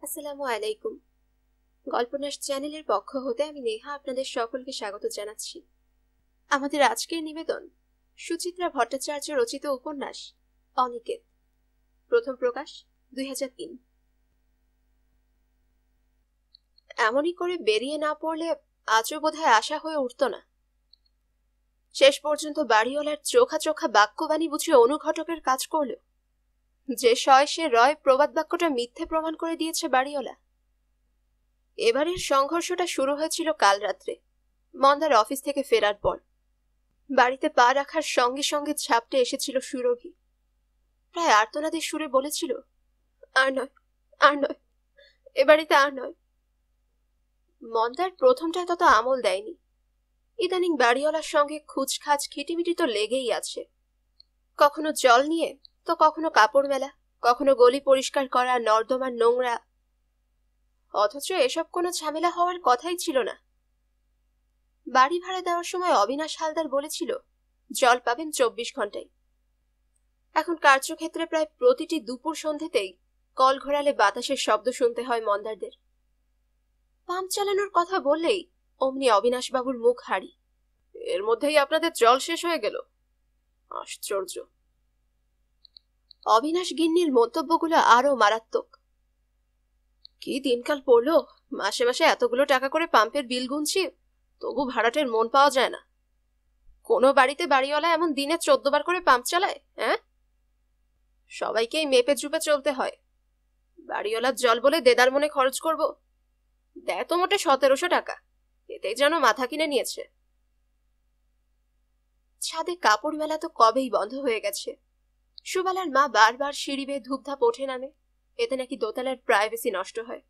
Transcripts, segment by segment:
আসসালামু আলাইকুম। গল্পনাশ চ্যানেলের পক্ষ হতে আমি নেহা আপনাদের সকলকে স্বাগত জানাচ্ছি। আমাদের আজকের নিবেদন সুচিত্রা ভট্টাচার্য রচিত উপন্যাস অনিকেত, প্রথম প্রকাশ 2003। এমনই করে বেরিয়ে না পড়লে আজও বোধহয় আশা হয়ে উঠত না। শেষ পর্যন্ত বাড়িওয়ালার চোখা চোখা বাক্যবাণী বুঝে অনুঘটকের কাজ করল। যে শয় সে রয় প্রবাদ বাক্যটা মিথ্যে প্রমাণ করে দিয়েছে বাড়িওয়ালা। এবারের সংঘর্ষটা শুরু হয়েছিল কাল রাত্রে, মন্দার অফিস থেকে ফেরার পর। বাড়িতে পা রাখার সঙ্গে সঙ্গে ঝাপটে এসেছিল সুরভি। প্রায় আর্তনাদের সুরে বলেছিল, আর নয়, আর নয়, এ বাড়িতে আর নয়। মন্দার প্রথমটায় তত আমল দেয়নি। ইদানিং বাড়িওয়ালার সঙ্গে খুচখাচ খিটিমিটি তো লেগেই আছে। কখনো জল নিয়ে, তো কখনো কাপড় মেলা, কখনো গলি পরিষ্কার করা, নর্দমার নোংরা। অথচ এসব কোনো ঝামেলা হওয়ার কথাই ছিল না। বাড়ি ভাড়া দেওয়ার সময় অবিনাশ হালদার বলেছিল জল পাবেন 24 ঘন্টায়। এখন কার্যক্ষেত্রে প্রায় প্রতিটি দুপুর সন্ধ্যেতেই কল ঘোরালে বাতাসের শব্দ শুনতে হয় মন্দারদের। পাম্প চালানোর কথা বললেই অমনি অবিনাশ বাবুর মুখ হারি। এর মধ্যেই আপনাদের জল শেষ হয়ে গেল, আশ্চর্য। অবিনাশ গিন্নির মন্তব্যগুলো আরো মারাত্মক। কি দিনকাল পড়লো, মাসে মাসে এতগুলো টাকা করে পাম্পের বিল গুনছি, তবু ভাড়াটের মন পাওয়া যায় না। কোনো বাড়িতে বাড়িওয়ালা এমন দিনে 14 বার করে পাম্প চালায়? হ্যাঁ, সবাইকেই মেপে চুপে চলতে হয়। বাড়িওয়ালার জল বলে দেদার মনে খরচ করব? দেয় তো মোটে 1700 টাকা, এতেই যেন মাথা কিনে নিয়েছে। ছাদে কাপড় মেলা তো কবেই বন্ধ হয়ে গেছে। সুবালার মা বারবার সিঁড়ি বেয়ে ধূপধাপ ওঠে নামে, এতে নাকি দোতলার প্রাইভেসি নষ্ট হয়।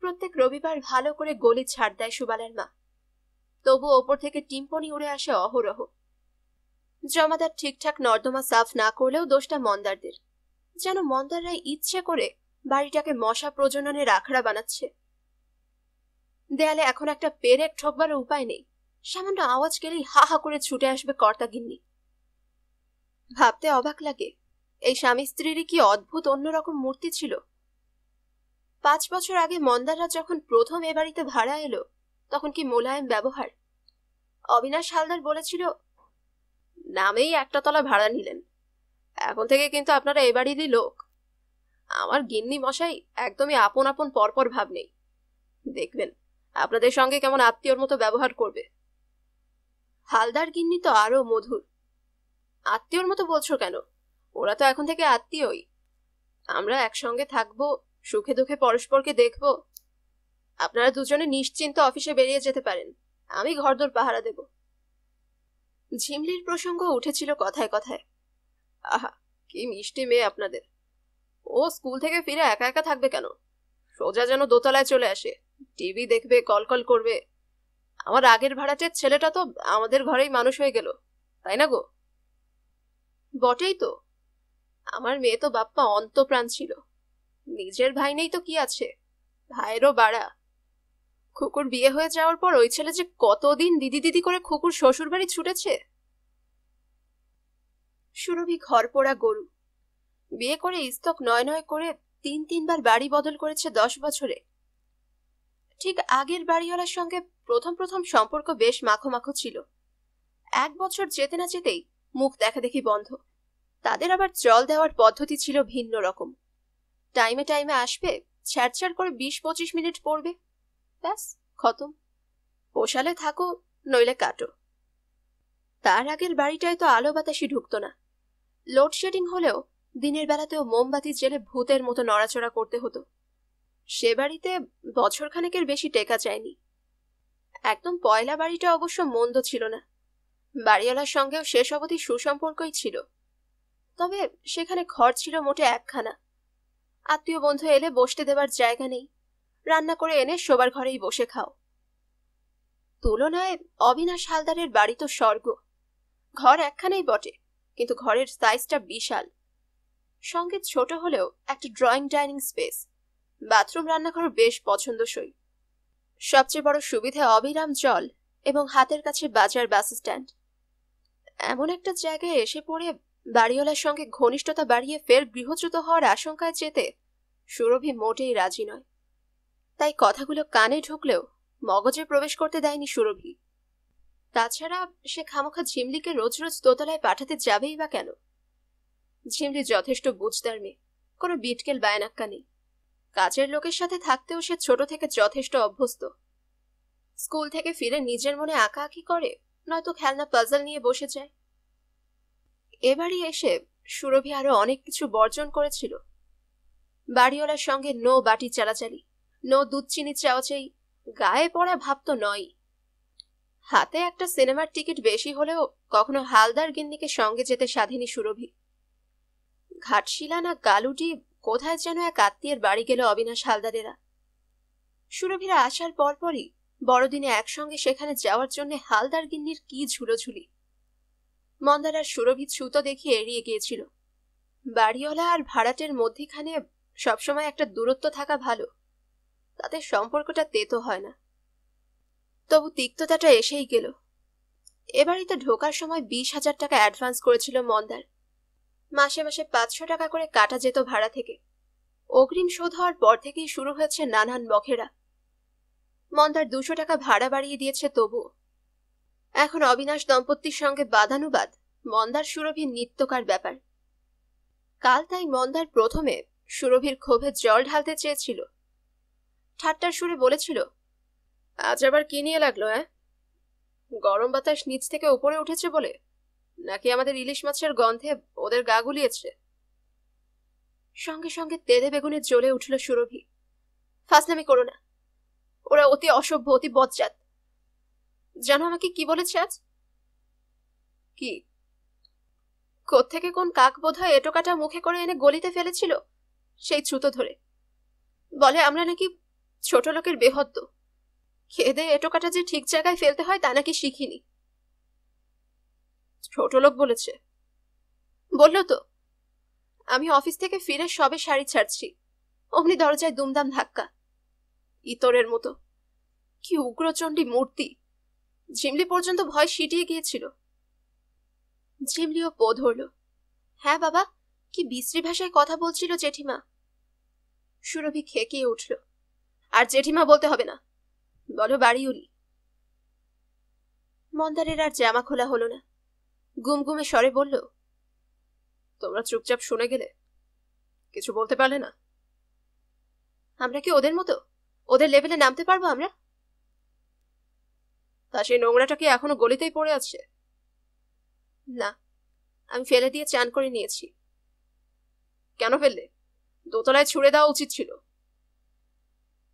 প্রত্যেক রবিবার ভালো করে গলি ছাড় দেয় সুবালার মা, তবু ওপর থেকে টিম্পনি উড়ে আসে অহরহ। জমাদার ঠিকঠাক নর্দমা সাফ না করলেও দোষটা মন্দারদের। যেন মন্দাররাই ইচ্ছে করে বাড়িটাকে মশা প্রজননের আখড়া বানাচ্ছে। দেয়ালে এখন একটা পেরেক ঠোকবার উপায় নেই, সামান্য আওয়াজ গেলেই হা হা করে ছুটে আসবে কর্তাগিন্নি। ভাবতে অবাক লাগে, এই স্বামী স্ত্রীরই কি অদ্ভুত অন্যরকম মূর্তি ছিল। 5 বছর আগে মন্দাররা যখন প্রথম এ বাড়িতে ভাড়া এলো, তখন কি মোলায়েম ব্যবহার। অবিনাশ হালদার বলেছিল, নামেই একটা তলা ভাড়া নিলেন, এখন থেকে কিন্তু আপনারা এ বাড়িরই লোক। আমার গিন্নি মশাই একদমই আপন আপন পরপর ভাব নেই, দেখবেন আপনাদের সঙ্গে কেমন আত্মীয়র মতো ব্যবহার করবে। হালদার গিন্নি তো আরো মধুর। আত্মীয়র মতো বলছো কেন? ওরা তো এখন থেকে আত্মীয়ই। আমরা একসঙ্গে থাকবো, সুখে দুঃখে পরস্পরকে দেখবো। আপনারা দুজনে নিশ্চিন্ত অফিসে বেরিয়ে যেতে পারেন, আমি ঘরদোর পাহারা দেব। ঝিমলির প্রসঙ্গ উঠেছিল কথায় কথায়। আহা, কি মিষ্টি মেয়ে আপনাদের। ও স্কুল থেকে ফিরে একা একা থাকবে কেন? সোজা যেন দোতলায় চলে আসে, টিভি দেখবে, কলকল করবে। আমার আগের ভাড়াটের ছেলেটা তো আমাদের ঘরেই মানুষ হয়ে গেল, তাই না গো? বটেই তো। আমার মেয়ে তো বাপ্পা অন্তপ্রাণ ছিল। নিজের ভাই নেই তো কি আছে, ভাইয়েরও বাড়া। খুকুর বিয়ে হয়ে যাওয়ার পর ওই ছেলে যে কতদিন দিদি দিদি করে খুকুর শ্বশুর বাড়ি ছুটেছে। সুরভি ঘর পোড়া গরু। বিয়ে করে ইস্তক নয় নয় করে 3-3 বার বাড়ি বদল করেছে 10 বছরে। ঠিক আগের বাড়িওয়ালার সঙ্গে প্রথম প্রথম সম্পর্ক বেশ মাখো মাখো ছিল। 1 বছর যেতে না যেতেই মুখ দেখা দেখি বন্ধ। তাদের আবার জল দেওয়ার পদ্ধতি ছিল ভিন্ন রকম। টাইমে টাইমে আসবে, ছ্যাড়ছ্যাড় করে 20-25 মিনিট পড়বে, ব্যাস খতম। পোষালে থাকো, নইলে কাটো। তার আগের বাড়িটায় তো আলো বাতাসই ঢুকতো না। লোডশেডিং হলেও দিনের বেলাতেও মোমবাতি জেলে ভূতের মতো নড়াচড়া করতে হতো। সে বাড়িতে বছরখানেকের বেশি টেকা যায়নি। একদম পয়লা বাড়িটা অবশ্য মন্দ ছিল না, বাড়িওয়ালার সঙ্গেও শেষ অবধি সুসম্পর্কই ছিল। তবে সেখানে ঘর ছিল মোটে একখানা। আত্মীয় বন্ধু এলে বসতে দেবার জায়গা নেই, রান্না করে এনে শোবার ঘরেই বসে খাও। তুলনায় অবিনাশ হালদারের বাড়ি তো স্বর্গ। ঘর একখানেই বটে, কিন্তু ঘরের সাইজটা বিশাল। সঙ্গে ছোট হলেও একটা ড্রয়িং ডাইনিং স্পেস, বাথরুম, রান্নাঘর বেশ পছন্দসই। সবচেয়ে বড় সুবিধা অবিরাম জল এবং হাতের কাছে বাজার, বাস স্ট্যান্ড। এমন একটা জায়গায় এসে পড়ে বাড়িওয়ালার সঙ্গে ঘনিষ্ঠতা বাড়িয়ে ফের গৃহচ্যুত হওয়ার আশঙ্কায় যেতে সুরভি মোটেই রাজি নয়, তাই কথাগুলো কানে ঢুকলেও মগজে প্রবেশ করতে দেয়নি সুরভি। তাছাড়া সে খামোখা ঝিমলিকে রোজ রোজ দোতলায় পাঠাতে যাবেই বা কেন? ঝিমলি যথেষ্ট বুঝদার মেয়ে, কোনো বিটকেল বায়নাক্কা নেই। কাজের লোকের সাথে থাকতেও সে ছোট থেকে যথেষ্ট অভ্যস্ত। স্কুল থেকে ফিরে নিজের মনে আঁকাআঁকি করে, নয়তো খেলনা পাজল নিয়ে বসে যায়। এবারই এসে সুরভি আরো অনেক কিছু বর্জন করেছিল। বাড়িওয়ালার সঙ্গে নো বাটি চালাচালি, নো দুধ চিনি চাওয়াচাই, গায়ে পড়া ভাব তো নয়। হাতে একটা সিনেমার টিকিট বেশি হলেও কখনো হালদার গিন্নিকে সঙ্গে যেতে স্বাধীনী সুরভি। ঘাটশিলা না গালুটি কোথায় যেন এক আত্মীয়ের বাড়ি গেল অবিনাশ হালদারেরা। সুরভিরা আসার পরপরই বড়দিনে একসঙ্গে সেখানে যাওয়ার জন্য হালদার গিন্নির কি ঝুলোঝুলি। মন্দার আর সুরভি ছুতো দেখিয়ে এড়িয়ে গিয়েছিল। বাড়িওয়ালা আর ভাড়াটের মধ্যেখানে সবসময় একটা দূরত্ব থাকা ভালো, তাতে সম্পর্কটা তেতো হয় না। তবু তিক্ততাটা এসেই গেল। এবারই তো ঢোকার সময় 20,000 টাকা অ্যাডভান্স করেছিল মন্দার। মাসে মাসে 500 টাকা করে কাটা যেত ভাড়া থেকে। অগ্রিম শোধ হওয়ার পর থেকেই শুরু হয়েছে নানান বখেরা। মন্দার 200 টাকা ভাড়া বাড়িয়ে দিয়েছে তবুও। এখন অবিনাশ দম্পতির সঙ্গে বাদানুবাদ মন্দার সুরভির নিত্যকার ব্যাপার। কাল তাই মন্দার প্রথমে সুরভির ক্ষোভে জল ঢালতে চেয়েছিল। ঠাট্টার সুরে বলেছিল, আজ আবার কি নিয়ে লাগলো? গরম বাতাস নিচ থেকে উপরে উঠেছে বলে, নাকি আমাদের ইলিশ মাছের গন্ধে ওদের গা গুলিয়েছে? সঙ্গে সঙ্গে তেলে বেগুনে জ্বলে উঠল সুরভি। ফাজলামি করো না, ওরা অতি অসভ্য, অতি বজ্জাত। জানো আমাকে কি বলেছে আজ? কি? কোত্থেকে কোন কাক বোধহয় এটোকাটা মুখে করে এনে গলিতে ফেলেছিল, সেই ছুতো ধরে বলে আমরা নাকি ছোট লোকের বেহদ্দ, খেদে এটোকাটা যে ঠিক জায়গায় ফেলতে হয় তা নাকি শিখিনি। ছোট লোক বলেছে? বলল তো। আমি অফিস থেকে ফিরে সবে শাড়ি ছাড়ছি, অমনি দরজায় দুমদাম ধাক্কা। ইতরের মতো কি উগ্রচণ্ডী মূর্তি! ঝিমলি পর্যন্ত ভয় সিটিয়ে গিয়েছিল। ঝিমলিও পো ধরল। হ্যাঁ বাবা, কি বিশ্রী ভাষায় কথা বলছিল জেঠিমা। সুরভি খেকিয়ে উঠল। আর জেঠিমা বলতে হবে না, বলো বাড়িউলি। মন্দারের আর জামা খোলা হলো না। গুমগুমে স্বরে বলল, তোমরা চুপচাপ শুনে গেলে, কিছু বলতে পারলে না? আমরা কি ওদের মতো? ওদের লেভেলে নামতে পারবো আমরা? তা সেই নোংরাটা কি এখনো গলিতেই পড়ে আছে? না, আমি ফেলে দিয়ে চান করে নিয়েছি। কেন ফেললে? দোতলায় ছুঁড়ে দেওয়া উচিত ছিল।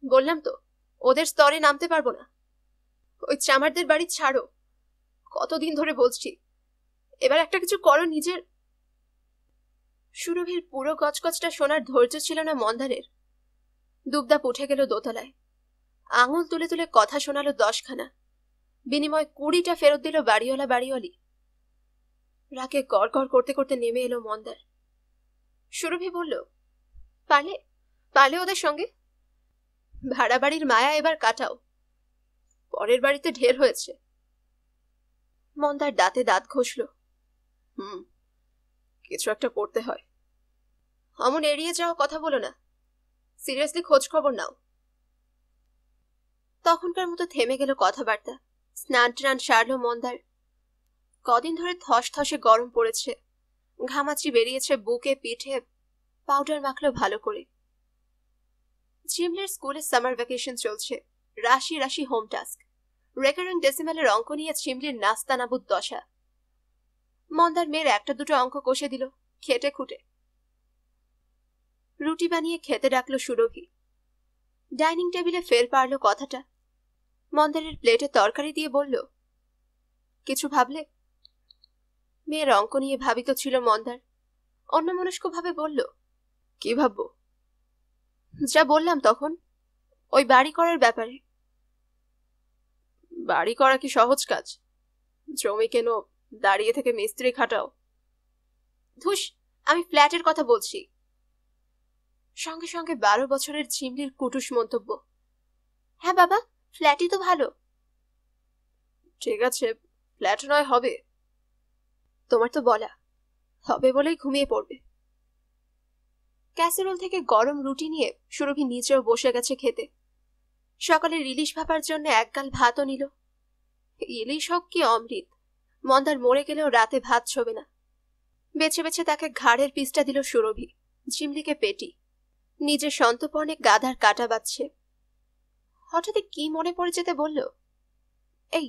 বললাম তো, ওদের স্তরে নামতে পারবো না। ওই চামারদের বাড়ি ছাড়ো, কতদিন ধরে বলছি, এবার একটা কিছু করো নিজের। সুরভির পুরো গজগজটা শোনার ধৈর্য ছিল না মন্দারের। দুবদাপ উঠে গেল দোতলায়। আঙুল তুলে তুলে কথা শোনালো 10খানা, বিনিময় 20টা ফেরত দিল বাড়িওয়ালা বাড়িওয়ালি। রাগে গড় গড় করতে করতে নেমে এলো মন্দার। সুরভি বলল, পারলে পারলে ওদের সঙ্গে ভাড়া বাড়ির মায়া এবার কাটাও, পরের বাড়িতে ঢের হয়েছে। মন্দার দাঁতে দাঁত ঘষল। কিছু একটা করতে হয়। অমন এড়িয়ে যাওয়া কথা বলো না, সিরিয়াসলি খোঁজ খবর নাও। তখনকার মতো থেমে গেল কথাবার্তা। স্নান টান সারল মন্দার। কদিন ধরে থস থসে গরম পড়েছে, ঘামাচি বেরিয়েছে বুকে পিঠে, পাউডার মাখলো ভালো করে। ঝিমলির স্কুলে সামার ভ্যাকেশন চলছে, রাশি রাশি হোম টাস্ক। রেকারিং ডেসিমালের অঙ্ক নিয়ে ঝিমলির নাস্তা নাবুদ দশা। মন্দার মেয়ের একটা দুটো অঙ্ক কষে দিল খেটে খুঁটে। রুটি বানিয়ে খেতে ডাকলো সুরভি। ডাইনিং টেবিলে ফের পারল কথাটা। মন্দারের প্লেটে তরকারি দিয়ে বলল, কিছু ভাবলে? মেয়ের অঙ্ক নিয়ে ভাবিত ছিল মন্দার। অন্যমনস্ক ভাবে বলল, কি ভাববো? যা বললাম তখন, ওই বাড়ি করার ব্যাপারে। বাড়ি করা কি সহজ কাজ? জমি কেন, দাঁড়িয়ে থেকে মিস্ত্রি খাটাও। ধুস, আমি ফ্ল্যাটের কথা বলছি। সঙ্গে সঙ্গে 12 বছরের ঝিমলির কুটুস মন্তব্য। হ্যাঁ বাবা, ফ্ল্যাটই তো ভালো। ঠিক আছে, ফ্ল্যাট নয় হবে। তোমার তো বলা হবে বলেই ঘুমিয়ে পড়বে। ক্যাসেরোল থেকে গরম রুটি নিয়ে সুরভি নিচেও বসে গেছে খেতে। সকালে ইলিশ ভাপার জন্য একগাল ভাতও নিল। ইলিশ হোক কি অমৃত, মন্দার মরে গেলেও রাতে ভাত ছোবে না। বেছে বেছে তাকে ঘাড়ের পিসটা দিল সুরভি, ঝিমলিকে পেটি। নিজে সন্তপর্ণে গাধার কাটা বাচ্ছে। হঠাৎ কি মনে পড়ে যেতে বলল, এই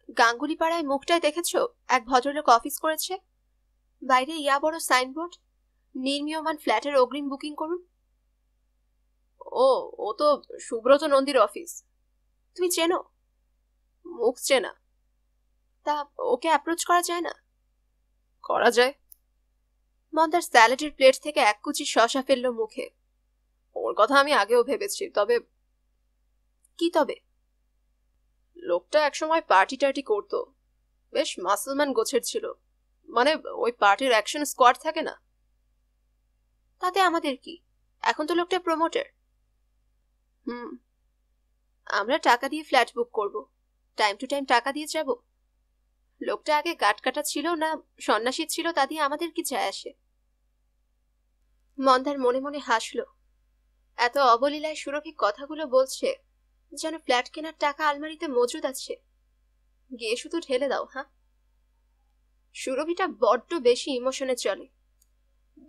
গাঙ্গুলি পাড়ায় মুখটায় দেখেছ এক ভদ্রলোক অফিস করেছে, বাইরে ইয়া বড় সাইনবোর্ড, নির্মীয়মান ফ্ল্যাটের অগ্রিম বুকিং করুন। ও তো সুব্রত নন্দীর অফিস। তুমি চেনো? মুখ চেনা। তা ওকে অ্যাপ্রোচ করা যায় না? করা যায়। মন্দার স্যালাডের প্লেট থেকে এক কুচি শশা ফেললো মুখে। ওর কথা আমি আগেও ভেবেছি, তবে কি তবে? লোকটা একসময় পার্টি টার্টি করতো, বেশ মাসলম্যান গোছের ছিল, মানে ওই পার্টির অ্যাকশন স্কোয়াড থাকে না। তাতে আমাদের কি, এখন তো লোকটা প্রমোটার। আমরা টাকা দিয়ে ফ্ল্যাট বুক করব, টাইম টু টাইম টাকা দিয়ে যাব। লোকটা আগে গাট কাটা ছিল না সন্ন্যাসী ছিল তা দিয়ে আমাদের কি যায় আসে। মন্দার মনে মনে হাসল। এত অবলীলায় সুরভি কথাগুলো বলছে যেন ফ্ল্যাট কেনার টাকা আলমারিতে মজুদ আছে, গিয়ে শুধু ঢেলে দাও। হ্যাঁ, সুরভিটা বড্ড বেশি ইমোশনে চলে।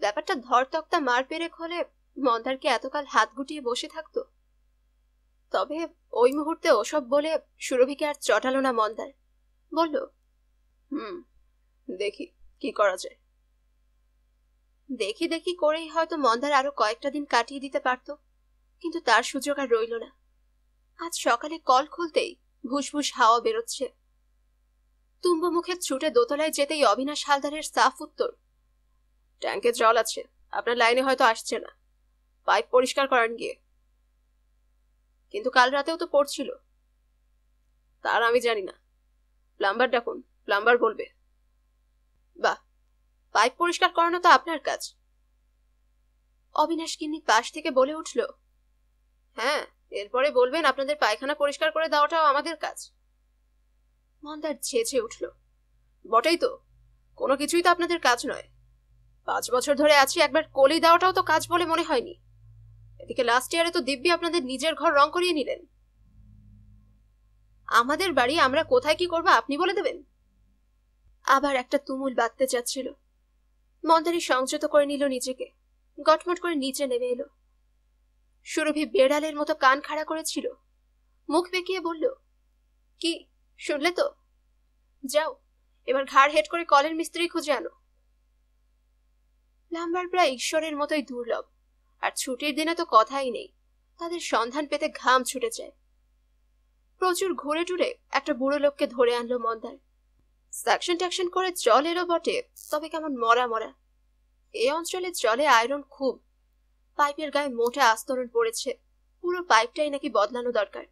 ব্যাপারটা ধরতক্তা মার পেরে হলে মন্দারকে এতকাল হাত গুটিয়ে বসে থাকতো। তবে ওই মুহূর্তে ওসব বলে সুরভিকে আর চটালো না মন্দার। বলল, দেখি কি করা যায়। দেখি দেখি করেই হয়তো মন্দার আরো কয়েকটা দিন কাটিয়ে দিতে পারত, কিন্তু তার সুযোগ আর রইল না। আজ সকালে কল খুলতেই ভুসভুস হাওয়া বেরোচ্ছে। তুম্ব মুখে ছুটে দোতলায় যেতেই অবিনাশ হালদারের সাফ উত্তর, ট্যাঙ্কে জল আছে, আপনার লাইনে হয়তো আসছে না, পাইপ পরিষ্কার করান গিয়ে। কিন্তু কাল রাতেও তো পড়ছিল। তার আমি জানি না, প্লাম্বার ডাকুন, প্লাম্বার বলবে। বাহ, পাইপ পরিষ্কার করানো তো আপনার কাজ। অবিনাশ কিন্নি পাশ থেকে বলে উঠল, হ্যাঁ, এরপরে বলবেন আপনাদের পায়খানা পরিষ্কার করে দেওয়াটাও আমাদের কাজ। মন্দার ঝেঁঝে উঠল, বটেই তো, কোনো কিছুই তো আপনাদের কাজ নয়। 5 বছর ধরে আছি, একবার কলি দেওয়াটাও তো কাজ বলে মনে হয়নি। এদিকে লাস্ট ইয়ারে তো দিব্যি আপনাদের নিজের ঘর রং করিয়ে নিলেন। আমাদের বাড়ি আমরা কোথায় কি করবো আপনি বলে দেবেন? আবার একটা তুমুল বাঁধতে যাচ্ছিল। মন্দারি সংযত করে নিল নিজেকে, গটমট করে নিচে নেমে এলো। সুরভি বেড়ালের মতো কান খাড়া করেছিল, মুখ বেঁকিয়ে বলল, কি শুনলে তো? যাও, এবার ঘাড় হেট করে কলের মিস্ত্রি খুঁজে আনো। প্লাম্বার প্রায় ঈশ্বরের মতোই দুর্লভ, আর ছুটির দিনে তো কথাই নেই, তাদের সন্ধান পেতে ঘাম ছুটে যায়। প্রচুর ঘুরে টুরে একটা বুড়ো লোককে ধরে আনলো মন্দার। সাকশন ট্যাকশন করে জল এলো বটে, তবে কেমন মরা মরা। এই অঞ্চলে জলে আয়রন খুব, পাইপের গায়ে মোটা আস্তরণ পড়েছে, পুরো পাইপটাই নাকি বদলানো দরকার।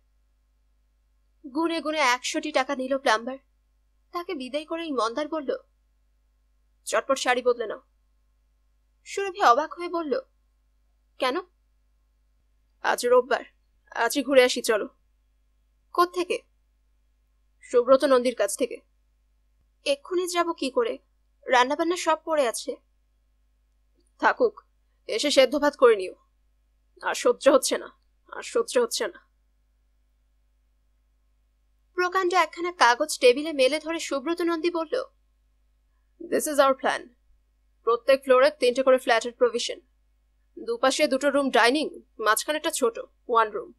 গুনে গুনে 100টি টাকা নিল প্লাম্বার। তাকে বিদায় করেই মন্দার বলল, চটপট শাড়ি বদলে নাও। সুরভি অবাক হয়ে বলল, কেন? আজ রোববার, আজই ঘুরে আসি চলো। কোত্থেকে? সুব্রত নন্দীর কাছ থেকে। এক্ষুনি যাব কি করে? রান্নাবান্না সব পড়ে আছে। থাকুক, এসে সেদ্ধ ভাত করে নিও। আর সহ্য হচ্ছে না, আর সহ্য হচ্ছে না। প্রকাণ্ড একখানা কাগজ টেবিলে মেলে ধরে সুব্রত নন্দী বলল, দিস ইজ আওয়ার প্ল্যান। প্রত্যেক ফ্লোরে 3টে করে ফ্ল্যাটের প্রভিশন, দুপাশে 2টো রুম ডাইনিং, মাঝখানে একটা ছোট 1 রুম।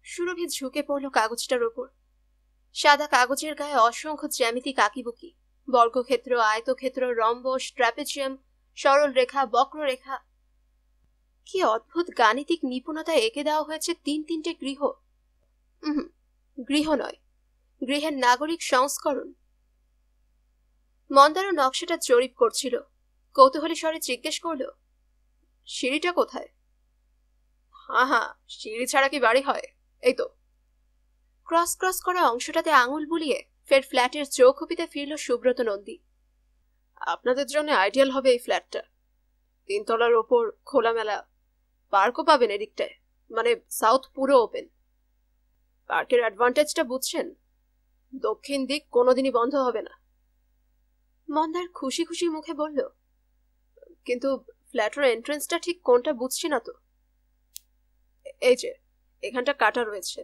সুরভি ঝুঁকে পড়ল কাগজটার ওপর। সাদা কাগজের গায়ে অসংখ্য জ্যামিতিক আঁকিবুকি, বর্গক্ষেত্র, আয়তক্ষেত্র, রম্বস, ট্র্যাপেজিয়াম, সরল রেখা, বক্ররেখা। কি অদ্ভুত গাণিতিক নিপুণতায় এঁকে দেওয়া হয়েছে 3টে গৃহ। গৃহ নয়, গৃহের নাগরিক সংস্করণ। মন্দারও নকশাটা জরিপ করছিল, কৌতূহলী স্বরে জিজ্ঞেস করল, সিঁড়িটা কোথায়? হ্যাঁ, সিঁড়ি ছাড়া কি বাড়ি হয়? এই তো। ক্রস ক্রস করা অংশটাতে আঙুল বুলিয়ে ফের ফ্ল্যাটের চৌখুপিতে ফিরল সুব্রত নন্দী। আপনাদের জন্য আইডিয়াল হবে এই ফ্ল্যাটটা। 3 তলার ওপর খোলামেলা, পার্কও পাবেন এদিকটায়, মানে সাউথ পুরো ওপেন। পার্কের অ্যাডভান্টেজটা বুঝছেন? দক্ষিণ দিক কোনোদিনই বন্ধ হবে না। মন্দার খুশি খুশি মুখে বলল, কিন্তু ফ্ল্যাটের এন্ট্রেন্সটা ঠিক কোনটা বুঝছি না তো। এই যে এখানটা কাটা রয়েছে,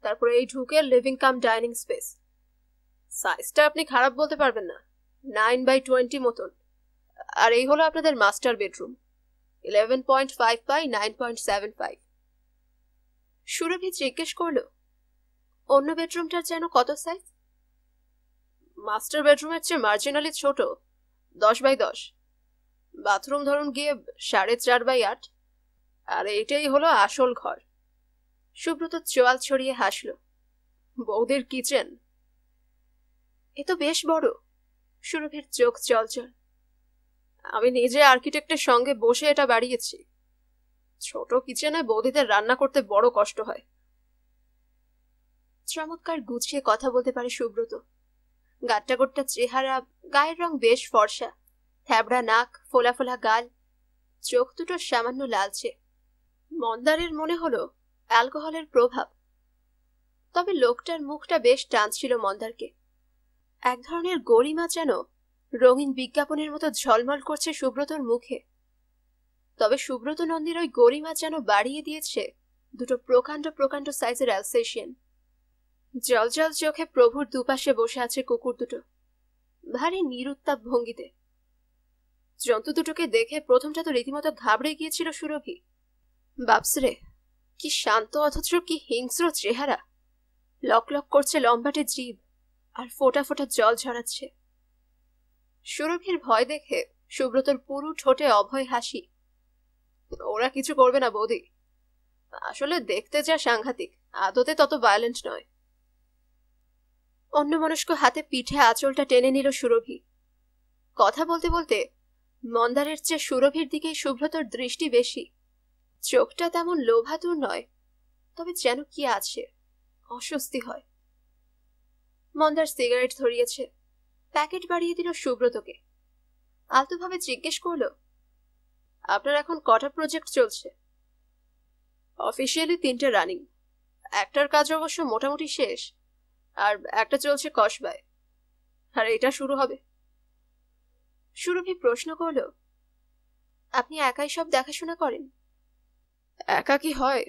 তারপরে এই ঢুকে লিভিং কাম ডাইনিং স্পেস। সাইজটা আপনি খারাপ বলতে পারবেন না, 9x20 মতন। আর এই হলো আপনাদের মাস্টার বেডরুম, 11.5x9.75। সুরভি জিজ্ঞেস করলো, অন্য বেডরুমটার যেন কত সাইজ? মাস্টার বেডরুমের চেয়ে মার্জিনালি ছোট, 10x10। বাথরুম ধরুন গিয়ে 4.5x8। আর এইটাই হলো আসল ঘর। সুব্রত চোয়াল ছড়িয়ে হাসল। বৌদির কিচেন? এ তো বেশ বড়। সুরভির চোখ চলচল। আমি নিজে আর্কিটেক্টের সঙ্গে বসে এটা বাড়িয়েছি। ছোট কিচেনে বৌদিদের রান্না করতে বড় কষ্ট হয়। চমৎকার গুছিয়ে কথা বলতে পারে সুব্রত। গাট্টা গোট্টা চেহারা, গায়ের রং বেশ ফর্সা, থ্যাবড়া নাক, ফোলা ফোলা গাল, চোখ দুটো সামান্য লালচে। মন্দারের মনে হলো অ্যালকোহলের প্রভাব। তবে লোকটার মুখটা বেশ টানছিল মন্দারকে। এক ধরনের গরিমা যেন রঙিন বিজ্ঞাপনের মতো ঝলমল করছে সুব্রতর মুখে। তবে সুব্রত নন্দীর ওই গরিমা যেন বাড়িয়ে দিয়েছে দুটো প্রকাণ্ড প্রকাণ্ড সাইজের অ্যালসেশিয়ান। জলজল চোখে প্রভুর দুপাশে বসে আছে কুকুর দুটো, ভারী নিরুত্তাপ ভঙ্গিতে। জন্তু দুটোকে দেখে প্রথমটা তো রীতিমতো ঘাবড়ে গিয়েছিল সুরভি। বাপসরে, কি শান্ত অথচ কি হিংস্র চেহারা! লক লক করছে লম্বাটে জিভ, আর ফোটা ফোটা জল ঝরাচ্ছে। সুরভির ভয় দেখে সুব্রতর পুরু ঠোঁটে অভয় হাসি। ওরা কিছু করবে না বৌদি, আসলে দেখতে যা সাংঘাতিক, আদতে তত ভায়োলেন্ট নয়। অন্যমনস্ক হাতে পিঠে আঁচলটা টেনে নিল সুরভি। কথা বলতে বলতে মন্দারের চেয়ে সুরভির দিকেই সুব্রতর দৃষ্টি বেশি। চোখটা তেমন লোভাতুর নয়, তবে যেন কি আছে, অস্বস্তি হয়। মন্দার সিগারেট ধরিয়েছে, প্যাকেট বাড়িয়ে দিল সুব্রতকে। আলতোভাবে জিজ্ঞেস করল, আপনার এখন কটা প্রজেক্ট চলছে? অফিসিয়ালি 3টে রানিং, একটার কাজ অবশ্য মোটামুটি শেষ, আর একটা চলছে কসবায়, আর এটা শুরু হবে। সুরভি প্রশ্ন করল, আপনি একাই সব দেখাশোনা করেন? একা কি হয়,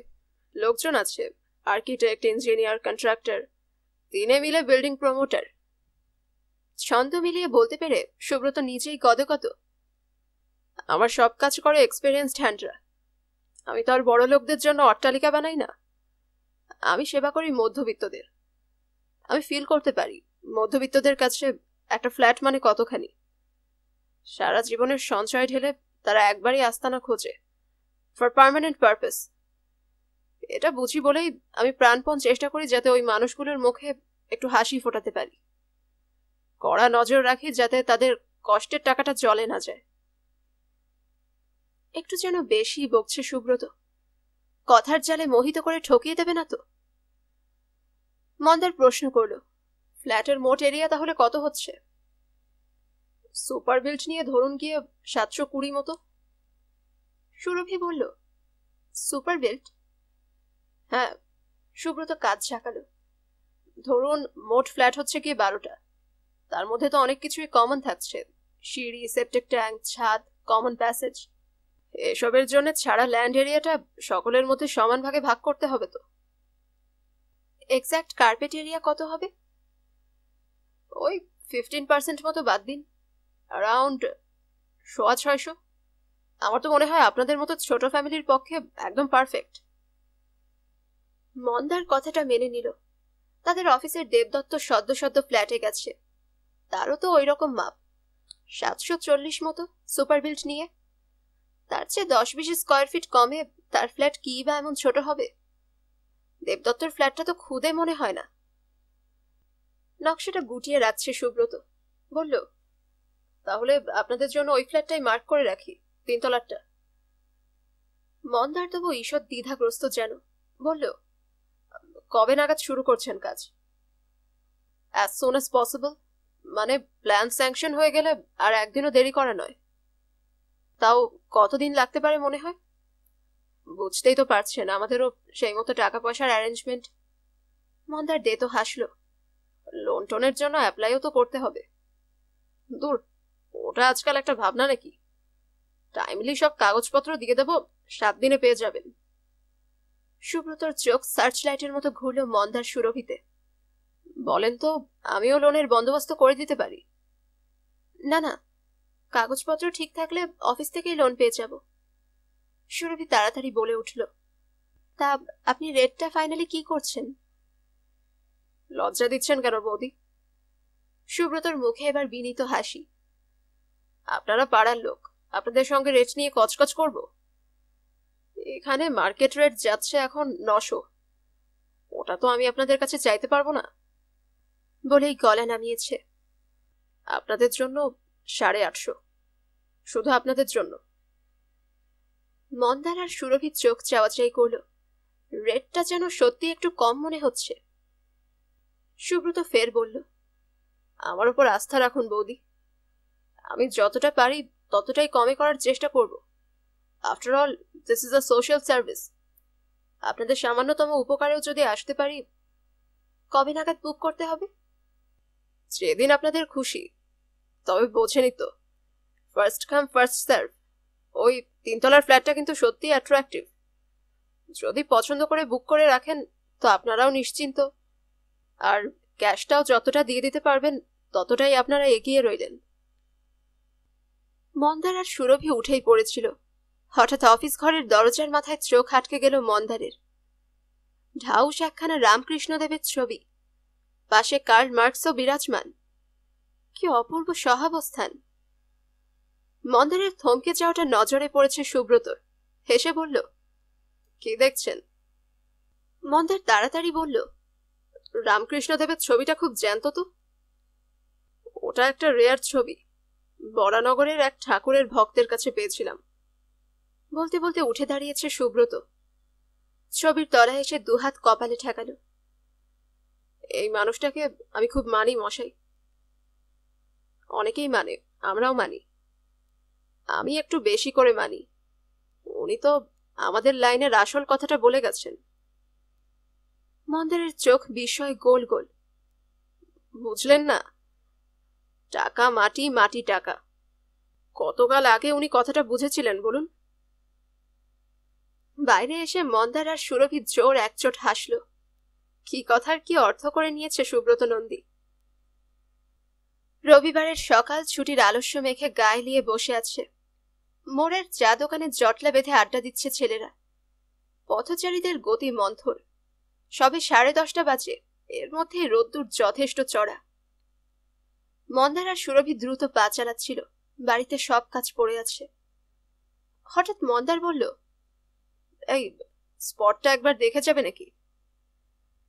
লোকজন আছে, আর্কিটেক্ট, ইঞ্জিনিয়ার, কন্ট্রাক্টর, 3 মিলে বিল্ডিং প্রমোটার। ছন্দ মিলিয়ে বলতে পেরে সুব্রত নিজেই গদগদ। আমার সব কাজ করে এক্সপেরিয়েন্সড হ্যান্ডরা। আমি তো আর বড় লোকদের জন্য অট্টালিকা বানাই না, আমি সেবা করি মধ্যবিত্তদের। আমি ফিল করতে পারি মধ্যবিত্তদের কাছে একটা ফ্ল্যাট মানে কতখানি। সারা জীবনের সঞ্চয় ঢেলে তারা একবারই আস্তানা খোঁজে, ফর পার্মানেন্ট পারপাস। এটা বুঝি বলেই আমি প্রাণপণ চেষ্টা করি যাতে ওই মানুষগুলোর মুখে একটু হাসি ফোটাতে পারি। কড়া নজর রাখি যাতে তাদের কষ্টের টাকাটা জলে না যায়। একটু যেন বেশি বকছে সুব্রত। কথার জালে মোহিত করে ঠকিয়ে দেবে না তো? মন্দার প্রশ্ন করল, ফ্ল্যাটের মোট এরিয়া তাহলে কত হচ্ছে? সুপার বিল্ট নিয়ে ধরুন গিয়ে 720 মতো। সুরভি বলল, সুপার বিল্ট? হ্যাঁ। সুব্রত কাজ ঝাঁকালো। ধরুন মোট ফ্ল্যাট হচ্ছে গিয়ে 12টা, তার মধ্যে তো অনেক কিছুই কমন থাকছে, সিঁড়ি, সেপ্টিক ট্যাঙ্ক, ছাদ, কমন প্যাসেজ। এসবের জন্য ছাড়া ল্যান্ড এরিয়াটা সকলের মধ্যে সমান ভাগে ভাগ করতে হবে তো। এক্স্যাক্ট কার্পেট এরিয়া কত হবে? ওই 15% মতো বাদ দিন, অ্যারাউন্ড 650। আমার তো মনে হয় আপনাদের মতো ছোট ফ্যামিলির পক্ষে একদম পারফেক্ট। মন্দার কথাটা মেনে নিল। তাদের অফিসের দেবদত্ত সদ্য সদ্য ফ্ল্যাটে গেছে, তারও তো ওই রকম মাপ, 740 মতো সুপার বিল্ট নিয়ে। তার চেয়ে 10-20 স্কোয়ার ফিট কমে তার ফ্ল্যাট কি বা এমন ছোট হবে? দেবদত্তর ফ্ল্যাটটা তো খুদে মনে হয় না। নকশাটা গুটিয়ে রাখছে সুব্রত। বলল, তাহলে আপনাদের জন্য ওই ফ্ল্যাটটাই মার্ক করে রাখি, 3 তলারটা। মন্দার তবু ঈষৎ দ্বিধাগ্রস্ত যেন। বলল, কবে নাগাদ শুরু করছেন কাজ? অ্যাজ সুন অ্যাজ পসিবল, মানে প্ল্যান স্যাংশন হয়ে গেলে আর একদিনও দেরি করা নয়। তাও কতদিন লাগতে পারে মনে হয়? বুঝতেই তো পারছেন আমাদেরও সেই মতো টাকা পয়সার অ্যারেঞ্জমেন্ট। মন্দার দে তো হাসলো। লোন টোনের জন্য অ্যাপ্লাইও তো করতে হবে। দূর, ওটা আজকাল একটা ভাবনা নাকি? টাইমলি সব কাগজপত্র দিয়ে দেবো, 7 দিনে পেয়ে যাবেন। সুব্রতর চোখ সার্চ লাইটের মতো ঘুরল মন্দার সুরভিতে। বলেন তো, আমিও লোনের বন্দোবস্ত করে দিতে পারি। না না, কাগজপত্র ঠিক থাকলে অফিস থেকেই লোন পেয়ে যাব। সুরভি তাড়াতাড়ি বলে উঠল, তা আপনি রেটটা ফাইনালি কি করছেন? লজ্জা দিচ্ছেন কেন বৌদি? সুব্রতর মুখে এবার বিনীত হাসি। আপনারা পাড়ার লোক, আপনাদের সঙ্গে রেট নিয়ে কচকচ করব? এখানে মার্কেট রেট যাচ্ছে এখন 900, ওটা তো আমি আপনাদের কাছে চাইতে পারবো না। বলেই গলা নামিয়েছে। আপনাদের জন্য 850, শুধু আপনাদের জন্য। মন্দার আর সুরভির চোখ চাওয়াচাই করল। রেটটা যেন সত্যি একটু কম মনে হচ্ছে। সুব্রত ফের বলল, আমার উপর আস্থা রাখুন বৌদি, আমি যতটা পারি ততটাই কমে করার চেষ্টা করব। After all, this is a social service. আপনাদের সামান্যতম উপকারেও যদি আসতে পারি। কবে নাগাদ বুক করতে হবে? যেদিন আপনাদের খুশি, তবে বোঝেনি তো, ফার্স্ট কাম ফার্স্ট সার্ভ। ওই 3 তলার ফ্ল্যাটটা কিন্তু সত্যি অ্যাট্রাকটিভ। যদি পছন্দ করে বুক করে রাখেন তো আপনারাও নিশ্চিন্ত, আর ক্যাশটাও যতটা দিয়ে দিতে পারবেন ততটাই আপনারা এগিয়ে রইলেন। মন্দার আর সুরভি উঠেই পড়েছিল। হঠাৎ অফিস ঘরের দরজার মাথায় চোখ আটকে গেল মন্দারের। ঢাউস একখানা রামকৃষ্ণদেবের ছবি, পাশে কার্ল মার্কসও বিরাজমান। কি অপূর্ব সহাবস্থান! মন্দারের থমকে যাওয়াটা নজরে পড়েছে সুব্রতর। হেসে বলল, কি দেখছেন? মন্দার তাড়াতাড়ি বলল, রামকৃষ্ণদেবের ছবিটা খুব জ্যান্ত তো। ওটা একটা রেয়ার ছবি, বরানগরের এক ঠাকুরের ভক্তের কাছে পেয়েছিলাম। বলতে বলতে উঠে দাঁড়িয়েছে সুব্রত। ছবির তলায় এসে দুহাত কপালে ঠেকালো। এই মানুষটাকে আমি খুব মানি মশাই। অনেকেই মানে, আমরাও মানি। আমি একটু বেশি করে মানি। উনি তো আমাদের লাইনের আসল কথাটা বলে গেছেন। মন্দারের চোখ বিস্ময় গোল গোল। বুঝলেন না? টাকা মাটি, মাটি টাকা। কতকাল আগে উনি কথাটা বুঝেছিলেন বলুন? বাইরে এসে মন্দার আর সুরভি জোর একচোট হাসল। কি কথার কি অর্থ করে নিয়েছে সুব্রত নন্দী। রবিবারের সকাল ছুটির আলস্য মেখে গায়ে নিয়ে বসে আছে। মোড়ের চা দোকানে জটলা বেঁধে আড্ডা দিচ্ছে ছেলেরা। পথচারীদের গতি মন্থর। সবে 10:30 বাজে, এর মধ্যে রোদ্দুর যথেষ্ট চড়া। মন্দার আর সুরভি দ্রুত পা চালাচ্ছিল। বাড়িতে সব কাজ পড়ে আছে। হঠাৎ মন্দার বলল, এই স্পটটা একবার দেখে যাবে নাকি?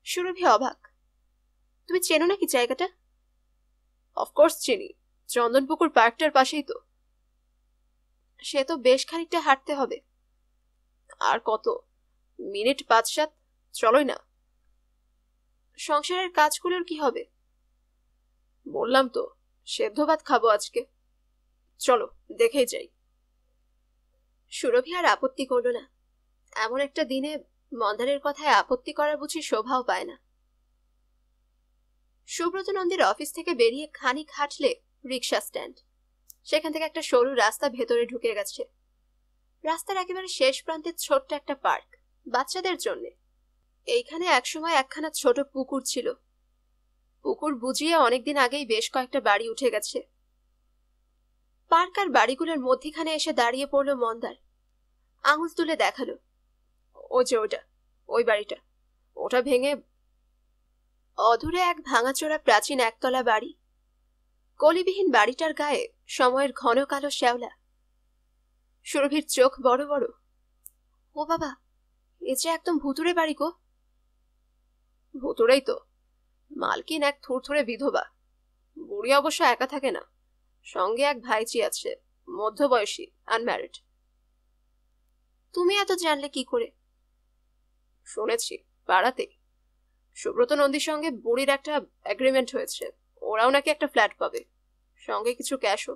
সুরভি অবাক। তুমি চেনো নাকি জায়গাটা? অফকোর্স চিনি, চন্দনপুকুর পার্কটার পাশেই তো। সে তো বেশ খানিকটা হাঁটতে হবে। আর কত, মিনিট 5-7, চলোই না। সংসারের কাজগুলোর কি হবে? বললাম তো, সেদ্ধ ভাত খাবো আজকে। চলো দেখেই যাই। সুরভি আর আপত্তি করল না। এমন একটা দিনে মন্দারের কথায় আপত্তি করা বুঝি শোভাও পায় না। সুব্রত নন্দীর অফিস থেকে বেরিয়ে খানিক হাঁটলে রিক্সা স্ট্যান্ড। সেখান থেকে একটা সরু রাস্তা ভেতরে ঢুকে গেছে। রাস্তার একেবারে শেষ প্রান্তে ছোট্ট একটা পার্ক, বাচ্চাদের জন্য। এইখানে একসময় একখানা ছোট পুকুর ছিল। পুকুর বুঝিয়ে অনেকদিন আগেই বেশ কয়েকটা বাড়ি উঠে গেছে। পার্ক আর বাড়িগুলোর মধ্যিখানে এসে দাঁড়িয়ে পড়ল মন্দার। আঙুল তুলে দেখালো, ও যে ওটা, ওই বাড়িটা, ওটা ভেঙে। অদূরে এক ভাঙাচোরা প্রাচীন একতলা বাড়ি। কলিবিহীন বাড়িটার গায়ে সময়ের ঘন কালো শ্যাওলা। সুরভির চোখ বড় বড়। ও বাবা, এ যে একদম ভুতুড়ে বাড়ি গো। ভুতুড়েই তো। মালকিন এক থুরথুরে বিধবা। বুড়ি অবশ্য একা থাকে না, সঙ্গে এক ভাইজি আছে, মধ্যবয়সী, আনম্যারিড। তুমি এত জানলে কি করে? শুনেছি পাড়াতেই। সুব্রত নন্দীর সঙ্গে বুড়ির একটা এগ্রিমেন্ট হয়েছে, ওরাও নাকি একটা ফ্ল্যাট পাবে, সঙ্গে কিছু ক্যাশও।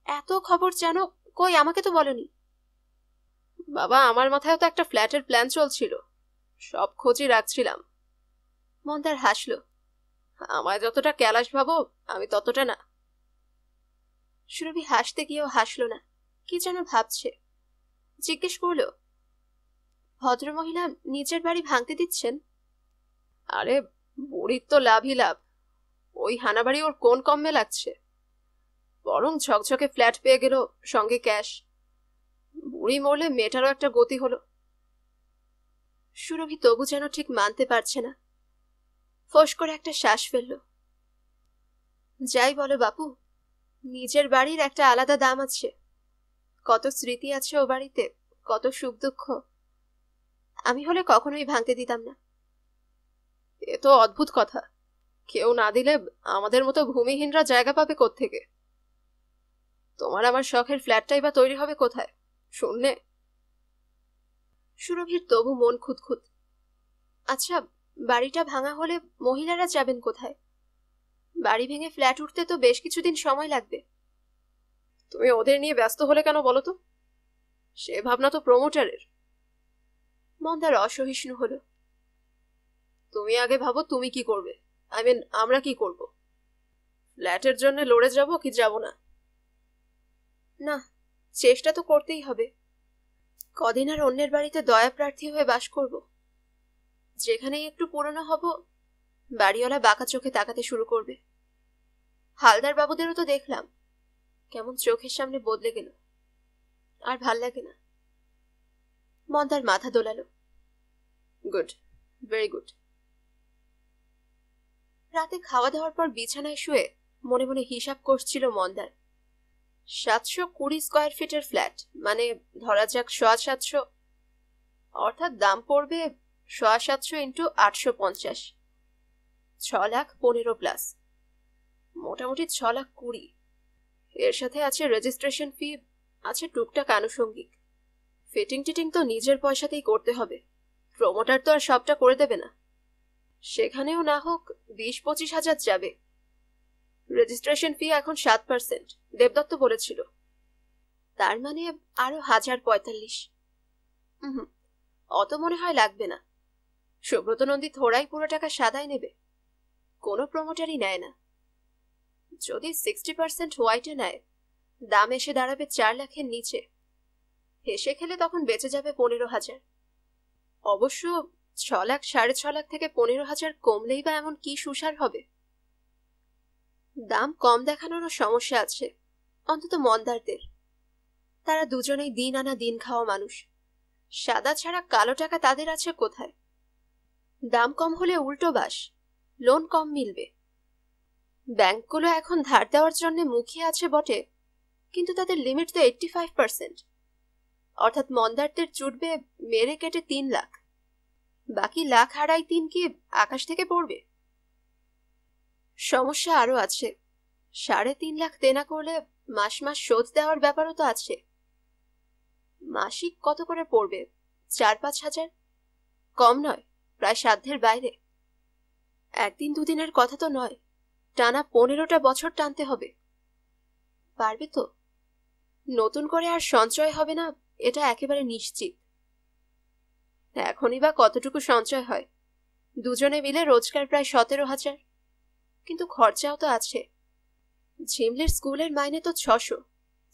এত খবর জানো, কই আমাকে তো বলনি। বাবা, আমার মাথায় তো একটা ফ্ল্যাটের প্ল্যান চলছিল, সব খোঁজই রাখছিলাম। মন্দার হাসল। আমায় যতটা ক্যালাস ভাবো, আমি ততটা না। সুরভি হাসতে গিয়েও হাসল না। কি যেন ভাবছে। জিজ্ঞেস করলো, ভদ্রমহিলা নিজের বাড়ি ভাঙতে দিচ্ছেন? আরে বুড়ির তো লাভই লাভ, ওই হানাবাড়ি ওর কোন কমে লাগছে। বরং ঝকঝকে ফ্ল্যাট পেয়ে গেল, সঙ্গে ক্যাশ। বুড়ি মরলে মেয়েটারও একটা গতি হলো। সুরভি তবু যেন ঠিক মানতে পারছে না। ফোঁস করে একটা শ্বাস ফেলল। যাই বলো বাপু, নিজের বাড়ির একটা আলাদা দাম আছে। কত স্মৃতি আছে ও বাড়িতে, কত সুখ দুঃখ। আমি হলে কখনোই ভাঙতে দিতাম না। এ তো অদ্ভুত কথা, কেউ না দিলে আমাদের মতো ভূমিহীনরা জায়গা পাবে কোত্থেকে? তোমার আমার শখের ফ্ল্যাটটাই বা তৈরি হবে কোথায়, শুনলে? সুরভির তবু মন খুঁতখুত। আচ্ছা, বাড়িটা ভাঙা হলে মহিলারা যাবেন কোথায়? বাড়ি ভেঙে ফ্ল্যাট উঠতে তো বেশ কিছুদিন সময় লাগবে। তুমি ওদের নিয়ে ব্যস্ত হলে কেন বলো তো? সে ভাবনা তো প্রমোটারের। মন্দার অসহিষ্ণু হলো। তুমি আগে ভাবো তুমি কি করবে, আমরা কি করব। ফ্ল্যাটের জন্য লড়ে যাব কি যাব না? না, চেষ্টা তো করতেই হবে। কদিন আর অন্যের বাড়িতে দয়া প্রার্থী হয়ে বাস করব? যেখানেই একটু পুরনো হব, বাড়িওয়ালা বাঁকা চোখে তাকাতে শুরু করবে। হালদার বাবুদেরও তো দেখলাম, কেমন চোখের সামনে বদলে গেল। আর ভাল লাগে না। মন্দার মাথা দোলালো। Good, very good. রাতে খাওয়া দাওয়ার পর বিছানায় শুয়ে মনে মনে হিসাব করছিল মন্দার। 720 স্কোয়ার ফিটের ফ্ল্যাট, মানে ধরা যাক 750, অর্থাৎ দাম পড়বে 750 ইন্টু 850, 6,15,000 প্লাস, মোটামুটি 6,20,000। এর সাথে আছে রেজিস্ট্রেশন ফি, আছে টুকটাক আনুষঙ্গিক। ফিটিং টিটিং তো নিজের পয়সাতেই করতে হবে, প্রমোটার তো আর সবটা করে দেবে না। সেখানেও না হোক 20-25 হাজার যাবে। রেজিস্ট্রেশন ফি এখন 7%, দেবদত্ত বলেছিল। তার মানে আরো 1,045। অত মনে হয় লাগবে না। সুব্রত নন্দী থোড়াই পুরো টাকা সাদায় নেবে, কোনো প্রমোটারই নেয় না। যদি 60% হোয়াইটে নেয়, দাম এসে দাঁড়াবে 4 লাখের নিচে। হেসে খেলে তখন বেঁচে যাবে 15,000। অবশ্য 6 লাখ 6.5 লাখ থেকে 15,000 কমলেই বা এমন কি সুসার হবে? দাম কম দেখানোরও সমস্যা আছে, অন্তত মন্দারদের। তারা দুজনেই দিন আনা দিন খাওয়া মানুষ, সাদা ছাড়া কালো টাকা তাদের আছে কোথায়? দাম কম হলে উল্টো বাস, লোন কম মিলবে। ব্যাংকগুলো এখন ধার দেওয়ার জন্য মুখিয়ে আছে বটে, কিন্তু তাদের লিমিট তো 85%। অর্থাৎ মন্দারদের জুটবে মেরে কেটে 3 লাখ। বাকি 1,2,3 কি আকাশ থেকে পড়বে? সমস্যা আরো আছে। 3.5 লাখ দেনা করলে মাস মাস শোধ দেওয়ার ব্যাপারও তো আছে। মাসিক কত করে পড়বে? 4-5 হাজার? কম নয়, প্রায় সাধ্যের বাইরে। একদিন দুদিনের কথা তো নয়, টানা 15টা বছর টানতে হবে। পারবে তো? নতুন করে আর সঞ্চয় হবে না, এটা একেবারে নিশ্চিত। এখনই বা কতটুকু সঞ্চয় হয়? দুজনে মিলে রোজগার প্রায় 17,000, কিন্তু খরচাও তো আছে। ঝিমলির স্কুলের মাইনে তো 600,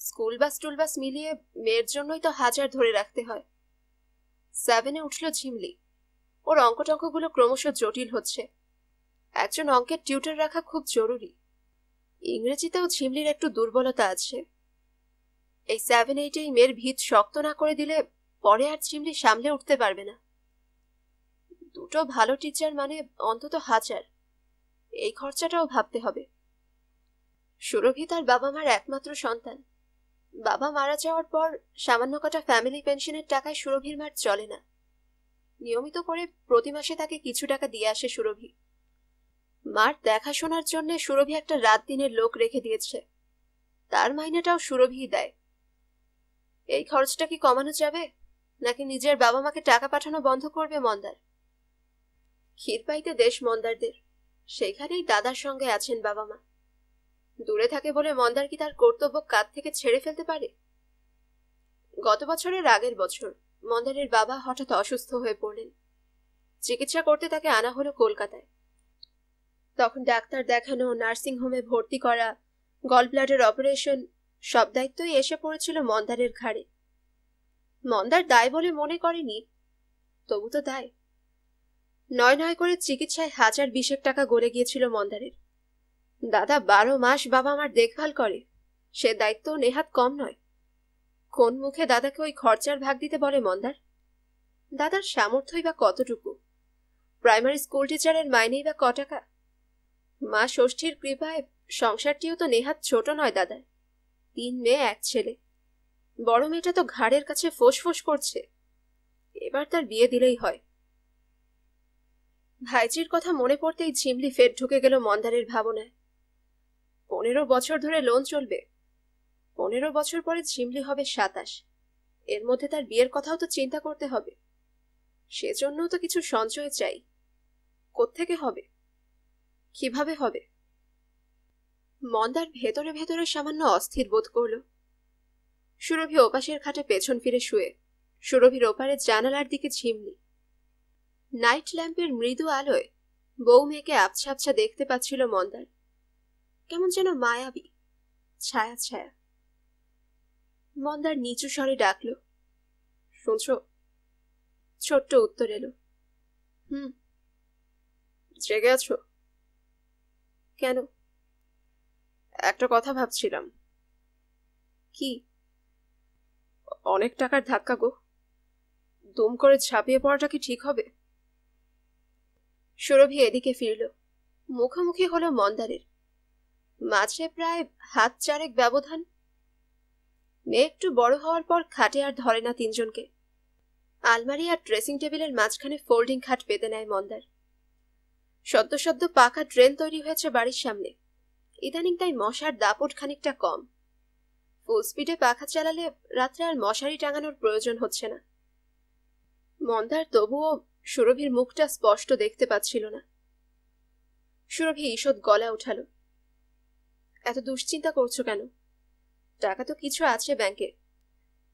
স্কুল বাস টুল বাস মিলিয়ে মেয়ের জন্যই তো 1,000 ধরে রাখতে হয়। 7-এ উঠল ঝিমলি, ওর অঙ্ক টঙ্কগুলো ক্রমশ জটিল হচ্ছে। একজন অঙ্কের টিউটর রাখা খুব জরুরি। ইংরেজিতেও ঝিমলির একটু দুর্বলতা আছে। এই 7-8 মেয়ের ভিত শক্ত না করে দিলে পরে আর ঝিমলি সামলে উঠতে পারবে না। দুটো ভালো টিচার মানে অন্তত 1,000, এই খরচাটাও ভাবতে হবে। সুরভি তার বাবা মার একমাত্র সন্তান। বাবা মারা যাওয়ার পর সামান্য কটা ফ্যামিলি পেনশনের টাকায় সুরভির মার চলে না। নিয়মিত করে প্রতি মাসে তাকে কিছু টাকা দিয়ে আসে সুরভি। মার দেখাশোনার জন্য সুরভি একটা রাত দিনের লোক রেখে দিয়েছে, তার মাইনেটাও সুরভিই দেয়। এই খরচটা কি কমানো যাবে, নাকি নিজের বাবা মাকে টাকা পাঠানো বন্ধ করবে মন্দার? ক্ষীরপাইতে দেশ মন্দারদের, সেখানেই দাদার সঙ্গে আছেন বাবা মা। দূরে থাকে বলে মন্দার কি তার কর্তব্য কাঁধ থেকে ছেড়ে ফেলতে পারে? গত বছরের আগের বছর মন্দারের বাবা হঠাৎ অসুস্থ হয়ে পড়লেন। চিকিৎসা করতে তাকে আনা হলো কলকাতায়। তখন ডাক্তার দেখানো, নার্সিং হোমে ভর্তি করা, গল ব্লাডার অপারেশন, সব দায়িত্বই এসে পড়েছিল মন্দারের ঘাড়ে। মন্দার দায় বলে মনে করেনি, তবু তো দায়। নয় নয় করে চিকিৎসায় 1,020 টাকা গড়ে গিয়েছিল মন্দারের। দাদা 12 মাস বাবা আমার দেখভাল করে, সে দায়িত্ব নেহাত কম নয়। কোন মুখে দাদাকে ওই খরচার ভাগ দিতে বলে মন্দার? দাদার সামর্থ্যই বা কতটুকু? প্রাইমারি স্কুল টিচারের মাইনেই বা ক টাকা? মা ষষ্ঠীর কৃপায় সংসারটিও তো নেহাত ছোট নয় দাদার। 3 মেয়ে 1 ছেলে। বড় মেয়েটা তো ঘাড়ের কাছে ফোঁস করছে, এবার তার বিয়ে দিলেই হয়। ভাইজির কথা মনে পড়তেই ঝিমলি ফের ঢুকে গেল মন্দারের ভাবনায়। 15 বছর ধরে লোন চলবে। 15 বছর পরে ঝিমলি হবে 27। এর মধ্যে তার বিয়ের কথাও তো চিন্তা করতে হবে। সেজন্যও তো কিছু সঞ্চয় চাই। কোত্থেকে হবে? কিভাবে হবে? মন্দার ভেতরে ভেতরে সামান্য অস্থির বোধ করল। সুরভি ওপাশের খাটে পেছন ফিরে শুয়ে, সুরভির ওপারে জানালার দিকে ঝিমলি। নাইট ল্যাম্পের মৃদু আলোয় বউ মেয়েকে আবছা আবছা দেখতে পাচ্ছিল মন্দার, কেমন যেন মায়াবী, ছায়া ছায়া। মন্দার নিচু স্বরে ডাকল, শুনছ? ছোট্ট উত্তর এলো, হুম। জেগে আছো? কেন? একটা কথা ভাবছিলাম। কি? অনেক টাকার ধাক্কা গো, দুম করে ঝাঁপিয়ে পড়াটা কি ঠিক হবে? সুরভি এদিকে ফিরল, মুখোমুখি হলো মন্দারের। মাঝে প্রায় 1.5 হাত ব্যবধান। মেয়ে একটু বড় হওয়ার পর খাটে আর ধরে না তিনজনকে। আলমারি আর ড্রেসিং টেবিলের মাঝখানে ফোল্ডিং খাট পেতে নেয় মন্দার। সদ্য সদ্য পাকা ড্রেন তৈরি হয়েছে বাড়ির সামনে, ইদানিং তাই মশার দাপট খানিকটা কম। ফুল স্পিডে পাখা চালালে রাত্রে আর মশারি টাঙানোর প্রয়োজন হচ্ছে না। মন্দার তবুও সুরভির মুখটা স্পষ্ট দেখতে পাচ্ছিল না। সুরভি ঈষৎ গলা উঠালো, এত দুশ্চিন্তা করছো কেন? টাকা তো কিছু আছে ব্যাংকে,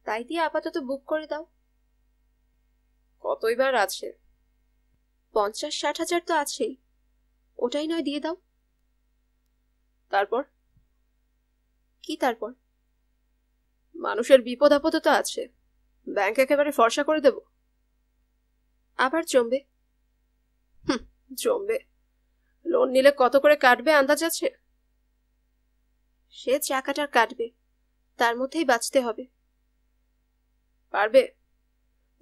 তাই দিয়ে আপাতত বুক করে দাও। কতইবার আছে? 50-60 হাজার তো আছেই, ওটাই নয় দিয়ে দাও। তারপর? কি তারপর? মানুষের বিপদ আপদ তো আছে, ব্যাংক একেবারে ফর্সা করে দেব? আবার জমবে? জমবে। লোন নিলে কত করে কাটবে আন্দাজ আছে? সে চাকাটার কাটবে, তার মধ্যেই বাঁচতে হবে। পারবে?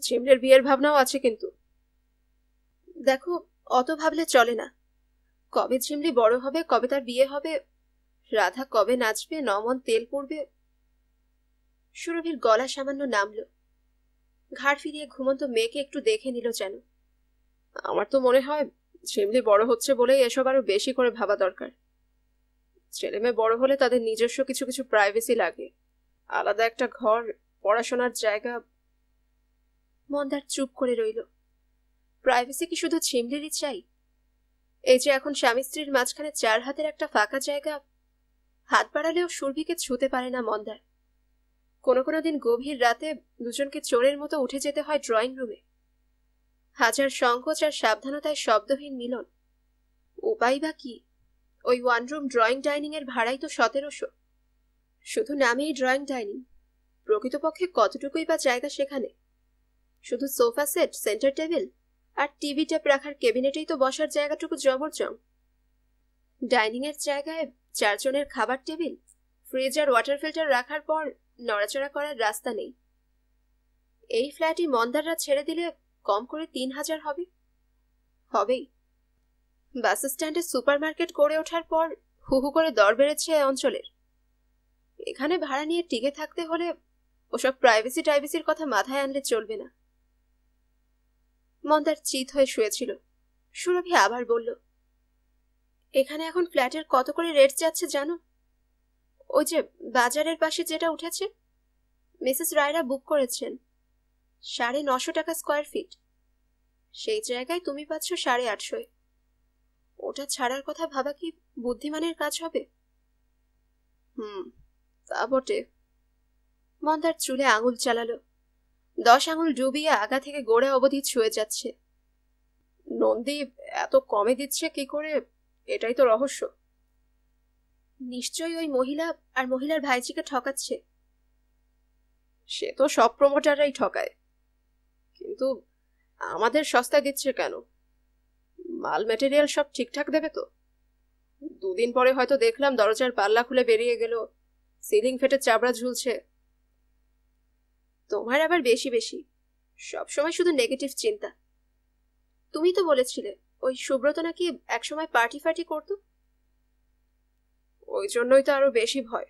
ঝিমলের বিয়ের ভাবনাও আছে কিন্তু। দেখো, অত ভাবলে চলে না। কবে ঝিমলি বড় হবে, কবে তার বিয়ে হবে, রাধা কবে নাচবে, 9 মণ তেল পড়বে। সুরভির গলা সামান্য নামল। ঘাড় ফিরিয়ে ঘুমন্ত মেয়েকে একটু দেখে নিল যেন। আমার তো মনে হয় ঝিমলি বড় হচ্ছে বলেই এসব আরো বেশি করে ভাবা দরকার। ছেলে মেয়ে বড় হলে তাদের নিজস্ব কিছু কিছু প্রাইভেসি লাগে, আলাদা একটা ঘর, পড়াশোনার জায়গা। মন্দার চুপ করে রইল। প্রাইভেসি কি শুধু ঝিমলিরই চাই? এই যে এখন স্বামী স্ত্রীর মাঝখানে 4 হাতের একটা ফাঁকা জায়গা, হাত বাড়ালেও সুরভিকে ছুঁতে পারে না মন্দার। কোনো কোনো দিন গভীর রাতে দুজনকে চোরের মতো উঠে যেতে হয় ড্রয়িং রুমে। হাজার সংকোচ আর সাবধানতায় শব্দহীন মিলন। উপায় বা কি? ওই 1 রুম ড্রয়িং ডাইনিং এর ভাড়াই তো 1700। শুধু নামেই ড্রয়িং ডাইনিং, প্রকৃতপক্ষে কতটুকুই বা জায়গা সেখানে? শুধু সোফা সেট, সেন্টার টেবিল আর টিভি ট্যাপ রাখার ক্যাবিনেটেই তো বসার জায়গাটুকু জবরজং। ডাইনিং এর জায়গায় 4 জনের খাবার টেবিল, ফ্রিজ আর ওয়াটার ফিল্টার রাখার পর নড়াচড়া করার রাস্তা নেই। এই ফ্ল্যাটই মন্দাররা ছেড়ে দিলে কম করে 3000 হবে। হবেই। বাস স্ট্যান্ডে সুপারমার্কেট গড়ে ওঠার পর হু হু করে দর বেড়েছে এই অঞ্চলের। এখানে ভাড়া নিয়ে টিকে থাকতে হলে ওসব প্রাইভেসি টাইভেসির কথা মাথায় আনলে চলবে না। মন্দার চিত হয়ে শুয়েছিল। সুরভি আবার বলল, এখানে এখন ফ্ল্যাটের কত করে রেট যাচ্ছে জানো? ওই যে বাজারের পাশে যেটা উঠেছে, মিসেস রায়রা বুক করেছেন 950 টাকা স্কয়ার ফিট। সেই জায়গায় তুমি পাচ্ছ 850। ওটা ছাড়ার কথা ভাবা কি বুদ্ধিমানের কাজ হবে? তা বটে। মন্দার চুলে আঙুল চালালো। 10 আঙুল ডুবিয়ে আগা থেকে গোড়া অবধি ছুঁয়ে যাচ্ছে। নন্দী এত কমে দিচ্ছে কি করে, এটাই তো রহস্য। নিশ্চয়ই ওই মহিলা আর মহিলার ভাইজিকে ঠকাচ্ছে। সে তো সব প্রমোটাররাই ঠকায়, কিন্তু আমাদের সস্তায় দিচ্ছে কেন? মাল ম্যাটেরিয়াল সব ঠিকঠাক দেবে তো? দুদিন পরে হয়তো দেখলাম দরজার পাল্লা খুলে বেরিয়ে গেল, সিলিং ফেটে চাবড়া ঝুলছে। তোমার আবার বেশি বেশি, সবসময় শুধু নেগেটিভ চিন্তা। তুমি তো বলেছিলে ওই সুব্রত নাকি একসময় পার্টি ফার্টি করতো। ওই জন্যই তো আরো বেশি ভয়।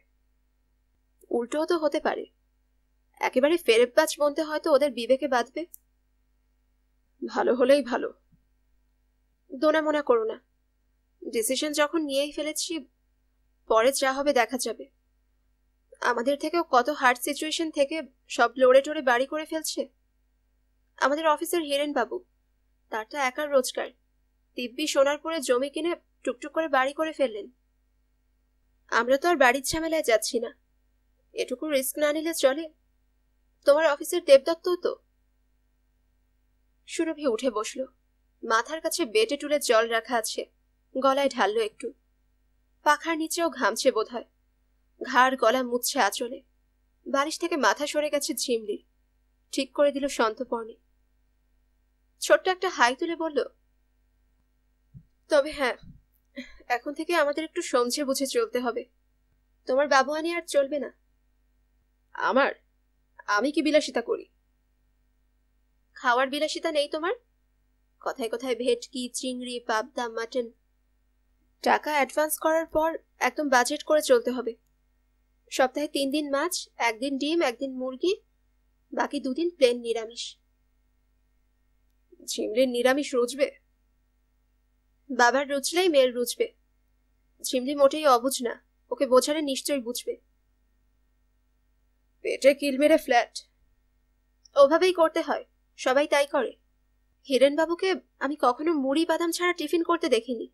উল্টোও তো হতে পারে, একেবারে ফেরেববাজ বলতে হয়তো ওদের বিবেকে বাঁধবে। ভালো হলেই ভালো। দোনা মোনা করো না, ডিসিশন যখন নিয়েই ফেলেছি, পরে যা হবে দেখা যাবে। আমাদের থেকেও কত হার্ড সিচুয়েশন থেকে সব লড়ে টড়ে বাড়ি করে ফেলছে। আমাদের অফিসের হিরেন বাবু, তার তো একার রোজগার, দিব্যি সোনারপুরে জমি কিনে টুকটুক করে বাড়ি করে ফেললেন। আমরা তো আর বাড়ির ঝামেলায় যাচ্ছি না, এটুকু রিস্ক না নিলে চলে? তোমার অফিসের দেবদত্ত তো। সুরভি উঠে বসলো, মাথার কাছে বেটে টুলে জল রাখা আছে, গলায় ঢাললো একটু। পাখার নিচেও ঘামছে বোধহয়, ঘাড় গলা মুছছে আঁচলে। বালিশ থেকে মাথা সরে গেছে ঝিমলির, ঠিক করে দিল সন্তপর্ণে। ছোট্ট একটা হাই তুলে বলল, তবে হ্যাঁ, এখন থেকে আমাদের একটু সমঝে বুঝে চলতে হবে। তোমার বাবুয়ানি আর চলবে না। আমি কি বিলাসিতা করি? খাওয়ার বিলাসিতা নেই তোমার? কথায় কথায় ভেটকি, চিংড়ি, পাবদা, মাটন। টাকা অ্যাডভান্স করার পর একদম বাজেট করে চলতে হবে। সপ্তাহে 3 দিন মাছ, 1 দিন ডিম, 1 দিন মুরগি, বাকি 2 দিন প্লেন নিরামিষ। ঝিমলির নিরামিষ রুচবে? বাবার রুচলেই মেয়ের রুচবে। ঝিমলি মোটেই অবুঝ না, ওকে বোঝালে নিশ্চয়ই বুঝবে। পেটে কিল মেরে ফ্ল্যাট। ওভাবেই করতে হয়, সবাই তাই করে। হিরেন বাবুকে আমি কখনো মুড়ি বাদাম ছাড়া টিফিন করতে দেখিনি।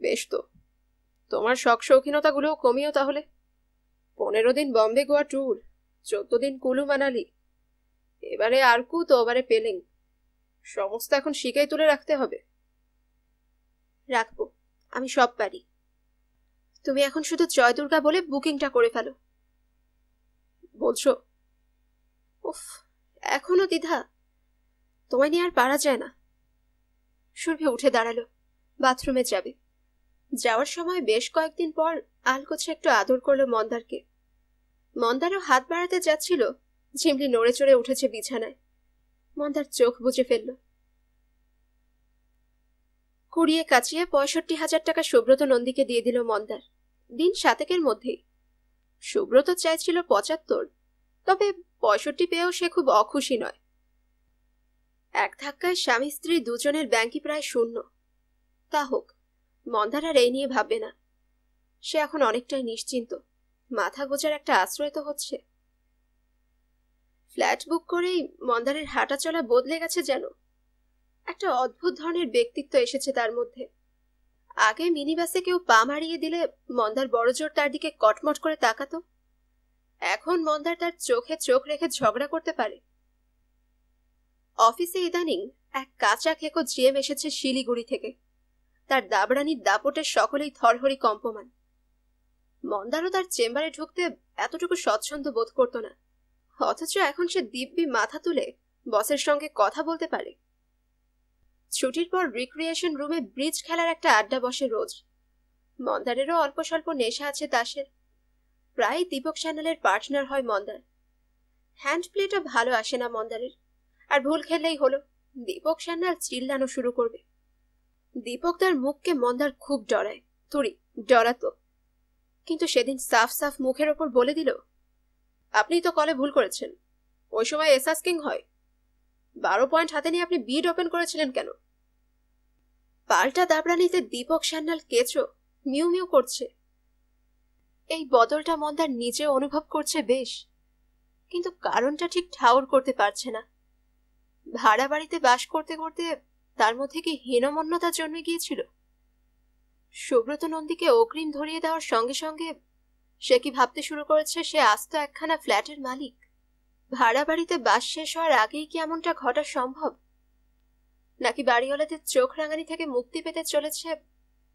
বেশ তো, তোমার শখ শৌখিনতাগুলোও কমিও তাহলে। 15 দিন বম্বে গোয়া ট্যুর, 14 দিন কুলু মানালি, এবারে আরকু, তো এবারে পেলিং। সমস্ত এখন শিখেই তুলে রাখতে হবে। রাখবো, আমি সব পারি। তুমি এখন শুধু জয় দুর্গা বলে বুকিংটা করে ফেলো। বলছো? উফ, এখনো দ্বিধা? তোমায় নিয়ে আর পারা যায় না। সুরভি উঠে দাঁড়ালো, বাথরুমে যাবে। যাওয়ার সময় বেশ কয়েকদিন পর আলকোছে একটু আদর করলো মন্দারকে। মন্দারও হাত বাড়াতে যাচ্ছিল, ঝিমলি নড়ে চড়ে উঠেছে বিছানায়। মন্দার চোখ বুজে ফেলল। কুড়িয়ে কাচিয়ে 65,000 টাকা সুব্রত নন্দীকে দিয়ে দিল মন্দার, দিন 7 মধ্যেই। সুব্রত চাইছিল 75, তবে 65 পেয়েও সে খুব অখুশি নয়। এক ধাক্কায় স্বামী স্ত্রী দুজনের ব্যাংকই প্রায় শূন্য। তা হোক, মন্দার আর এই নিয়ে ভাববে না। সে এখন অনেকটাই নিশ্চিন্ত, মাথা গোজার একটা আশ্রয় তো হচ্ছে। ফ্ল্যাট বুক করেই মন্দারের হাঁটা চলা বদলে গেছে যেন। একটা অদ্ভুত ধরনের ব্যক্তিত্ব এসেছে তার মধ্যে। আগে মিনি বাসে কেউ পা মারিয়ে দিলে মন্দার বড়জোর তার দিকে কটমট করে তাকাতো। এখন মন্দার তার চোখে চোখ রেখে ঝগড়া করতে পারে। অফিসে ইদানিং এক কাঁচা খেকো জিএম এসেছে শিলিগুড়ি থেকে। তার দাবড়ানির দাপটে সকলেই থরহরি কম্পমান। মন্দারও তার চেম্বারে ঢুকতে এতটুকু স্বচ্ছন্দ বোধ করত না, অথচ এখন সে দিব্যি মাথা তুলে বসের সঙ্গে কথা বলতে পারে। ছুটির পর রিক্রিয়েশন রুমে ব্রিজ খেলার একটা আড্ডা বসে রোজ। মন্দারেরও অল্প স্বল্প নেশা আছে তাসের। প্রায় দীপক সান্যালের পার্টনার হয় মন্দার। হ্যান্ড প্লেটও ভালো আসে না মন্দারের, আর ভুল খেললেই হলো দীপক সান্যাল চিল্লানো শুরু করবে। দীপক তার মুখকে মন্দার খুব ডরায়, তুরি ডরাতো। কিন্তু সেদিন সাফ সাফ মুখের ওপর বলে দিল, আপনি তো কলে ভুল করেছেন, ওই সময় এসাস কিং হয়। 12 পয়েন্ট হাতে নিয়ে আপনি বিড ওপেন করেছিলেন কেন? পাল্টা দাবড়ানিতে দীপক সান্যাল কেচো মিউ মিউ করছে। এই বদলটা মন্দার নিজে অনুভব করছে বেশ, কিন্তু কারণটা ঠিক ঠাউর করতে পারছে না। ভাড়া বাড়িতে বাস করতে করতে তার মধ্যে কি হীনমন্যতা জন্মে গিয়েছিল? সুব্রত নন্দীকে অগ্রিম ধরিয়ে দেওয়ার সঙ্গে সঙ্গে সে কি ভাবতে শুরু করেছে সে আস্ত একখানা ফ্ল্যাটের মালিক? ভাড়া বাড়িতে বাস শেষ হওয়ার আগেই কি এমনটা ঘটা সম্ভব? নাকি বাড়িওয়ালাদের চোখ রাঙানি থেকে মুক্তি পেতে চলেছে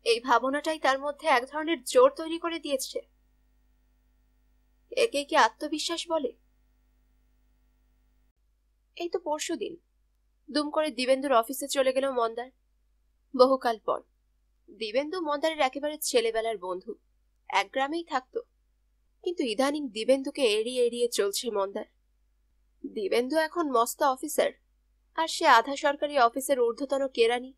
এই ভাবনাটাই তার মধ্যে এক ধরনের জোর তৈরি করে দিয়েছে। একে কি আত্মবিশ্বাস বলে? এই তো পরশুদিন দুম করে দিবেন্দুর অফিসে চলে গেল মন্দার। বহুকাল পর। দিবেন্দু মন্দারের একেবারে ছেলেবেলার বন্ধু, এক গ্রামেই থাকতো। কিন্তু ইদানিং দিবেন্দুকে এড়িয়ে এড়িয়ে চলছে মন্দার। দিবেন্দু এখন মস্ত অফিসার, আর সে আধা সরকারি অফিসের ঊর্ধ্বতন কেরানি।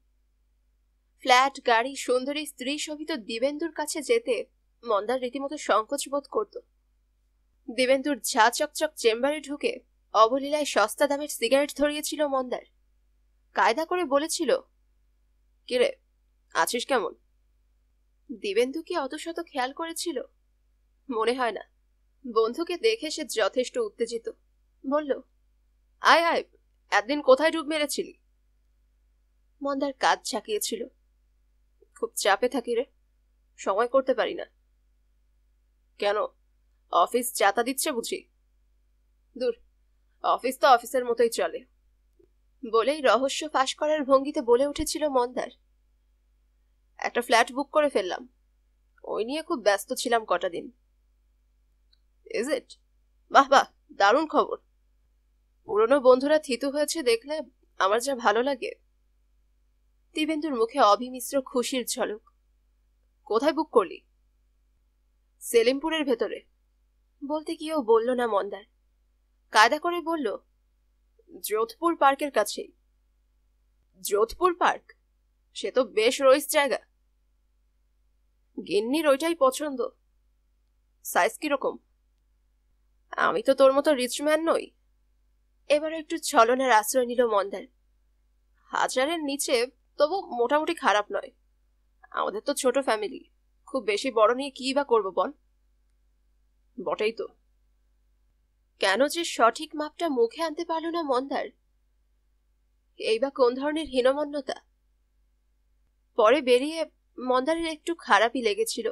ফ্ল্যাট, গাড়ি, সুন্দরী স্ত্রী শোভিত দিবেন্দুর কাছে যেতে মন্দার রীতিমতো সংকোচ বোধ করত। দিবেন্দুর ঝা চকচক চেম্বারে ঢুকে অবলীলায় সস্তা দামের সিগারেট ধরিয়েছিল মন্দার। কায়দা করে বলেছিল, কিরে, আছিস কেমন? দিবেন্দু কি অত শত খেয়াল করেছিল? মনে হয় না। বন্ধুকে দেখে সে যথেষ্ট উত্তেজিত। বলল, আয় আয়, একদিন কোথায় ডুব মেরেছিলি? মন্দার কাজ ঝাঁকিয়েছিল। খুব চাপে থাকি রে, সময় করতে পারি না। কেন, অফিস চাতা দিচ্ছে বুঝি? দূর, অফিস তো অফিসের মতোই চলে। বলেই রহস্য ফাঁস করার ভঙ্গিতে বলে উঠেছিল মন্দার, একটা ফ্ল্যাট বুক করে ফেললাম, ওই নিয়ে খুব ব্যস্ত ছিলাম কটা দিন। Is it? বাহ বাহ, দারুণ খবর। পুরনো বন্ধুরা থিতু হয়েছে দেখলে আমার যা ভালো লাগে। দিবেন্দুর মুখে অবিমিশ্র খুশির ঝলক। কোথায় বুক করলি? সেলিমপুরের ভেতরে। বলতে গিয়েও বলল না মন্দার। কায়দা করে বলল, যোধপুর পার্কের কাছেই। যোধপুর পার্ক? সে তো বেশ রইস জায়গা। গিন্নির ওইটাই পছন্দ। সাইজ কিরকম? আমি তো তোর মতো রিচম্যান নই। এবার একটু ছলনার আশ্রয় নিল মন্দার। 1000-এর নিচে, তবু মোটামুটি খারাপ নয়। আমাদের তো ছোট ফ্যামিলি, খুব বেশি বড় নিয়ে কি বা করবো বল? বটেই তো। কেন যে সঠিক মাপটা মুখে আনতে পারল না মন্দার? এই বা কোন ধরনের হীনমন্যতা? পরে বেরিয়ে মন্দারের একটু খারাপই লেগেছিল।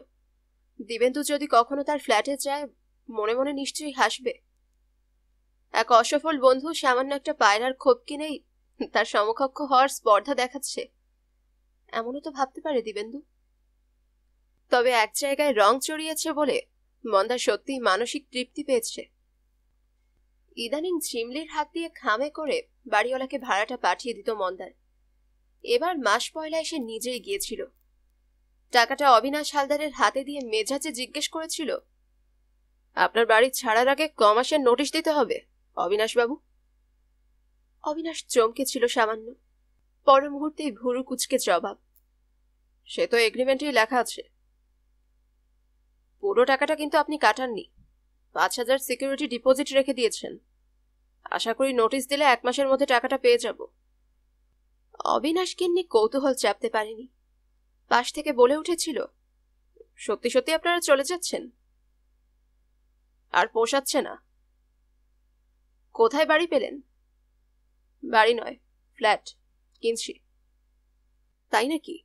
দিবেন্দু যদি কখনো তার ফ্ল্যাটে যায়, মনে মনে নিশ্চয়ই হাসবে। এক অসফল বন্ধু সামান্য একটা পায়রার খোপ কিনেই তার সমকক্ষ হওয়ার স্পর্ধা দেখাচ্ছে, এমনও তো ভাবতে পারে দিবেন্দু। তবে এক জায়গায় রং চড়িয়েছে বলে মন্দার সত্যিই মানসিক তৃপ্তি পেয়েছে। ইদানিং ঝিমলির হাত দিয়ে খামে করে বাড়িওয়ালাকে ভাড়াটা পাঠিয়ে দিত মন্দার। এবার মাস পয়লা এসে নিজেই গিয়েছিল। টাকাটা অবিনাশ হালদারের হাতে দিয়ে মেজাজে জিজ্ঞেস করেছিল, আপনার বাড়ি ছাড়ার আগে ক মাসের নোটিশ দিতে হবে অবিনাশ বাবু? অবিনাশ চমকে ছিল সামান্য। পর মুহূর্তেই ভুরু কুচকে জবাব, সে তো এগ্রিমেন্টেই লেখা আছে। পুরো টাকাটা কিন্তু আপনি কাটাননি, 5000 সিকিউরিটি ডিপোজিট রেখে দিয়েছেন। আশা করি নোটিশ দিলে 1 মাসের মধ্যে টাকাটা পেয়ে যাব। অবিনাশ কিন্নি কৌতূহল চাপতে পারেনি। পাশ থেকে বলে উঠেছিল, সত্যি সত্যি আপনারা চলে যাচ্ছেন? আর পোষাচ্ছে না। কোথায় বাড়ি পেলেন? বাড়ি নয়, ফ্ল্যাট কিনছি। তাই নাকি?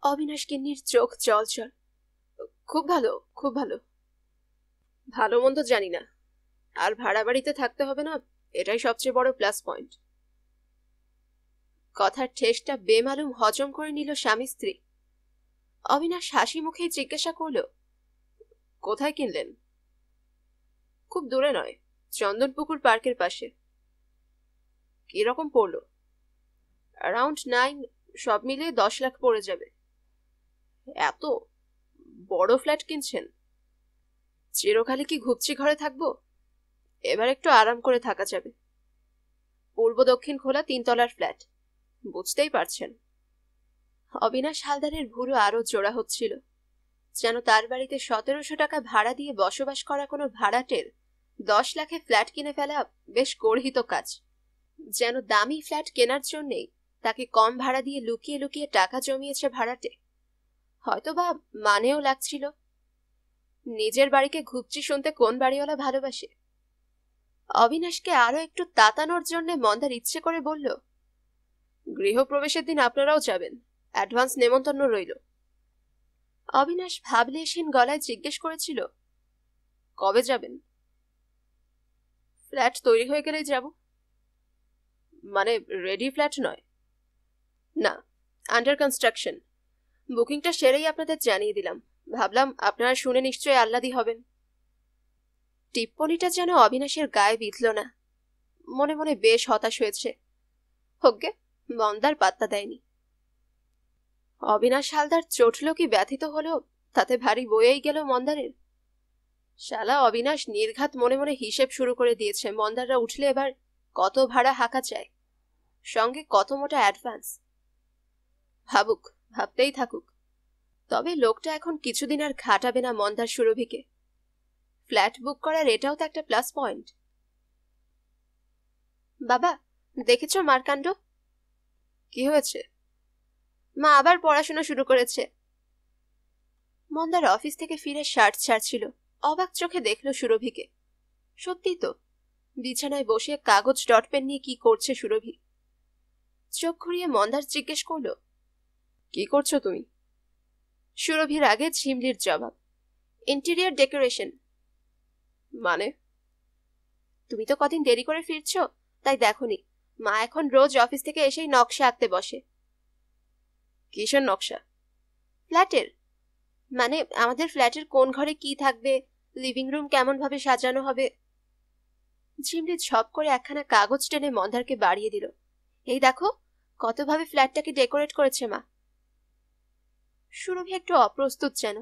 অবিনাশ কিন্নির চোখ চলচল। খুব ভালো, খুব ভালো। ভালো মন্দ জানি না, আর ভাড়া বাড়িতে থাকতে হবে না, এটাই সবচেয়ে বড় প্লাস পয়েন্ট। কথার ঠেসটা বেমালুম হজম করে নিল স্বামী স্ত্রী। অবিনাশ হাসি মুখেই জিজ্ঞাসা করল, কোথায় কিনলেন? খুব দূরে নয়, চন্দনপুকুর পার্কের পাশে। কিরকম পড়ল? অ্যারাউন্ড 9, সব মিলিয়ে 10 লাখ পড়ে যাবে। এত বড় ফ্ল্যাট কিনছেন? চিরকালে কি ঘুপচি ঘরে থাকবো? এবার একটু আরাম করে থাকা যাবে। পূর্ব দক্ষিণ খোলা 3 তলার ফ্ল্যাট, বুঝতেই পারছেন। অবিনাশ হালদারের ভুরু আরো জোড়া হচ্ছিল, যেন তার বাড়িতে 1700 টাকা ভাড়া দিয়ে বসবাস করা কোনো ভাড়াটের 10 লাখে ফ্ল্যাট কিনে ফেলা বেশ গর্হিত কাজ। যেন দামি ফ্ল্যাট কেনার জন্যেই তাকে কম ভাড়া দিয়ে লুকিয়ে লুকিয়ে টাকা জমিয়েছে ভাড়াটে। হয়তোবা মানেও লাগছিল। নিজের বাড়িকে ঘুপচি শুনতে কোন বাড়িওয়ালা ভালোবাসে? অবিনাশকে আরো একটু তাতানোর জন্য মন্দার ইচ্ছে করে বলল, গৃহপ্রবেশের দিন আপনারাও যাবেন, অ্যাডভান্স নেমন্তন্ন রইল। অবিনাশ ভাবলেশহীন গলায় জিজ্ঞেস করেছিল, কবে যাবেন? ফ্ল্যাট তৈরি হয়ে গেলেই যাব। মানে রেডি ফ্ল্যাট নয়? না, আন্ডার কনস্ট্রাকশন, বুকিংটা সেরেই আপনাদের জানিয়ে দিলাম, ভাবলাম আপনারা শুনে নিশ্চয়ই আহ্লাদী হবেন। টিপ্পনিটা যেন অবিনাশের গায়ে বিঁধল না। মনে মনে বেশ হতাশ হয়েছে। হোকগে, মন্দার পাত্তা দেয়নি। অবিনাশ হালদার চটল কি ব্যথিত হলো তাতে ভারী বয়েই গেল মন্দারের। শালা অবিনাশ নির্ঘাত মনে মনে হিসেব শুরু করে দিয়েছে, মন্দাররা উঠলে এবার কত ভাড়া হাঁকা চায়, সঙ্গে কত মোটা অ্যাডভান্স। ভাবুক, ভাবতেই থাকুক। তবে লোকটা এখন কিছুদিন আর খাটাবে না মন্দার সুরভিকে। ফ্ল্যাট বুক করার এটাও তো একটা প্লাস পয়েন্ট। বাবা, দেখেছ মারকাণ্ড? কি হয়েছে? মা আবার পড়াশোনা শুরু করেছে। মন্দার অফিস থেকে ফিরে শার্ট ছাড়ছিল, অবাক চোখে দেখল সুরভিকে। সত্যি তো, বিছানায় বসে কাগজ ডট পেন নিয়ে কি করছে সুরভি। চোখ ঘুরিয়ে মন্দার জিজ্ঞেস করল, কি করছো তুমি? সুরভির আগে ঝিমলির জবাব, ইন্টেরিয়র ডেকোরেশন। মানে? তুমি তো কদিন দেরি করে ফিরছ, তাই দেখোনি। মা এখন রোজ অফিস থেকে এসেই নকশা আঁকতে বসে। কিসের নকশা? ফ্ল্যাটের। মানে আমাদের ফ্ল্যাটের কোন ঘরে কি থাকবে, লিভিং রুম কেমন ভাবে সাজানো হবে। ঝিমলি ঝপ করে একখানা কাগজ টেনে মন্দারকে বাড়িয়ে দিল। এই দেখো, কতভাবে ফ্ল্যাটটাকে ডেকোরেট করেছে মা। সুরভি একটু অপ্রস্তুত যেন,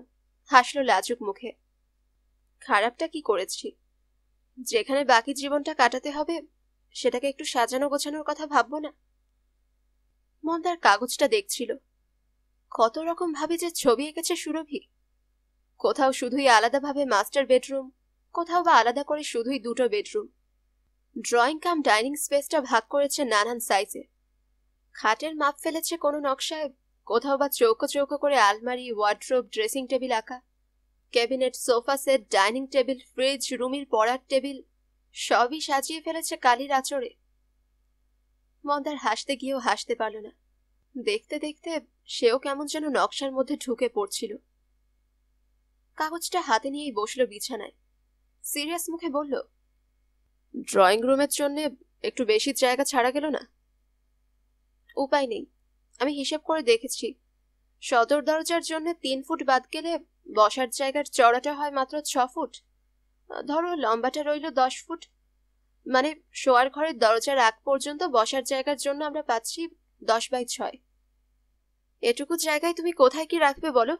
হাসলো লাজুক মুখে। খারাপটা কি করেছি? যেখানে বাকি জীবনটা কাটাতে হবে সেটাকে একটু সাজানো গোছানোর কথা ভাববো না? মন্দার কাগজটা দেখছিল। কত রকম ভাবে যে ছবি এঁকেছে সুরভি। কোথাও শুধুই আলাদাভাবে মাস্টার বেডরুম, কোথাও বা আলাদা করে শুধুই দুটো বেডরুম। ড্রয়িং কাম ডাইনিং স্পেসটা ভাগ করেছে নানান সাইজে। খাটের মাপ ফেলেছে কোনো নকশায়, কোথাও বা চৌকো চৌকো করে আলমারি, ওয়ার্ড্রোব, ড্রেসিং টেবিল আঁকা। Cabinet, sofa set, dining table, fridge, রুমের পড়ার টেবিল সবই সাজিয়ে ফেলেছে কালির আঁচড়ে। মন্দার হাসতে গিয়েও হাসতে পারল না। দেখতে দেখতে সেও কেমন যেন নকশার মধ্যে ঢুকে পড়ছিল। কাগজটা হাতে নিয়েই বসলো বিছানায়। সিরিয়াস মুখে বলল, ড্রয়িং রুমের জন্য একটু বেশি জায়গা ছাড়া গেল না? উপায় নেই, আমি হিসেব করে দেখেছি। সদর দরজার জন্য 3 ফুট বাদ গেলে বসার জায়গার চড়াটা হয় মাত্র 6 ফুট। ধরো লম্বাটা রইল 10 ফুট। মানে শোয়ার ঘরের দরজার আগ পর্যন্ত বসার জায়গার জন্য আমরা পাচ্ছি 10/6। এটুকু জায়গায় তুমি কোথায় কি রাখবে বলো?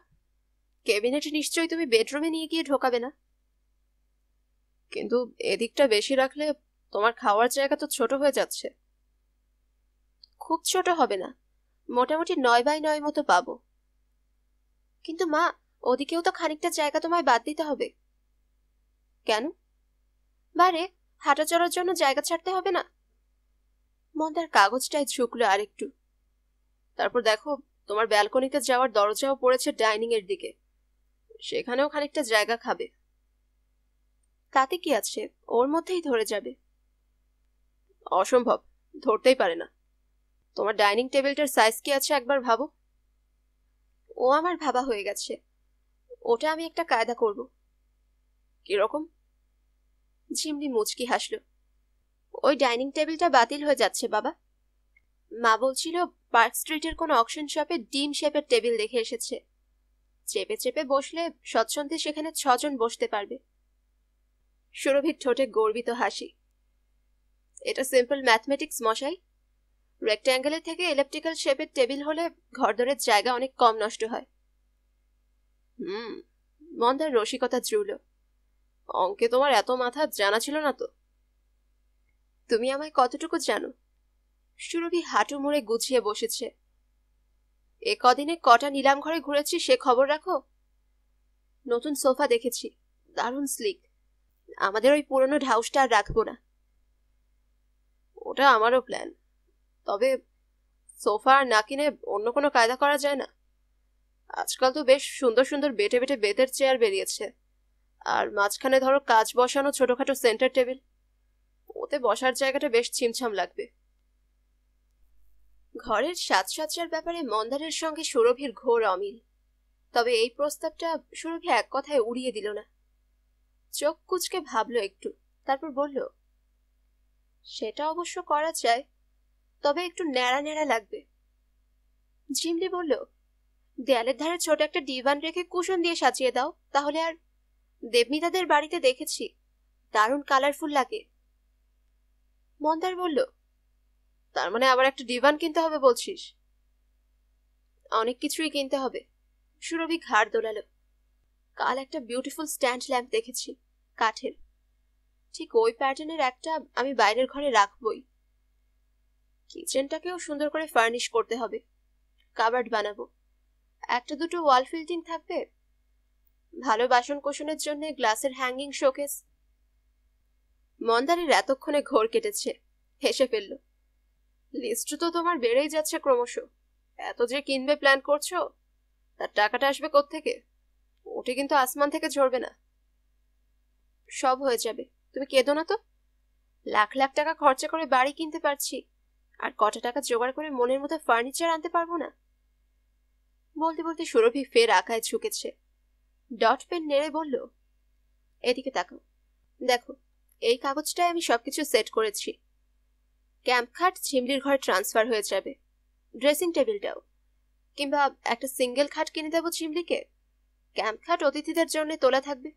ক্যাবিনেট নিশ্চয়ই তুমি বেডরুমে নিয়ে গিয়ে ঢোকাবে না। কিন্তু এদিকটা বেশি রাখলে তোমার খাওয়ার জায়গা তো ছোট হয়ে যাচ্ছে। খুব ছোট হবে না, মোটামুটি 9/9 মতো পাবো। কিন্তু মা, ওদিকেও তো খানিকটা জায়গা তোমায় বাদ দিতে হবে। কেন? বারে হাঁটা চলার জন্য জায়গা ছাড়তে হবে না? মন্দার কাগজটায় ঝুঁকলো আরেকটু। তারপর দেখো, তোমার ব্যালকনিতে যাওয়ার দরজাও পড়েছে ডাইনিং এর দিকে, সেখানেও খানিকটা জায়গা খাবে। তাতে কি আছে, ওর মধ্যেই ধরে যাবে। অসম্ভব, ধরতেই পারে না। তোমার ডাইনিং টেবিলটার সাইজ কি আছে একবার ভাবো। ও আমার ভাবা হয়ে গেছে, ওটা আমি একটা কায়দা করব। কিরকম? ঝিমলি মুচকি হাসলো। ওই ডাইনিং টেবিলটা বাতিল হয়ে যাচ্ছে বাবা। মা বলছিল পার্ক স্ট্রিটের কোন অকশন শপে ডিম শেপের টেবিল দেখে এসেছে। চেপে চেপে বসলে স্বচ্ছন্দে সেখানে 6 জন বসতে পারবে। সুরভির ঠোঁটে গর্বিত হাসি। এটা সিম্পল ম্যাথমেটিক্স মশাই। রেক্ট্যাঙ্গেলের থেকে এলিপ্টিক্যাল শেপের টেবিল হলে ঘরদোরের জায়গা অনেক কম নষ্ট হয়। মন্দার রসিকতা জুড়ল। অঙ্কে তোমার এত মাথা জানা ছিল না তো। তুমি আমায় কতটুকু জানো? সুরভি হাঁটু মুড়ে গুছিয়ে বসেছে। এ কদিনে কটা নিলাম ঘরে ঘুরেছি সে খবর রাখো। নতুন সোফা দেখেছি, দারুণ স্লিক। আমাদের ওই পুরনো ঢাউসটা আর রাখবো না। ওটা আমারও প্ল্যান। তবে সোফা আর না কিনে অন্য কোনো কায়দা করা যায় না? আজকাল তো বেশ সুন্দর সুন্দর বেটে বেটে বেতের চেয়ার বেরিয়েছে, আর মাঝখানে ধরো কাঁচ বসানো ছোটখাটো সেন্টার টেবিল। ওতে বসার জায়গাটা বেশ ছিমছাম লাগবে। ঘরের সাজসজ্জার ব্যাপারে মন্দারের সঙ্গে সুরভির ঘোর অমিল। তবে এই প্রস্তাবটা সুরভি এক কথায় উড়িয়ে দিল না। চোখ কুচকে ভাবলো একটু, তারপর বলল, সেটা অবশ্য করা যায়, তবে একটু ন্যাড়া ন্যাড়া লাগবে। ঝিমলি বলল, দেয়ালের ধারে ছোট একটা ডিভান রেখে কুশন দিয়ে সাজিয়ে দাও, তাহলে আর। দেবমিতাদের বাড়িতে দেখেছি, দারুণ কালারফুল লাগে। মন্দার বলল, তার মানে আবার একটা ডিভান কিনতে হবে বলছিস? অনেক কিছুই কিনতে হবে। সুরভি ঘাড় দোলালো। কাল একটা বিউটিফুল স্ট্যান্ড ল্যাম্প দেখেছি, কাঠের। ঠিক ওই প্যাটার্নের একটা আমি বাইরের ঘরে রাখবই। কিচেনটাকেও সুন্দর করে ফার্নিশ করতে হবে, কাবার্ড বানাবো। একটা দুটো ওয়াল ফিল্টিং থাকবে, ভালো বাসন কোসনের জন্য গ্লাসের হ্যাঙ্গিং শোকেস। মন্দারের এতক্ষণে ঘোর কেটেছে, হেসে ফেলল। লিস্ট তো তোমার বেড়েই যাচ্ছে ক্রমশ। এত যে কিনবে প্ল্যান করছো, তার টাকাটা আসবে কোত্থেকে? ওটা কিন্তু আসমান থেকে ঝরবে না। সব হয়ে যাবে, তুমি কেঁদো না তো। লাখ লাখ টাকা খরচা করে বাড়ি কিনতে পারছি, আর কটা টাকা জোগাড় করে মনের মতো ফার্নিচার আনতে পারবো না? বলতে বলতে সুরভি ফের আঁকায় ঝুঁকেছে। ডট পেন নেড়ে বলল, এদিকে তাকাও, দেখো এই কাগজটায় আমি সবকিছু সেট করেছি। ক্যাম্প খাট ঝিমলির ঘরে ট্রান্সফার হয়ে যাবে, ড্রেসিং টেবিলটাও। কিংবা একটা সিঙ্গেল খাট কিনে দেবো ঝিমলিকে, ক্যাম্প খাট অতিথিদের জন্য তোলা থাকবে।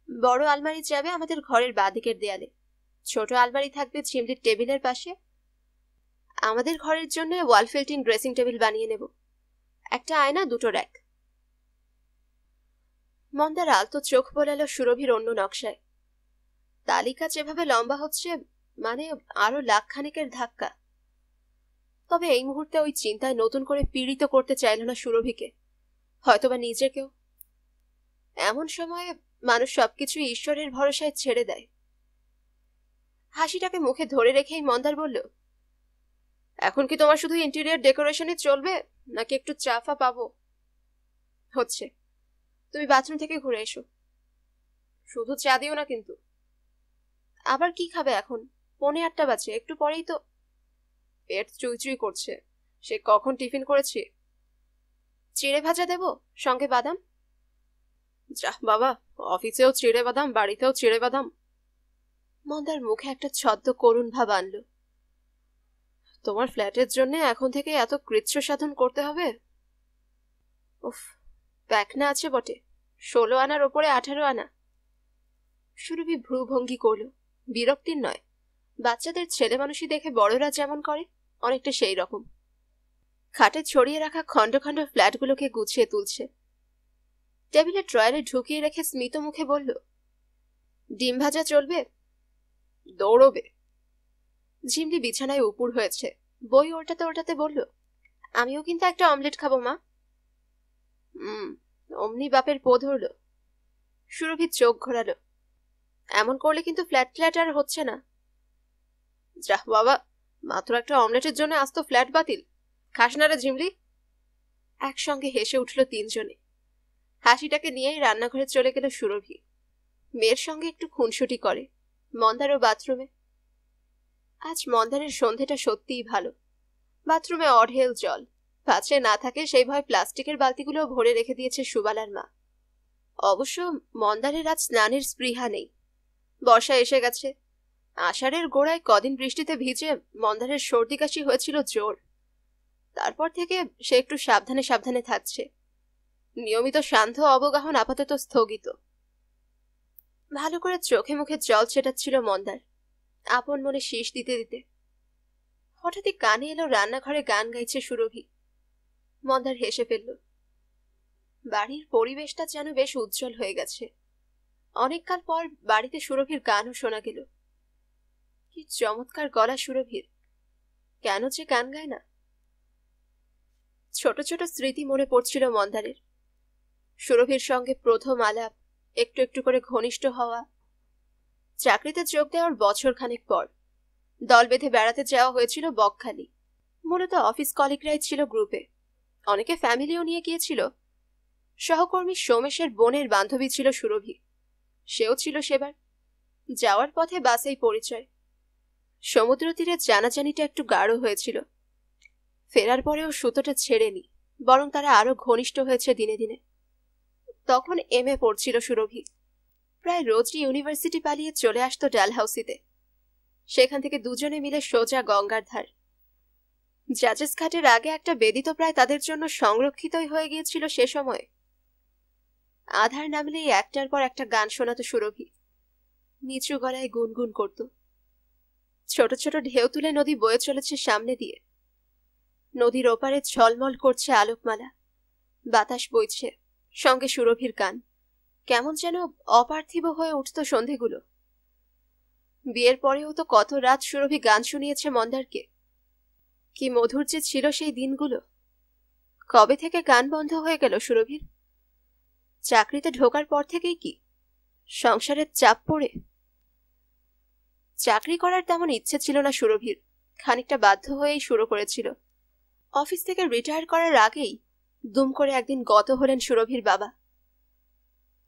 বড় আলমারি যাবে আমাদের ঘরের বাঁদিকের দেয়ালে, ছোট আলমারি থাকবে ঝিমলির টেবিলের পাশে। আমাদের ঘরের জন্য ওয়াল ফিল্টিং ড্রেসিং টেবিল বানিয়ে নেব, একটা আয়না, দুটো র্যাক। মন্দার আলতো চোখ বোলালো সুরভির অন্য নকশায়। তালিকা যেভাবে লম্বা হচ্ছে, মানে আরো লাখখানেকের ধাক্কা। তবে এই মুহূর্তে ওই চিন্তায় নতুন করে পীড়িত করতে চাইল না সুরভিকে, হয়তোবা নিজেকেও। এমন সময়ে মানুষ সবকিছু ঈশ্বরের ভরসায় ছেড়ে দেয়। হাসিটাকে মুখে ধরে রেখেই মন্দার বলল, এখন কি তোমার শুধু ইন্টেরিয়র ডেকোরেশনই চলবে, নাকি একটু চাফা পাবো? হচ্ছে, তুমি বাথরুম থেকে ঘুরে এসো। শুধু চা দিও না কিন্তু। আবার কি খাবে এখন? 8:45 বাজে, একটু পরেই তো। পেট চুইচুই করছে, সে কখন টিফিন করেছি। চিড়ে ভাজা দেব, সঙ্গে বাদাম। যাহ বাবা, অফিসেও চিড়ে বাদাম, বাড়িতেও চিড়ে বাদাম। মন্দার মুখে একটা ছদ্ম করুণ ভাব আনলো। তোমার ফ্ল্যাটের জন্য এখন থেকে এত কৃচ্ছ সাধন করতে হবে? উফ, প্যাকনা আছে বটে, 16 আনার ওপরে 18 আনা। সুরভি ভ্রুভঙ্গি করল, বিরক্তির নয়। বাচ্চাদের ছেলে মানুষই দেখে বড়রা যেমন করে, অনেকটা সেই রকম। খাটে ছড়িয়ে রাখা খণ্ড খণ্ড ফ্ল্যাটগুলোকে গুছিয়ে তুলছে। টেবিলের ড্রয়ারে ঢুকিয়ে রেখে স্মিত মুখে বলল, ডিম ভাজা চলবে? দৌড়বে। ঝিমলি বিছানায় উপুর হয়েছে, বই ওল্টাতে ওল্টাতে বলল, আমিও কিন্তু একটা অমলেট খাবো মা। অমনি বাপের পো ধরল। সুরভি চোখ ঘোরালো। এমন করলে কিন্তু ফ্ল্যাট ফ্ল্যাট আর হচ্ছে না। যাহ বাবা, মাত্র একটা অমলেটের জন্য আস্ত ফ্ল্যাট বাতিল। খাস না রে ঝিমলি? একসঙ্গে হেসে উঠল তিনজনে। হাসিটাকে নিয়েই রান্নাঘরে চলে গেল সুরভি। মেয়ের সঙ্গে একটু খুনসুটি করে। মন্দারও বাথরুমে। আজ মন্দারের সন্ধেটা সত্যিই ভালো। বাথরুমে অঢেল জল, পাত্রে না থাকে সেই ভয় প্লাস্টিকের বালতিগুলো ভরে রেখে দিয়েছে সুবালার মা। অবশ্য মন্দারের আজ স্নানের স্পৃহা নেই। বর্ষা এসে গেছে। আষাঢ়ের গোড়ায় কদিন বৃষ্টিতে ভিজে মন্দারের সর্দি কাশি হয়েছিল জোর। তারপর থেকে সে একটু সাবধানে সাবধানে থাকছে। নিয়মিত সান্ধ্য অবগাহন আপাতত স্থগিত। ভালো করে চোখে মুখে জল ছেটাচ্ছিল মন্দার, আপন মনে শীষ দিতে দিতে। হঠাৎই কানে এলো রান্নাঘরে গান গাইছে সুরভি। মন্দার হেসে ফেলল। বাড়ির পরিবেশটা যেন বেশ উজ্জ্বল হয়ে গেছে। অনেককাল পর বাড়িতে সুরভির গানও শোনা গেল। কি চমৎকার গলা সুরভির, কেন যে গান গায় না। ছোট ছোট স্মৃতি মনে পড়ছিল মন্দারের। সুরভির সঙ্গে প্রথম আলাপ, একটু একটু করে ঘনিষ্ঠ হওয়া। চাকরিতে যোগ দেওয়ার বছরখানেক পর দল বেঁধে বেড়াতে যাওয়া হয়েছিল বকখালি। মূলত অফিস কলিগরাই ছিল গ্রুপে, অনেকে ফ্যামিলিও নিয়ে গিয়েছিল। সহকর্মী সোমেশের বোনের বান্ধবী ছিল সুরভি, সেও ছিল সেবার। যাওয়ার পথে বাসেই পরিচয়। সমুদ্র তীরে জানাজানিটা একটু গাঢ় হয়েছিল। ফেরার পরেও সুতোটা ছেড়েনি, বরং তারা আরো ঘনিষ্ঠ হয়েছে দিনে দিনে। তখন এমএ পড়ছিল সুরভি। প্রায় রোজই ইউনিভার্সিটি পালিয়ে চলে আসতো ডালহাউসিতে। সেখান থেকে দুজনে মিলে সোজা গঙ্গার ধার। জাজেস ঘাটের আগে একটা বেদি তো প্রায় তাদের জন্য সংরক্ষিতই হয়ে গিয়েছিল সে সময়। আধার নামলেই একটার পর একটা গান শোনাতো সুরভি, নিচু গলায় গুনগুন করত। ছোট ছোট ঢেউ তুলে নদী বয়ে চলেছে সামনে দিয়ে, নদীর ওপারে ঝলমল করছে আলোকমালা, বাতাস বইছে, সঙ্গে সুরভির গান। কেমন যেন অপার্থিব হয়ে উঠত সন্ধেগুলো। বিয়ের পরেও তো কত রাত সুরভি গান শুনিয়েছে মন্দারকে। কি মধুর যে ছিল সেই দিনগুলো। কবে থেকে গান বন্ধ হয়ে গেল সুরভির? চাকরিতে ঢোকার পর থেকেই কি? সংসারের চাপ পড়ে? চাকরি করার তেমন ইচ্ছে ছিল না সুরভির, খানিকটা বাধ্য হয়েই শুরু করেছিল। অফিস থেকে রিটায়ার করার আগেই দুম করে একদিন গত হলেন সুরভির বাবা।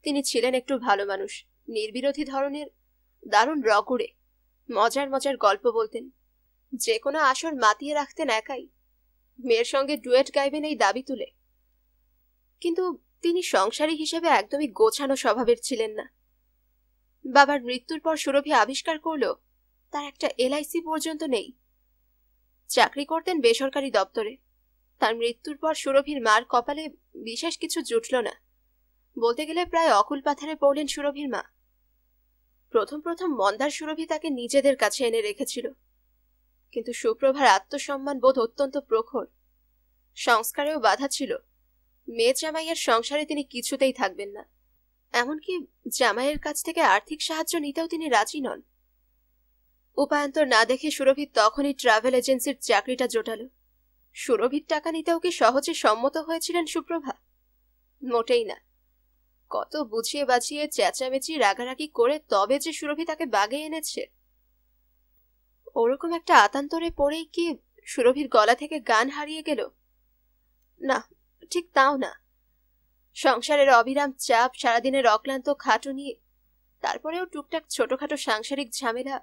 তিনি ছিলেন একটু ভালো মানুষ, নির্বিরোধী ধরনের, দারুণ রগুড়ে, মজার মজার গল্প বলতেন, যে কোনো আসর মাতিয়ে রাখতেন একাই, মেয়ের সঙ্গে ডুয়েট গাইবেন এই দাবি তুলে। কিন্তু তিনি সংসারী হিসেবে একদমই গোছানো স্বভাবের ছিলেন না। বাবার মৃত্যুর পর সুরভি আবিষ্কার করল তার একটা এলআইসি পর্যন্ত নেই। চাকরি করতেন বেসরকারি দপ্তরে। তার মৃত্যুর পর সুরভির মার কপালে বিশেষ কিছু জুটল না, বলতে গেলে প্রায় অকুল পাথারে পড়লেন সুরভির মা। প্রথম প্রথম মন্দার সুরভি তাকে নিজেদের কাছে এনে রেখেছিল, কিন্তু সুপ্রভার আত্মসম্মান বোধ অত্যন্ত প্রখর, সংস্কারেও বাধা ছিল। মেয়ে জামাইয়ের সংসারে তিনি কিছুতেই থাকবেন না, এমনকি জামাইয়ের কাছ থেকে আর্থিক সাহায্য নিতেও তিনি রাজি নন। উপায়ান্তর না দেখে সুরভি তখনই ট্রাভেল এজেন্সির চাকরিটা জোটালো। সুরভির টাকা নিতেও কি সহজে সম্মত হয়েছিলেন সুপ্রভা? মোটেই না। কত বুঝিয়ে বাঁচিয়ে চেঁচামেচি রাগারাগি করে তবে যে সুরভি তাকে বাগে এনেছে। ওরকম একটা আতান্তরে পড়েই কি সুরভির গলা থেকে গান হারিয়ে গেল? না, ঠিক তাও না। সংসারের অবিরাম চাপ, সারাদিনের অক্লান্ত খাটুনি, তারপরেও টুকটাক ছোটখাটো সাংসারিক ঝামেলা,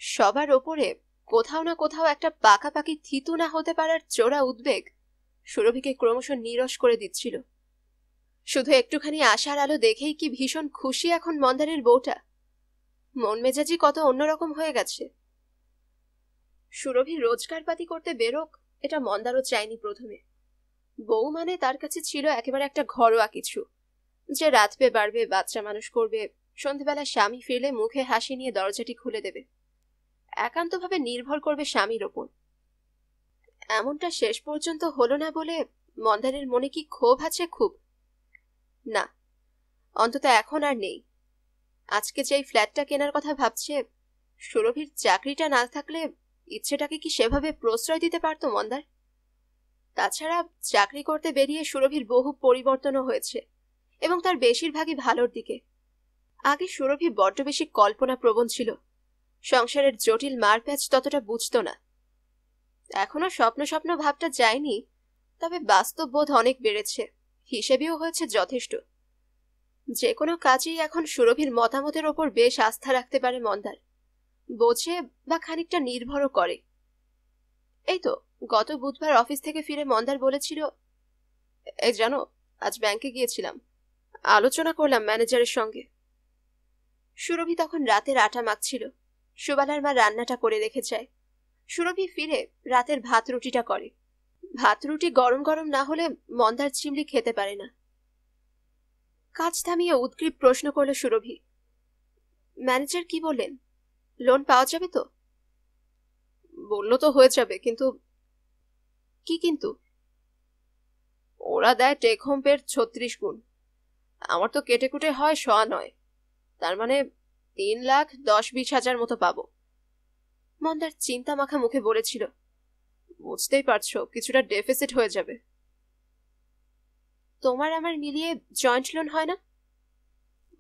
সবার ওপরে কোথাও না কোথাও একটা পাকাপাকি থিতু না হতে পারার চোরা উদ্বেগ সুরভিকে ক্রমশ নিরস করে দিচ্ছিল। শুধু একটুখানি আশার আলো দেখেই কি ভীষণ খুশি এখন মন্দারের বউটা। মন মেজাজি কত অন্যরকম হয়ে গেছে। সুরভি রোজগারপাতি করতে বেরোক, এটা মন্দারও চায়নি প্রথমে। বউ মানে তার কাছে ছিল একেবারে একটা ঘরোয়া কিছু, যে রাতবে বাড়বে, বাচ্চা মানুষ করবে, সন্ধেবেলা স্বামী ফিরলে মুখে হাসি নিয়ে দরজাটি খুলে দেবে, একান্তভাবে নির্ভর করবে স্বামীর ওপর। এমনটা শেষ পর্যন্ত হলো না বলে মন্দারের মনে কি ক্ষোভ আছে? খুব না, অন্তত এখন আর নেই। আজকে যেই ফ্ল্যাটটা কেনার কথা ভাবছে, সুরভির চাকরিটা না থাকলে ইচ্ছেটাকে কি সেভাবে প্রশ্রয় দিতে পারত মন্দার? তাছাড়া চাকরি করতে বেরিয়ে সুরভির বহু পরিবর্তনও হয়েছে, এবং তার বেশিরভাগই ভালোর দিকে। আগে সুরভি বড্ড বেশি কল্পনা প্রবণ ছিল, সংসারের জটিল মারপ্যাচ ততটা বুঝত না। এখনো স্বপ্ন স্বপ্ন ভাবটা যায়নি, তবে বাস্তব বোধ অনেক বেড়েছে, হিসেবেও হয়েছে যথেষ্ট। যে কোনো কাজেই এখন সুরভির মতামতের ওপর বেশ আস্থা রাখতে পারে মন্দার, বোঝে বা খানিকটা নির্ভরও করে। এই তো গত বুধবার অফিস থেকে ফিরে মন্দার বলেছিল, এই জানো, আজ ব্যাংকে গিয়েছিলাম, আলোচনা করলাম ম্যানেজারের সঙ্গে। সুরভি তখন রাতের আটা মাখছিল, সুবালার মা রান্নাটা করে রেখে যায়। সুরভি ফিরে রাতের ভাত রুটিটা করে। ভাত রুটি গরম গরম না হলে মন্দার চিমলি খেতে পারে না। কাজ থামিয়ে উদ্গ্রীব প্রশ্ন করল সুরভি, ম্যানেজার কি বললেন? লোন পাওয়া যাবে তো? বললো তো হয়ে যাবে, কিন্তু। কি কিন্তু? ওরা দেয় টেক হোম পের 36 গুণ, আমার তো কেটে কুটে হয় 9.5, তার মানে 3,10,20,000 মতো পাবো। মন্দার চিন্তা মাখা মুখে বলেছিল, বুঝতেই পারছো কিছুটা ডেফিসিট হয়ে যাবে। তোমার আমার মিলিয়ে জয়েন্ট লোন হয় না?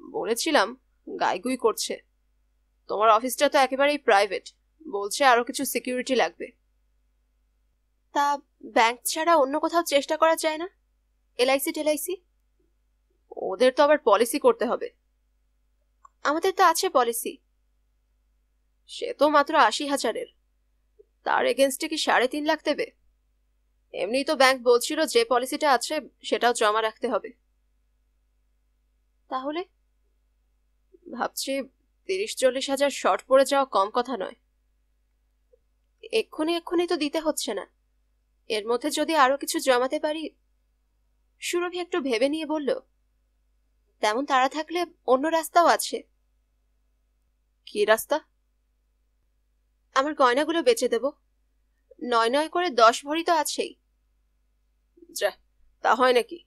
বলেছিলাম, গাইগুই করছে। তোমার অফিসটা তো একেবারেই প্রাইভেট, বলছে আরো কিছু সিকিউরিটি লাগবে। তা ব্যাংক ছাড়া অন্য কোথাও চেষ্টা করা যায় না? এলআইসি টেলআইসি? ওদের তো আবার পলিসি করতে হবে। আমাদের তো আছে পলিসি। সে তো মাত্র 80,000-এর, তার এগেনস্টে কি 3.5 লাখ দেবে? এমনি তো ব্যাংক বলছিল যে পলিসিটা আছে সেটাও জমা রাখতে হবে। তাহলে ভাবছি 30-40 হাজার শর্ট পড়ে যাওয়া কম কথা নয়। এক্ষুনি তো দিতে হচ্ছে না, এর মধ্যে যদি আরো কিছু জমাতে পারি। সুরভি একটু ভেবে নিয়ে বলল, তেমন তাড়া থাকলে অন্য রাস্তাও আছে। কি রাস্তা? আমার গয়নাগুলো বেচে দেব। 9 করে 10 ভরি তো আছেই। যা, তা হয় নাকি?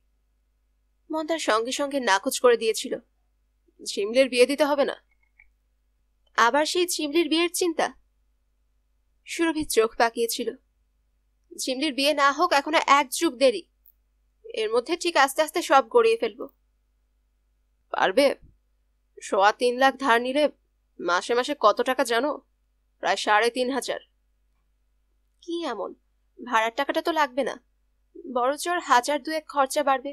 মন্দার সঙ্গে সঙ্গে নাকচ করে দিয়েছিল। ঝিমলির বিয়ে দিতে হবে না? আবার সেই ঝিমলির বিয়ের চিন্তা। সুরভি চোখ পাকিয়েছিল। ঝিমলির বিয়ে না হোক এখনো 1 যুগ দেরি। এর মধ্যে ঠিক আস্তে আস্তে সব গড়িয়ে ফেলবো। পারবে? 3.25 লাখ ধার নিলে মাসে মাসে কত টাকা জানো? প্রায় 3,500। কি এমন? ভাড়ার টাকাটা তো লাগবে না, বড় জোর 1,000-2 খরচা বাড়বে।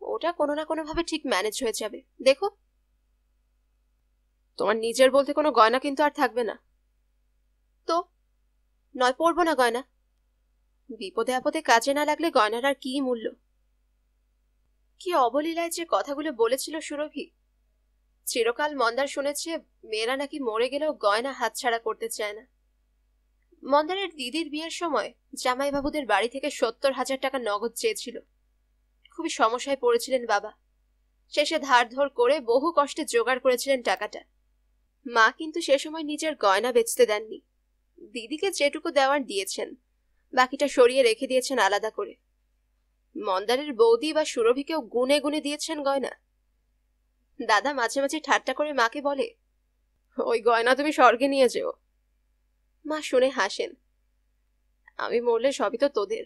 ওটা কোনো না কোনো ভাবে ঠিক ম্যানেজ হয়ে যাবে, দেখো। তোমার নিজের বলতে কোনো গয়না কিন্তু আর থাকবে না তো? নয় পরবো না গয়না। বিপদে আপদে কাজে না লাগলে গয়নার আর কি মূল্য। কি অবলীলায় যে কথাগুলো বলেছিল সুরভি। চিরকাল মন্দার শুনেছে মেয়েরা নাকি মরে গেলেও গয়না হাতছাড়া করতে চায় না। মন্দারের দিদির বিয়ের সময় জামাইবাবুদের বাড়ি থেকে 70,000 টাকা নগদ চেয়েছিল। খুবই সমস্যায় পড়েছিলেন বাবা। শেষে ধার ধর করে বহু কষ্টে জোগাড় করেছিলেন টাকাটা। মা কিন্তু সে সময় নিজের গয়না বেচতে দেননি। দিদিকে যেটুকু দেওয়ার দিয়েছেন, বাকিটা সরিয়ে রেখে দিয়েছেন আলাদা করে। মন্দারের বৌদি বা সুরভিকেও গুনে গুনে দিয়েছেন গয়না। দাদা মাঝে মাঝে ঠাট্টা করে মাকে বলে, ওই গয়না তুমি স্বর্গে নিয়ে যেও। মা শুনে হাসেন। আমি মরলে সবই তো তোদের।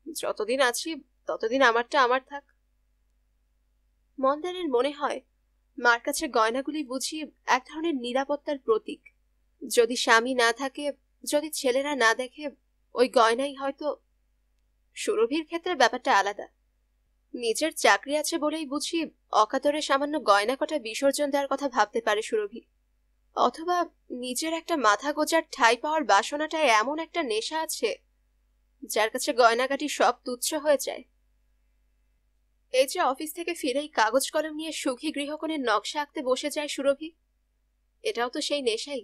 যতদিন আছি ততদিন আমারটা আমার থাক। মন্দারের মনে হয় মার কাছে গয়নাগুলি বুঝি এক ধরনের নিরাপত্তার প্রতীক। যদি স্বামী না থাকে, যদি ছেলেরা না দেখে, ওই গয়নাই হয়তো। সুরভির ক্ষেত্রে ব্যাপারটা আলাদা। নিজের চাকরি আছে বলেই বুঝি অকাতরে সামান্য গয়না কটা বিসর্জন দেওয়ার কথা ভাবতে পারে সুরভি। অথবা নিজের একটা মাথা গোজার ঠাঁই পাওয়ার বাসনাটায় এমন একটা নেশা আছে যার কাছে গয়নাগাটি সব তুচ্ছ হয়ে যায়। এই যে অফিস থেকে ফিরেই কাগজ কলম নিয়ে সুখী গৃহকোণের নকশা আঁকতে বসে যায় সুরভি, এটাও তো সেই নেশাই।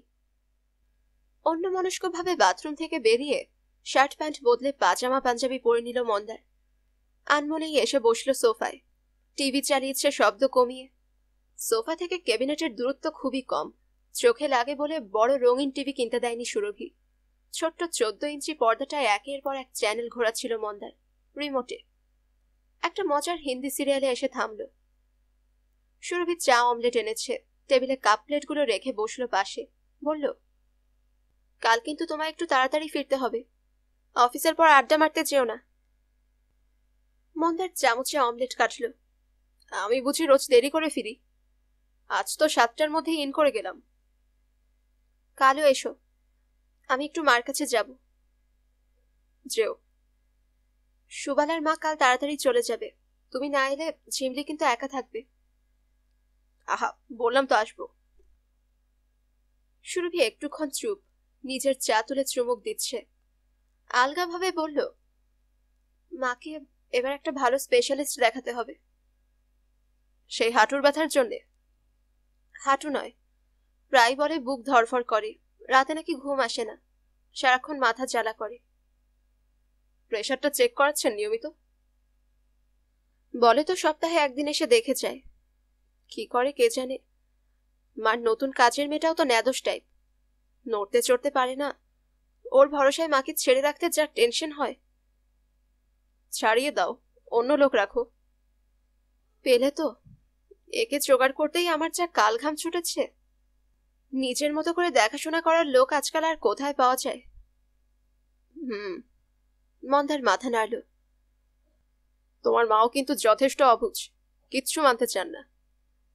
অন্যমনস্কভাবে বাথরুম থেকে বেরিয়ে শার্ট প্যান্ট বদলে পাজামা পাঞ্জাবি পরে নিল মন্দার। আনমনেই এসে বসল সোফায়। টিভি চালিয়েছে শব্দ কমিয়ে। সোফা থেকে ক্যাবিনেটের দূরত্ব খুবই কম, চোখে লাগে বলে বড় রঙিন টিভি কিনতে দেয়নি সুরভি। ছোট্ট 14 ইঞ্চি পর্দাটায় একের পর এক চ্যানেল ঘোরাচ্ছিল মন্দার রিমোটে। একটা মজার হিন্দি সিরিয়ালে এসে থামল। সুরভি চা অমলেট এনেছে, টেবিলে কাপ প্লেটগুলো রেখে বসলো পাশে। বলল, কাল কিন্তু তোমায় একটু তাড়াতাড়ি ফিরতে হবে। অফিসের পর আড্ডা মারতে যেও না। মন্দার চামচে অমলেট কাটল। আমি বুঝি রোজ দেরি করে ফিরি? আজ তো 7টার মধ্যেই ইন করে গেলাম। কালও এসো, আমি একটু মার কাছে যাব। যেও। সুবালার মা কাল তাড়াতাড়ি চলে যাবে। তুমি না এলে ঝিমলি কিন্তু একা থাকবে। আহা, বললাম তো আসবো। সুরভি একটুক্ষণ চুপ, নিজের চা তুলে চুমুক দিচ্ছে। আলগাভাবে বলল, মাকে এবার একটা ভালো স্পেশালিস্ট দেখাতে হবে। সেই হাঁটুর ব্যথার জন্যে? হাঁটু নয়, প্রায় বলে বুক ধরফর করে, রাতে নাকি ঘুম আসে না, সারাক্ষণ মাথা জ্বালা করে। প্রেশারটা চেক করাচ্ছেন নিয়মিত? বলে তো সপ্তাহে একদিন এসে দেখে যায়। কি করে কে জানে। মার নতুন কাজের মেয়েটাও তো ন্যাদোষ টাইপ, নড়তে চড়তে পারে না। ওর ভরসায় মাকে ছেড়ে রাখতে যা টেনশন হয়। ছাড়িয়ে দাও, অন্য লোক রাখো। পেলে তো। একে জোগাড় করতেই আমার যা কাল ঘাম ছুটেছে। নিজের মতো করে দেখাশোনা করার লোক আজকাল আর কোথায় পাওয়া যায়? মন্দার মাথা নাড়ল। তোমার মাও কিন্তু যথেষ্ট অবুঝ, কিচ্ছু মানতে চান না।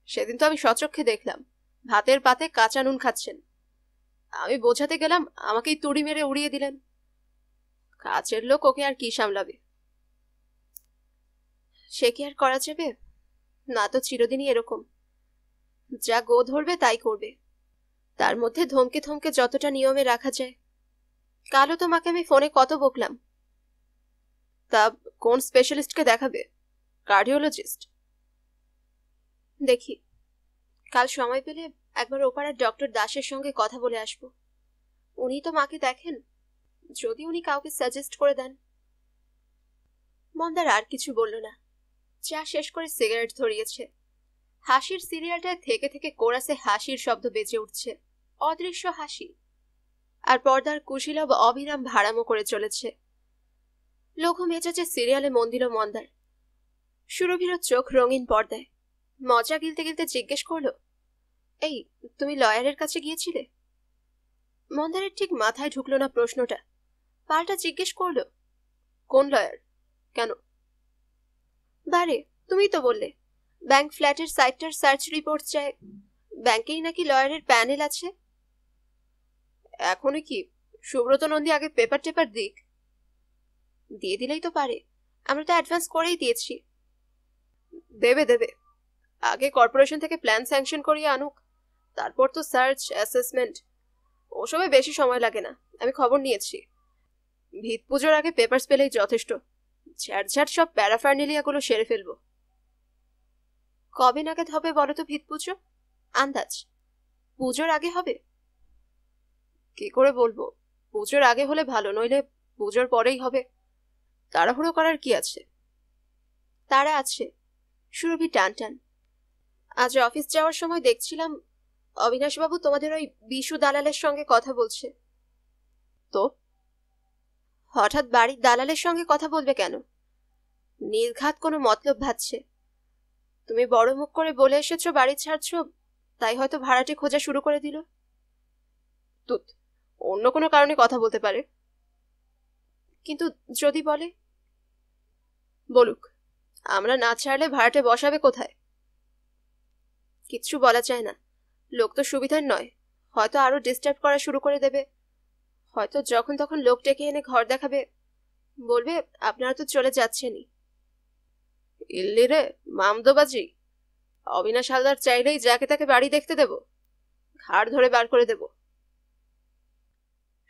সেদিন তো আমি সচক্ষে দেখলাম ভাতের পাতে কাঁচা নুন খাচ্ছেন। আমি বোঝাতে গেলাম, আমাকেই তুড়ি মেরে উড়িয়ে দিলেন। কাজের লোক, ওকে আর কি সামলাবে? সে কি আর করা যাবে? না তো চিরদিনই এরকম, যা গো ধরবে তাই করবে। তার মধ্যে ধমকে ধমকে যতটা নিয়মে রাখা যায়। কালও তোমাকে আমি ফোনে কত বকলাম। তা কোন স্পেশালিস্টকে দেখাবে? কার্ডিওলজিস্ট? দেখি, কাল সময় পেলে একবার ওপাড়ার ডক্টর দাসের সঙ্গে কথা বলে আসবো। উনি তো মাকে দেখেন, যদি উনি কাউকে সাজেস্ট করে দেন। মন্দার আর কিছু বলল না, চা শেষ করে সিগারেট ধরিয়েছে। হাসির সিরিয়ালটায় থেকে থেকে কোরাসে হাসির শব্দ বেজে উঠছে, অদৃশ্য হাসি, আর পর্দার কুশীলব অবিরাম ভাড়ামো করে চলেছে। লঘু মেজাজে সিরিয়ালে মন দিল মন্দার। সুরভির চোখ রঙিন পর্দায়। মজা গিলতে গিলতে জিজ্ঞেস করলো, এই তুমি লয়ারের কাছে গিয়েছিলে? মন্দারের ঠিক মাথায় ঢুকলো না প্রশ্নটা। পাল্টা জিজ্ঞেস করলো, কোন লয়ার? কেন? বারে, তুমি তো বললে ব্যাংক ফ্ল্যাটের সাইটটার সার্চ রিপোর্ট চাই, ব্যাংকেই নাকি লয়ারের প্যানেল আছে। এখনো কি সুব্রত নন্দী আগে পেপার টেপার দিক? দিয়ে দিলেই তো পারে, আমরা তো অ্যাডভান্স করেই দিয়েছি। দেবে দেবে, আগে কর্পোরেশন থেকে প্ল্যান স্যাংশন করিয়ে আনুক, তারপর তো সার্চ অ্যাসেসমেন্ট, ওসবে বেশি সময় লাগে না, আমি খবর নিয়েছি। ভিত পুজোর আগে পেপারস পেলেই যথেষ্ট, ঝ্যাটঝ্যাট সব প্যারাফার্নিলিয়াগুলো সেরে ফেলবো। কবে নাগাদ হবে বলো তো ভিত পুজো? আন্দাজ? পুজোর আগে হবে? কি করে বলবো, পুজোর আগে হলে ভালো, নইলে পুজোর পরেই হবে। তাড়াহুড়ো করার কি আছে? তারা আছে। সুরভি টান টান। আজ অফিস যাওয়ার সময় দেখছিলাম অবিনাশবাবু তোমাদের ওই বিশু দালালের সঙ্গে কথা বলছে। তো হঠাৎ বাড়ির দালালের সঙ্গে কথা বলবে কেন? নির্ঘাত কোনো মতলব ভাবছে। তুমি বড় মুখ করে বলে এসেছো বাড়ি ছাড়ছো, তাই হয়তো ভাড়াটে খোঁজা শুরু করে দিল। তুত, অন্য কোনো কারণে কথা বলতে পারে। কিন্তু যদি বলে? বলুক, আমরা না ছাড়লে ভাড়াটে বসাবে কোথায়? কিচ্ছু বলা যায় না, লোক তো সুবিধার নয়, হয়তো আরো ডিস্টার্ব করা শুরু করে দেবে, হয়তো যখন তখন লোক ডেকে এনে ঘর দেখাবে, বলবে আপনারা তো চলে যাচ্ছেনই। ইল্লি রে মামদোবাজি, অবিনাশ হালদার চাইলেই যাকে তাকে বাড়ি দেখতে দেব, ঘাড় ধরে বার করে দেব।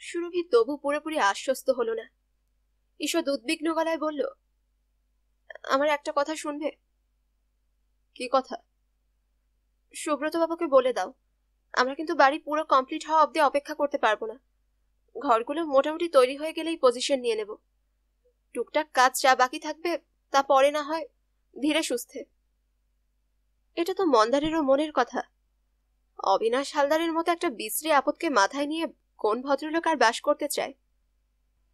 সুরভি তবু পুরোপুরি আশ্বস্ত হলো না। ঈষৎ উদ্বিগ্ন গলায় বলল, আমার একটা কথা শুনবে? কি কথা? সুব্রত বাবুকে বলে দাও, আমরা কিন্তু বাড়ি পুরো কমপ্লিট হওয়া অব্দি অপেক্ষা করতে পারবো না। ঘরগুলো মোটামুটি তৈরি হয়ে গেলেই পজিশন নিয়ে নেব। টুকটাক কাজ যা বাকি থাকবে তা পরে না হয়, ধীরে সুস্থে। এটা তো মন্দারেরও মনের কথা। অবিনাশ হালদারের মতো একটা বিশ্রী আপদকে মাথায় নিয়ে কোন ভদ্রলোক আর বাস করতে চায়?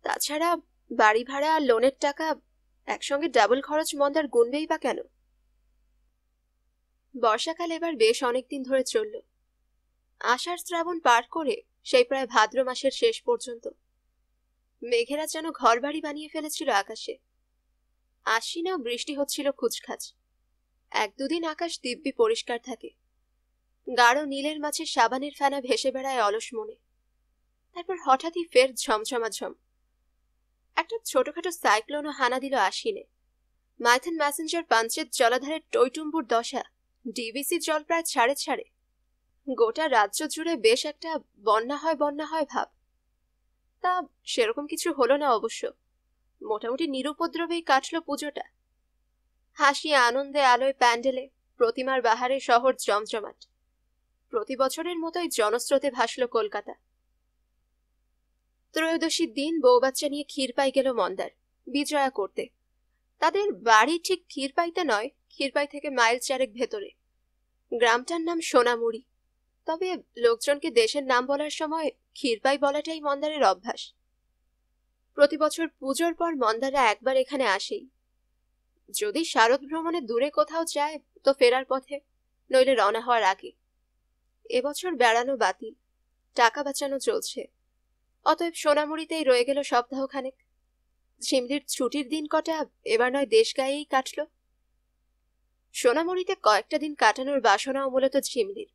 তাছাড়া বাড়ি ভাড়া আর লোনের টাকা একসঙ্গে ডাবল খরচ মন্দার গুনবেই বা কেন? বর্ষাকাল এবার বেশ অনেকদিন ধরে চলল। আষাঢ় শ্রাবণ পার করে সেই প্রায় ভাদ্র মাসের শেষ পর্যন্ত মেঘেরা যেন ঘর বাড়ি বানিয়ে ফেলেছিল আকাশে। আশ্বিনেও বৃষ্টি হচ্ছিল খুচখাচ। এক দুদিন আকাশ দিব্যি পরিষ্কার থাকে, গাঢ় নীলের মাঝে সাবানের ফেনা ভেসে বেড়ায় অলস মনে। তারপর হঠাৎই ফের ঝমঝমাঝম একটা ছোটখাটো সাইক্লোনও হানা দিল আশ্বিনে। মাইথন ম্যাসেঞ্জার পাঞ্চের জলাধারের টইটুম্বুর দশা, ডিভিসি জল প্রায় ছাড়ে ছাড়ে। গোটা রাজ্য জুড়ে বেশ একটা বন্যা হয় ভাব। তা সেরকম কিছু হলো না অবশ্য, মোটামুটি নিরুপদ্রবেই কাটল পুজোটা। হাসি আনন্দে আলোয় প্যান্ডেলে, প্রতিমার বাহারে শহর জমজমাট। প্রতি বছরের মতোই জনস্রোতে ভাসল কলকাতা। ত্রয়োদশীর দিন বউ বাচ্চা নিয়ে ক্ষীরপাই গেল মন্দার বিজয়া করতে। তাদের বাড়ি ঠিক ক্ষীরপাইতে নয়, ক্ষীরপাই থেকে মাইল চারেক ভেতরে। গ্রামটার নাম সোনামুড়ি, তবে লোকজনকে দেশের নাম বলার সময় ক্ষীরপাই বলাটাই মন্দারের অভ্যাস। প্রতি বছর পুজোর পর মন্দারা একবার এখানে আসেই। যদি শারদ ভ্রমণে দূরে কোথাও যায় তো ফেরার পথে, নইলে রওনা হওয়ার আগে। এবছর বেড়ানো বাতিল, টাকা বাঁচানো চলছে, অতএব সোনামুড়িতেই রয়ে গেল সপ্তাহখানেক। ঝিমলির ছুটির দিন কটা এবার নয় দেশ গায়েই কাটল। সোনামুড়িতে কয়েকটা দিন কাটানোর বাসনাও মূলত ঝিমলির।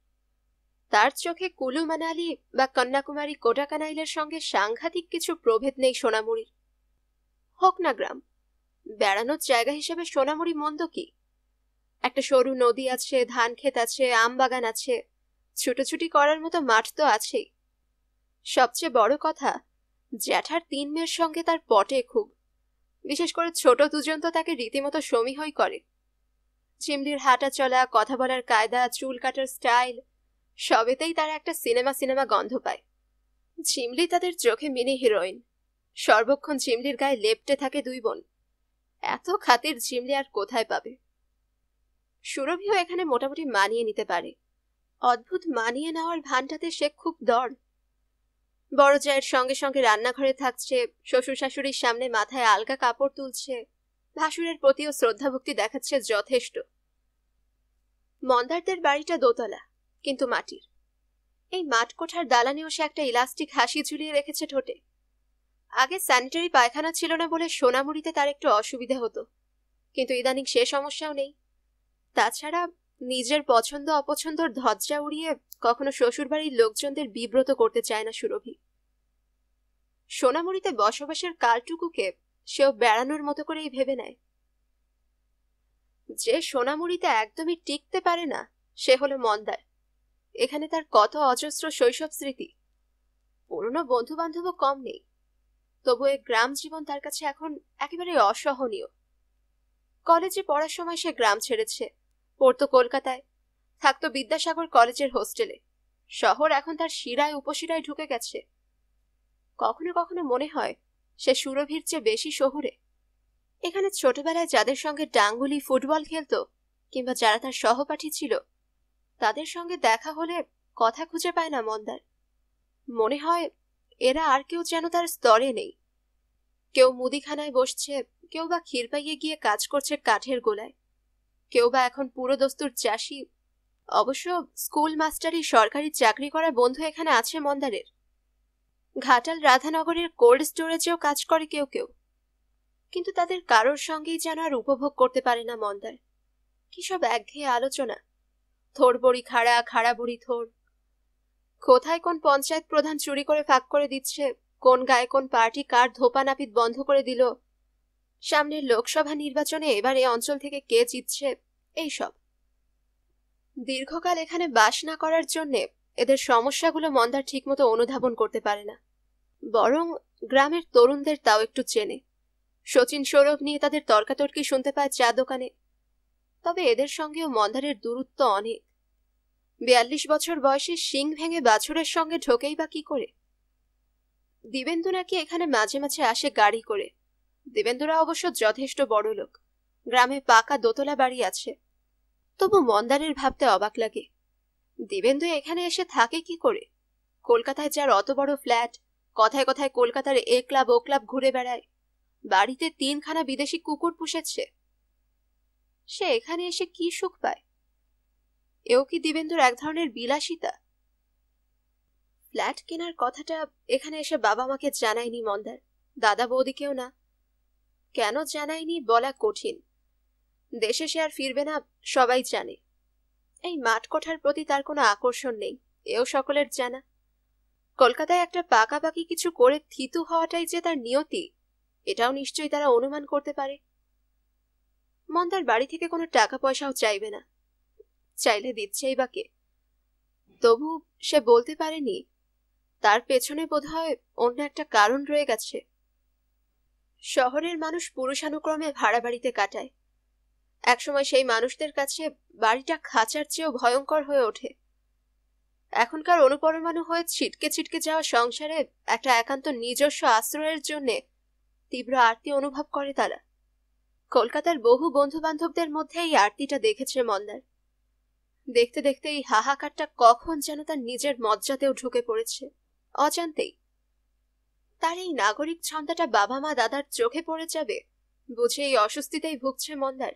তার চোখে কুলু মানালি বা কন্যাকুমারী কোটাকানাইলের সঙ্গে সাংঘাতিক কিছু প্রভেদ নেই সোনামুড়ির। হোক না গ্রাম, বেড়ানোর জায়গা হিসেবে সোনামুড়ি মন্দ কি? একটা সরু নদী আছে, ধান ক্ষেত আছে, আম বাগান আছে, ছুটোছুটি করার মতো মাঠ তো আছেই। সবচেয়ে বড় কথা, জ্যাঠার 3 মেয়ের সঙ্গে তার পটে খুব, বিশেষ করে ছোট দুজন তো তাকে রীতিমতো সমীহই করে। ঝিমলির হাঁটা চলা, কথা বলার কায়দা, চুল কাটার স্টাইল, সবেতেই তারা একটা সিনেমা গন্ধ পায়। ঝিমলি তাদের চোখে মিনি হিরোইন, সর্বক্ষণ ঝিমলির গায়ে লেপ্টে থাকে দুই বোন। এত খাতির ঝিমলি আর কোথায় পাবে? সুরভিও এখানে মোটামুটি মানিয়ে নিতে পারে। অদ্ভুত মানিয়ে নেওয়ার ভানটাতে সে খুব দর। বড় জায়ের সঙ্গে সঙ্গে রান্নাঘরে থাকছে, শ্বশুর শাশুড়ির সামনে মাথায় আলগা কাপড় তুলছে, ভাসুরের প্রতিও শ্রদ্ধাভক্তি দেখাচ্ছে যথেষ্ট। মন্দারদের বাড়িটা দোতলা, কিন্তু মাটির। এই মাঠকোঠার দালানেও সে একটা ইলাস্টিক হাসি ঝুলিয়ে রেখেছে ঠোঁটে। আগে স্যানিটারি পায়খানা ছিল না বলে সোনামুড়িতে তার একটু অসুবিধা হতো, কিন্তু ইদানিং সে সমস্যাও নেই। তাছাড়া নিজের পছন্দ অপছন্দর ধজ্জা উড়িয়ে কখনো শ্বশুরবাড়ির লোকজনদের বিব্রত করতে চায় না সুরভি। সোনামুড়িতে বসবাসের কালটুকুকে সেও বেড়ানোর মতো করেই ভেবে নেয়। যে সোনামুড়িতে একদমই টিকতে পারে না সে হলো মন্দার। এখানে তার কত অজস্র শৈশব স্মৃতি, পুরনো বন্ধু বান্ধবও কম নেই। তবু এই গ্রাম জীবন তার কাছে এখন একেবারে অসহনীয়। কলেজে পড়ার সময় সে গ্রাম ছেড়েছে, পড়তো কলকাতায়, থাকতো বিদ্যাসাগর কলেজের হোস্টেলে। শহর এখন তার শিরায় উপশিরায় ঢুকে গেছে। কখনো কখনো মনে হয় সে সুরভির চেয়ে বেশি শহুরে। এখানে ছোটবেলায় যাদের সঙ্গে ডাঙ্গুলি ফুটবল খেলতো, কিংবা যারা তার সহপাঠী ছিল, তাদের সঙ্গে দেখা হলে কথা খুঁজে পায় না মন্দার। মনে হয় এরা আর কেউ যেন তার স্তরে নেই। কেউ মুদিখানায় বসছে, কেউ বা ক্ষীরপাইয়ে গিয়ে কাজ করছে কাঠের গোলায়, কেউ বা এখন পুরো দস্তুর চাষি। অবশ্য স্কুল মাস্টারি সরকারি চাকরি করা বন্ধু এখানে আছে মন্দারের। ঘাটাল রাধানগরের কোল্ড স্টোরেজেও কাজ করে কেউ কেউ, কিন্তু তাদের কারোর সঙ্গেই যেন আর উপভোগ করতে পারে না মন্দার। কি সব একঘেয়ে আলোচনা! থোর বড়ি খাড়া, খাড়া বুড়ি থোর। কোথায় কোন পঞ্চায়েত প্রধান চুরি করে ফাঁক করে দিচ্ছে, কোন গায়ে কোন পার্টি কার ধোপা নাপিত বন্ধ করে দিল, সামনের লোকসভা নির্বাচনে এবার এই অঞ্চল থেকে কে জিতছে, এইসব। দীর্ঘকাল এখানে বাস না করার জন্যে এদের সমস্যাগুলো মন্দার ঠিকমতো অনুধাবন করতে পারে না। বরং গ্রামের তরুণদের তাও একটু চেনে। শচীন সৌরভ নিয়ে তাদের তর্কাতর্কি শুনতে পায় চা দোকানে। তবে এদের সঙ্গেও মন্দারের দূরত্ব অনেক। 42 বছর বয়সে শিং ভেঙে বাছুরের সঙ্গে ঢোকেই বা কি করে? দিবেন্দু নাকি এখানে মাঝে মাঝে আসে গাড়ি করে। দিবেন্দুরা অবশ্য যথেষ্ট বড় লোক, গ্রামে পাকা দোতলা বাড়ি আছে। তবু মন্দারের ভাবতে অবাক লাগে, দিবেন্দু এখানে এসে থাকে কি করে? কলকাতায় যার অত বড় ফ্ল্যাট, কথায় কথায় কলকাতার এ ক্লাব ও ক্লাব ঘুরে বেড়ায়, বাড়িতে 3খানা বিদেশি কুকুর পুষেছে, সে এখানে এসে কি সুখ পায়? এও কি দিবেন্দুর এক ধরনের বিলাসিতা? ফ্ল্যাট কেনার কথাটা এখানে এসে বাবা মাকে জানায়নি মন্দার, দাদা বৌদিকেও না। কেন জানায়নি বলা কঠিন। দেশে সে আর ফিরবে না সবাই জানে। এই মাঠকোঠার প্রতি তার কোনো আকর্ষণ নেই, এও সকলের জানা। কলকাতায় একটা পাকাপাকি কিছু করে থিতু হওয়াটাই যে তার নিয়তি, এটাও নিশ্চয়ই তারা অনুমান করতে পারে। মন্দার বাড়ি থেকে কোনো টাকা পয়সাও চাইবে না, চাইলে দিচ্ছেই বা কে? তবু সে বলতে পারেনি, তার পেছনে বোধহয় অন্য একটা কারণ রয়ে গেছে। শহরের মানুষ পুরুষানুক্রমে ভাড়া বাড়িতে কাটায়। একসময় সেই মানুষদের কাছে বাড়িটা খাঁচার চেয়েও ভয়ঙ্কর হয়ে ওঠে। এখনকার অনুপরমাণু হয়ে ছিটকে ছিটকে যাওয়া সংসারে একটা একান্ত নিজস্ব আশ্রয়ের জন্য তীব্র আরতি অনুভব করে তারা। কলকাতার বহু বন্ধু বান্ধবদের মধ্যে এই আরতিটা দেখেছে মন্দার। দেখতে দেখতে এই হাহাকারটা কখন যেন তার নিজের মজ্জাতেও ঢুকে পড়েছে অজান্তেই। তার এই নাগরিক ছন্দাটা বাবা মা দাদার চোখে পড়ে যাবে বুঝে এই অস্বস্তিতেই ভুগছে মন্দার।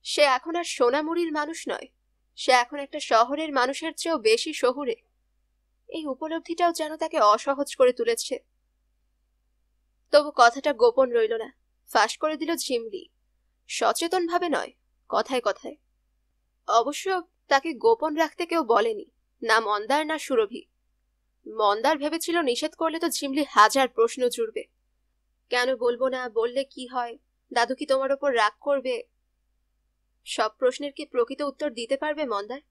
সে এখন আর সোনামুড়ির মানুষ নয়, সে এখন একটা শহরের মানুষের চেয়েও বেশি শহুরে। এই উপলব্ধিটাও যেন তাকে অসহজ করে তুলেছে। তবু কথাটা গোপন রইল না, ফাঁস করে দিল ঝিমলি, সচেতন ভাবে নয়, কথায় কথায়। অবশ্য তাকে গোপন রাখতে কেউ বলেনি, না মন্দার না সুরভি। মন্দার ভেবেছিল নিষেধ করলে তো ঝিমলি হাজার প্রশ্ন জুড়বে। কেন বলবো না, বললে কি হয়, দাদু কি তোমার ওপর রাগ করবে? সব প্রশ্নের কি প্রকৃত উত্তর দিতে পারবে মন্দার?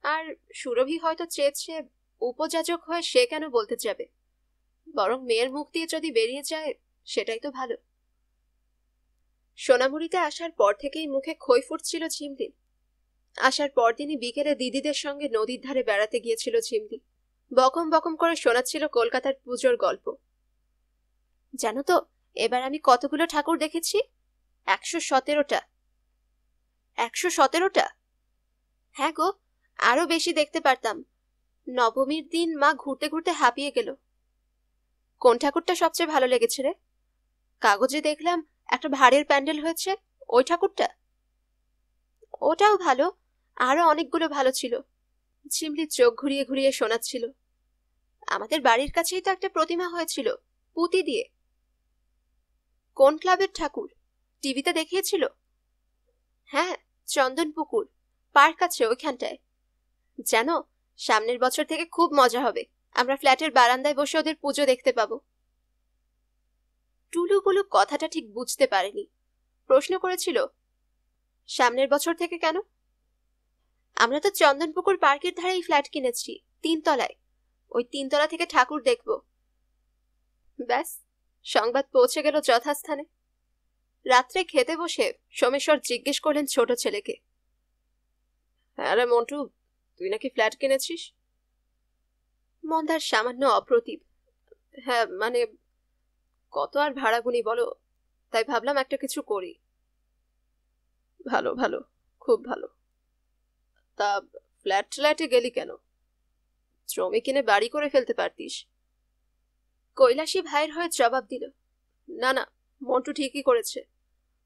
আর সুরভি হয়তো চেয়েছে, উপযাজক হয়ে সে কেন বলতে যাবে? বরং মেয়ের মুখ দিয়ে যদি বেরিয়ে যায় সেটাই তো ভালো। সোনামুড়িতে আসার পর থেকেই মুখে খই ফুটছিল ঝিমলির। আসার পরদিনই বিকেলে দিদিদের সঙ্গে নদীর ধারে বেড়াতে গিয়েছিল ঝিমলি। বকম বকম করে শোনাচ্ছিল কলকাতার পুজোর গল্প। জানো তো এবার আমি কতগুলো ঠাকুর দেখেছি? 117টা। 117টা? হ্যাঁ গো, আরো বেশি দেখতে পারতাম। নবমীর দিন মা ঘুরতে ঘুরতে হাঁপিয়ে গেল। কোন ঠাকুরটা সবচেয়ে ভালো লেগেছে রে? কাগজে দেখলাম একটা ভাঁড়ের প্যান্ডেল হয়েছে, ওই ঠাকুরটা? ওটাও ভালো, আরো অনেকগুলো ভালো ছিল। ঝিমলি চোখ ঘুরিয়ে ঘুরিয়ে শোনাচ্ছিল। আমাদের বাড়ির কাছেই তো একটা প্রতিমা হয়েছিল, পুঁতি দিয়ে। কোন ক্লাবের ঠাকুর? টিভিতে দেখিয়েছিল। হ্যাঁ, চন্দনপুকুর, পার্ক আছে ওইখানটায়। জানো, সামনের বছর থেকে খুব মজা হবে। আমরা ফ্ল্যাটের বারান্দায় বসে ওদের পুজো দেখতে পাবো। টুলুগুলো কথাটা ঠিক বুঝতে পারেনি, প্রশ্ন করেছিল, সামনের বছর থেকে কেন? আমরা তো চন্দনপুকুর পার্কের ধারেই ফ্ল্যাট কিনেছি, 3 তলায়। ওই 3 তলা থেকে ঠাকুর দেখব। ব্যাস, সংবাদ পৌঁছে গেল যথাস্থানে। রাত্রে খেতে বসে সোমেশ্বর জিজ্ঞেস করলেন ছোট ছেলেকে, হ্যাঁ রে মন্টু, তুই নাকি ফ্ল্যাট কিনেছিস? মন্দার সামান্য অপ্রতিভ, হ্যাঁ মানে কত আর ভাড়া গুনি বলো, তাই ভাবলাম একটা কিছু করি। ভালো ভালো, খুব ভালো। তা ফ্ল্যাটে গেলি কেন? জমি কিনে বাড়ি করে ফেলতে পারতিস। কৈলাসী ভাইয়ের হয়ে জবাব দিল, না না, মন্টু ঠিকই করেছে।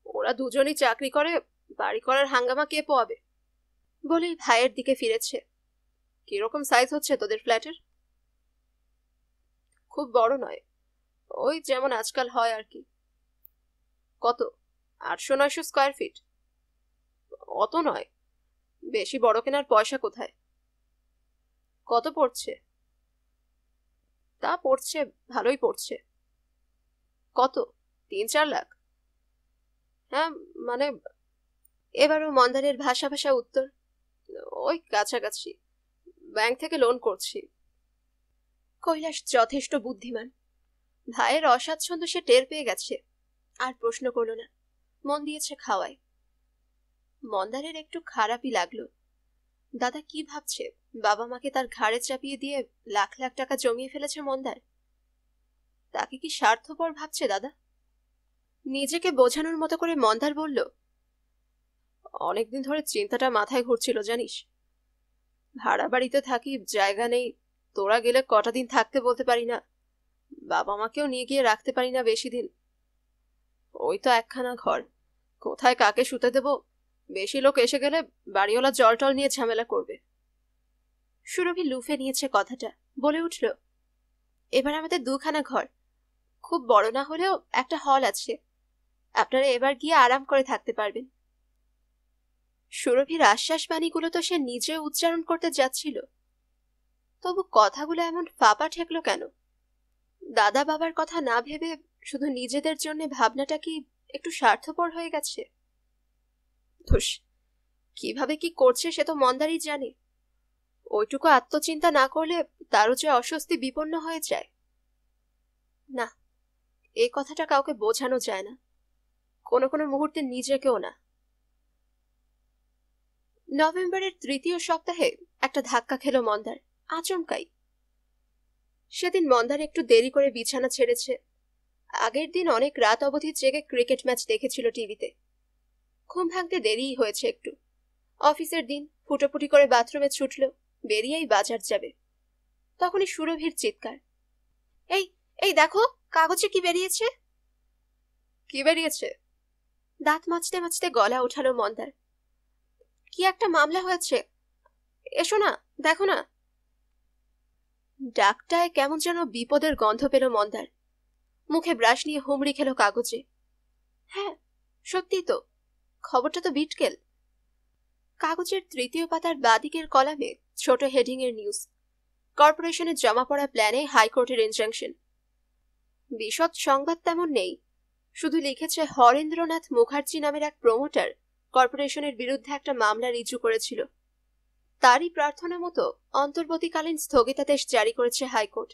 ওরা দুজনই চাকরি করে, বাড়ি করার হাঙ্গামা কে পোয়াবে? বলেই ভাইয়ের দিকে ফিরেছে। কিরকম সাইজ হচ্ছে তোদের ফ্ল্যাটের? খুব বড় নয়, ওই যেমন আজকাল হয় আর কি। কত? 800-900 স্কোয়ার ফিট? অত নয়, বেশি বড় কেনার পয়সা কোথায়? কত পড়ছে? তা পড়ছে, ভালোই পড়ছে। কত? 3-4 লাখ? হ্যাঁ মানে। এবারও মন্দারের ভাষা ভাষা উত্তর, ওই কাছাকাছি। ব্যাংক থেকে লোন করছি। কৈলাস যথেষ্ট বুদ্ধিমান, ভাইয়ের অস্বাচ্ছন্দ্য সে টের পেয়ে গেছে, আর প্রশ্ন করল না, মন দিয়েছে খাওয়ায়। মন্দারের একটু খারাপই লাগলো। দাদা কি ভাবছে? বাবা মাকে তার ঘাড়ে চাপিয়ে দিয়ে লাখ লাখ টাকা জমিয়ে ফেলেছে মন্দার। তাকে কি স্বার্থপর ভাবছে দাদা? নিজেকে বোঝানোর মতো করে মন্দার বলল, অনেকদিন ধরে চিন্তাটা মাথায় ঘুরছিল জানিস। ভাড়া বাড়িতে থাকি, জায়গা নেই, তোরা গেলে কটা দিন থাকতে বলতে পারি না, বাবা মাকেও নিয়ে গিয়ে রাখতে পারি না বেশি দিন। ওই তো একখানা ঘর, কোথায় কাকে শুতে দেব? বেশি লোক এসে গেলে বাড়িওয়ালা জল টল নিয়ে ঝামেলা করবে। সুরভি লুফে নিয়েছে কথাটা, বলে উঠল, এবার আমাদের 2খানা ঘর, খুব বড় না হলেও একটা হল আছে, আপনারা এবার গিয়ে আরাম করে থাকতে পারবেন। সুরভির আশ্বাস বাণীগুলো তো সে নিজে উচ্চারণ করতে যাচ্ছিল, তবু কথাগুলো এমন ফাঁপা ঠেকলো কেন? দাদা বাবার কথা না ভেবে শুধু নিজেদের জন্য ভাবনাটা কি একটু স্বার্থপর হয়ে গেছে? ধুস, কিভাবে কি করছে সে তো মন্দারই জানে। ওইটুকু আত্মচিন্তা না করলে তারও যে অস্বস্তি বিপন্ন হয়ে যায়। না, এই কথাটা কাউকে বোঝানো যায় না, কোনো কোনো মুহূর্তে নিজেকেও না। নভেম্বরের 3য় সপ্তাহে একটা ধাক্কা খেল মন্দার, আচমকাই। সেদিন মন্দার একটু দেরি করে বিছানা ছেড়েছে। আগের দিন অনেক রাত অবধি জেগে ক্রিকেট ম্যাচ দেখেছিল টিভিতে। ঘুম ভাঙতে দেরিই হয়েছে একটু। অফিসের দিন, ফুটোফুটি করে বাথরুমে ছুটল, বেরিয়েই বাজার যাবে। তখনই সুরভির চিৎকার, এই এই দেখো, কাগজে কি বেরিয়েছে। কি বেরিয়েছে? দাঁত মাজতে মাজতে গলা ওঠালো মন্দার। কি একটা মামলা হয়েছে, এসো না, দেখো না। ডাকটায় কেমন যেন বিপদের গন্ধ পেল মন্দার। মুখে ব্রাশ নিয়ে হুমড়ি খেল কাগজে। হ্যাঁ, সত্যি তো, খবরটা তো বিটকেল। কাগজের 3য় পাতার বাদিকের কলামে ছোট হেডিং এর নিউজ, কর্পোরেশনের জমা পড়া প্ল্যানে হাইকোর্টের ইনজাংশন। বিশদ সংবাদ তেমন নেই, শুধু লিখেছে হরেন্দ্রনাথ মুখার্জি নামের এক প্রমোটার কর্পোরেশনের বিরুদ্ধে একটা মামলা রিজু করেছিল। তারই প্রার্থনা মতো অন্তর্বর্তীকালীন স্থগিতাদেশ জারি করেছে হাইকোর্ট।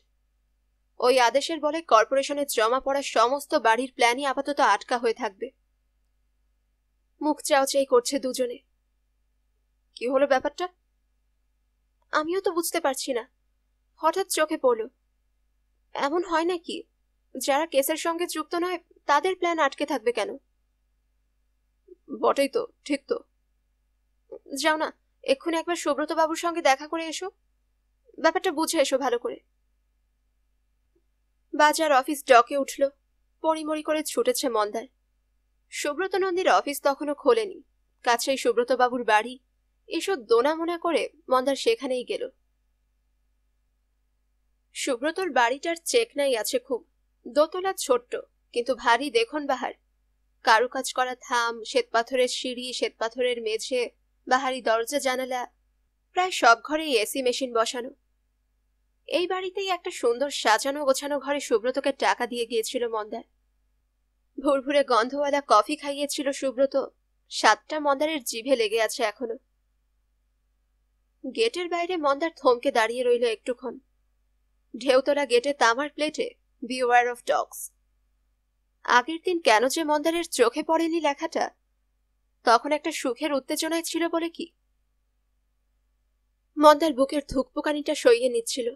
ওই আদেশের বলে কর্পোরেশনের জমা পড়া সমস্ত বাড়ির প্ল্যানই আপাতত আটকা হয়ে থাকবে। মুখ চাওচাই করছে দুজনে। কি হলো ব্যাপারটা? আমিও তো বুঝতে পারছি না, হঠাৎ চোখে পড়ল। এমন হয় নাকি? যারা কেসের সঙ্গে যুক্ত নয় তাদের প্ল্যান আটকে থাকবে কেন? বটেই তো, ঠিক তো। যাও না, এক্ষুনি একবার সুব্রত বাবুর সঙ্গে দেখা করে এসো, ব্যাপারটা বুঝে এসো ভালো করে। বাজার অফিস ডকে উঠল, পড়িমড়ি করে ছুটেছে মন্দার। সুব্রত নন্দীর অফিস তখনও খোলেনি, কাছেই সুব্রত বাবুর বাড়ি। এসব দোনামোনা করে মন্দার সেখানেই গেল। সুব্রতর বাড়িটার চেকনাই আছে খুব, দোতলা, ছোট্ট কিন্তু ভারী দেখুন বাহার। কারুকাজ করা থাম, শ্বেতপাথরের সিঁড়ি, শ্বেতপাথরের মেঝে, বাহারি দরজা জানালা, প্রায় সব ঘরেই এসি মেশিন বসানো। এই বাড়িতেই একটা সুন্দর সাজানো গোছানো ঘরে সুব্রতকে টাকা দিয়ে গিয়েছিল মন্দার। ভুরভুরে গন্ধওয়ালা কফি খাইয়েছিল সুব্রত, স্বাদটা মন্দারের জিভে লেগে আছে এখনো। গেটের বাইরে মন্দার থমকে দাঁড়িয়ে রইল একটুক্ষণ। ঢেউতলা গেটে তামার প্লেটে বিওয়ার অফ ডগস। আগের দিন কেন যে মন্দারের চোখে পড়েনি লেখাটা, তখন একটা সুখের উত্তেজনায় ছিল বলে কি? মন্দার বুকের ধুকপুকানিটা সইয়ে নিচ্ছিল,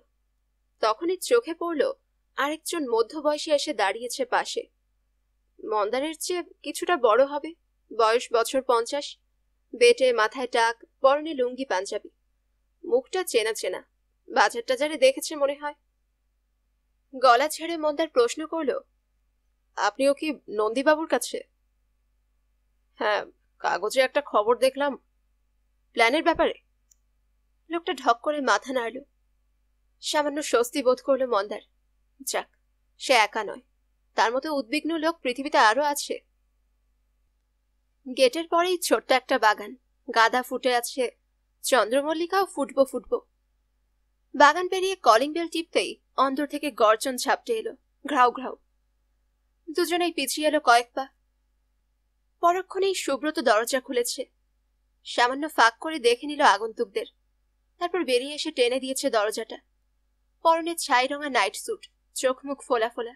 তখনই চোখে পড়ল আরেকজন মধ্যবয়সী এসে দাঁড়িয়েছে পাশে। মন্দারের চেয়ে কিছুটা বড় হবে, বয়স বছর 50, বেটে, মাথায় টাক, পরনে লুঙ্গি পাঞ্জাবি। মুখটা চেনা চেনা, বাজার টাজারে দেখেছে মনে হয়। গলা ছেড়ে মন্দার প্রশ্ন করল, আপনিও কি নন্দীবাবুর কাছে? হ্যাঁ, কাগজে একটা খবর দেখলাম, প্ল্যানের ব্যাপারে। লোকটা ঢক করে মাথা নাড়ল। সামান্য স্বস্তি বোধ করল মন্দার। যাক, সে একা নয়, তার মতো উদ্বিগ্ন লোক পৃথিবীতে আরো আছে। গেটের পরেই ছোট্ট একটা বাগান, গাঁদা ফুটে আছে, চন্দ্রমল্লিকাও ফুটবো ফুটবো। বাগান পেরিয়ে কলিং বেল টিপতেই অন্দর থেকে গর্জন ঝাপটে এলো, ঘ্রাউ ঘ্রাউ। দুজনেই পিছিয়ে এলো কয়েক পা। পরক্ষণেই সুব্রত দরজা খুলেছে, সামান্য ফাঁক করে দেখে নিল আগন্তুকদের, তারপর বেরিয়ে এসে টেনে দিয়েছে দরজাটা। পরনে ছাই রঙা নাইট স্যুট, চোখ মুখ ফোলা ফোলা,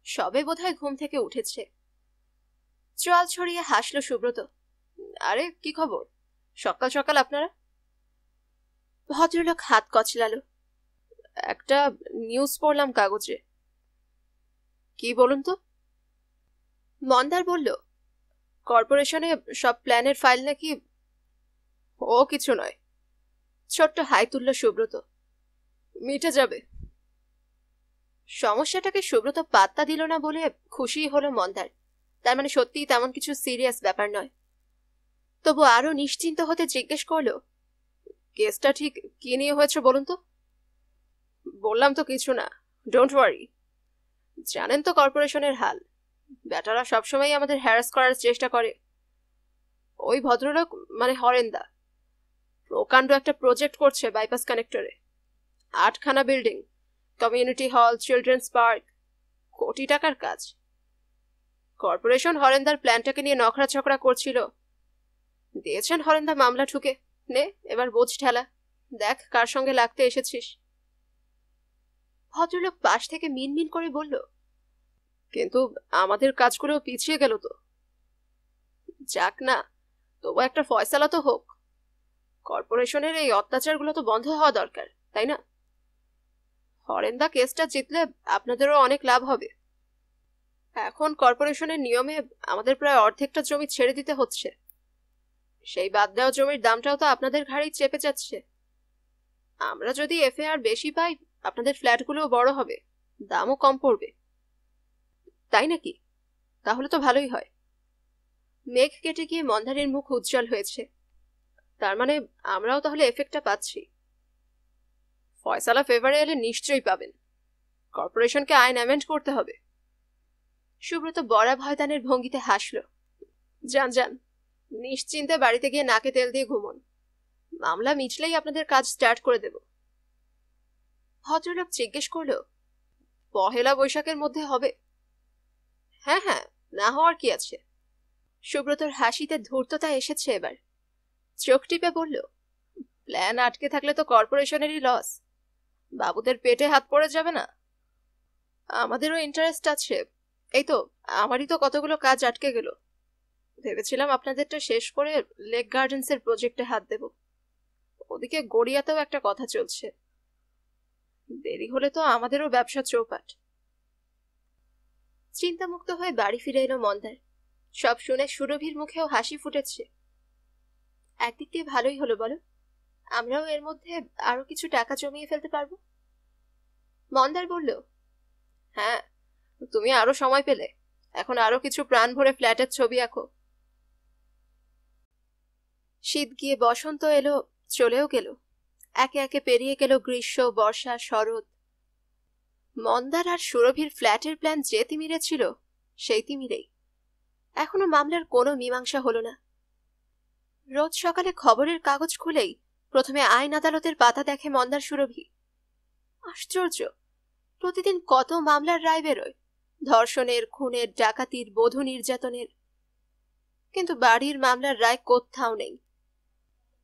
সবে বোধহয় ঘুম থেকে উঠেছে। চোয়াল ছড়িয়ে হাসল সুব্রত। আরে কি খবর, সকাল সকাল আপনারা? ভদ্রলোক হাত কচলালো। একটা নিউজ পড়লাম কাগজে। কি বলুন তো? মন্দার বলল, কর্পোরেশনে সব প্ল্যানের ফাইল নাকি। ও কিছু নয়। ছোট্ট হাই তুলল সুব্রত। মিটে যাবে। সমস্যাটাকে সুব্রত পাত্তা দিল না বলে খুশি হলো মন্দার, তার মানে সত্যিই তেমন কিছু সিরিয়াস ব্যাপার নয়। তবু আরো নিশ্চিন্ত হতে জিজ্ঞেস করলো, কেসটা ঠিক কি নিয়ে হয়েছে বলুন তো? বললাম তো কিছু না, ডোন্ট ওয়ারি। জানেন তো কর্পোরেশনের হাল, ব্যাটারা সবসময় আমাদের হ্যারাস করার চেষ্টা করে। ওই ভদ্রলোক মানে হরেন্দা প্রকাণ্ড একটা প্রজেক্ট করছে বাইপাস কানেক্টরে, 8খানা building, community hall, children's park, কোটি টাকার কাজ। কর্পোরেশন হরেন্দার প্ল্যানটাকে নিয়ে নখরা ছকরা করছিল, দিয়েছেন হরেন্দা মামলা ঠুকে, নে এবার বোঝ ঠেলা, দেখ কার সঙ্গে লাগতে এসেছিস। ভদ্রলোক পাশ থেকে মিনমিন করে বলল, কিন্তু আমাদের কাজগুলো পিছিয়ে গেল তো। যাক না, তবু একটা ফয়সালা তো হোক। কর্পোরেশনের এই অত্যাচারগুলো তো বন্ধ হওয়া দরকার, তাই না? হরেন্দা কেসটা জিতলে আপনাদেরও অনেক লাভ হবে। এখন কর্পোরেশনের নিয়মে আমাদের প্রায় অর্ধেকটা জমি ছেড়ে দিতে হচ্ছে, সেই বাদ দেওয়া জমির দামটাও তো আপনাদের ঘাড়েই চেপে যাচ্ছে। আমরা যদি এফএআর বেশি পাই, আপনাদের ফ্ল্যাটগুলোও বড় হবে, দামও কম পড়বে। তাই নাকি? তাহলে তো ভালোই হয়। মেঘ কেটে গিয়ে মন্দারের মুখ উজ্জ্বল হয়েছে। তার মানে আমরাও তাহলে এফেক্টটা পাচ্ছি। ফয়সালা ফেভারে এলে নিশ্চয়ই পাবেন। কর্পোরেশনকে আইন অ্যামেন্ড করতে হবে। সুব্রত বড়া ভয়দানের ভঙ্গিতে হাসল। যান যান, নিশ্চিন্তে বাড়িতে গিয়ে নাকে তেল দিয়ে ঘুমন, মামলা মিটলেই আপনাদের কাজ স্টার্ট করে দেব। ভদ্রলোক জিজ্ঞেস করল, পহেলা বৈশাখের মধ্যে হবে? হ্যাঁ হ্যাঁ, না হওয়ার কি আছে। সুব্রতর হাসিতে ধূর্ততা এসেছে এবার। চোখ টিপে বলল, প্ল্যান আটকে থাকলে তো কর্পোরেশনেরই লস, বাবুদের পেটে হাত পড়ে যাবে না? আমাদেরও ইন্টারেস্ট আছে। এই তো আমারই তো কতগুলো কাজ আটকে গেল, ভেবেছিলাম আপনাদেরটা শেষ করে লেক গার্ডেন্সের প্রজেক্টে হাত দেব। ওদিকে গড়িয়াতেও একটা কথা চলছে, দেরি হলে তো আমাদেরও ব্যবসা চৌপাট। চিন্তামুক্ত হয়ে বাড়ি ফিরে এলো মন্দার। সব শুনে সুরভির মুখেও হাসি ফুটেছে। একদিক দিয়ে ভালোই হলো বলো, আমরাও এর মধ্যে আরো কিছু টাকা জমিয়ে ফেলতে পারবো। মন্দার বলল, হ্যাঁ, তুমি আরো সময় পেলে, এখন আরো কিছু প্রাণ ভরে ফ্ল্যাটের ছবি আঁকো। শীত গিয়ে বসন্ত এলো, চলেও গেল। একে একে পেরিয়ে গেল গ্রীষ্ম, বর্ষা, শরৎ। মন্দার আর সুরভির ফ্ল্যাটের প্ল্যান যে তিমিরে ছিল সেই তিমিরেই। এখনো মামলার কোনো মীমাংসা হলো না। রোজ সকালে খবরের কাগজ খুলেই প্রথমে আইন আদালতের পাতা দেখে মন্দার সুরভি। আশ্চর্য, প্রতিদিন কত মামলার রায় বেরোয়, ধর্ষণের, খুনের, ডাকাতির, বধূ নির্যাতনের, কিন্তু বাড়ির মামলার রায় কোথাও নেই।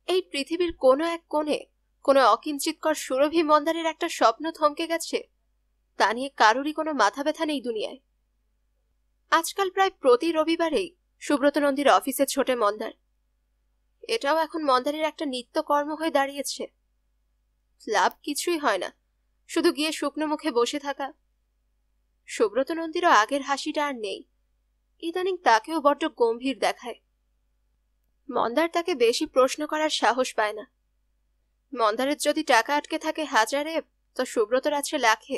এই পৃথিবীর কোনো এক কোণে কোনো অকিঞ্চিতকর সুরভি মন্দারের একটা স্বপ্ন থমকে গেছে, তা নিয়ে কারোরই কোনো মাথা ব্যথা নেই দুনিয়ায়। আজকাল প্রায় প্রতি রবিবারেই সুব্রত নন্দীর অফিসে ছোটে মন্দার। এটাও এখন মন্দারের একটা নিত্যকর্ম হয়ে দাঁড়িয়েছে। লাভ কিছুই হয় না, শুধু গিয়ে শুকনো মুখে বসে থাকা। সুব্রত নন্দীরও আগের হাসিটা আর নেই, ইদানিং তাকেও বড্ড গম্ভীর দেখায়। মন্দার তাকে বেশি প্রশ্ন করার সাহস পায় না। মন্দারের যদি টাকা আটকে থাকে হাজারে, তো সুব্রতর আছে লাখে।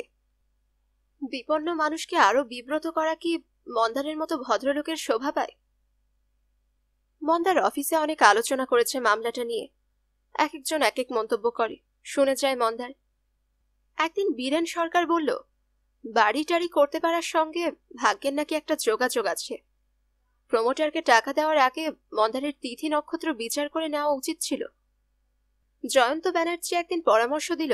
বিপন্ন মানুষকে আরো বিব্রত করা কি মন্দারের মতো ভদ্রলোকের শোভা পায়? মন্দার অফিসে অনেক আলোচনা করেছে মামলাটা নিয়ে। এক একজন এক এক মন্তব্য করে, শুনে যায় মন্দার। একদিন বীরেন সরকার বলল, বাড়ি টাড়ি করতে পারার সঙ্গে ভাগ্যের নাকি একটা যোগাযোগ আছে। প্রমোটারকে টাকা দেওয়ার আগে মন্দারের তিথি নক্ষত্র বিচার করে নেওয়া উচিত ছিল। জয়ন্ত ব্যানার্জি একদিন পরামর্শ দিল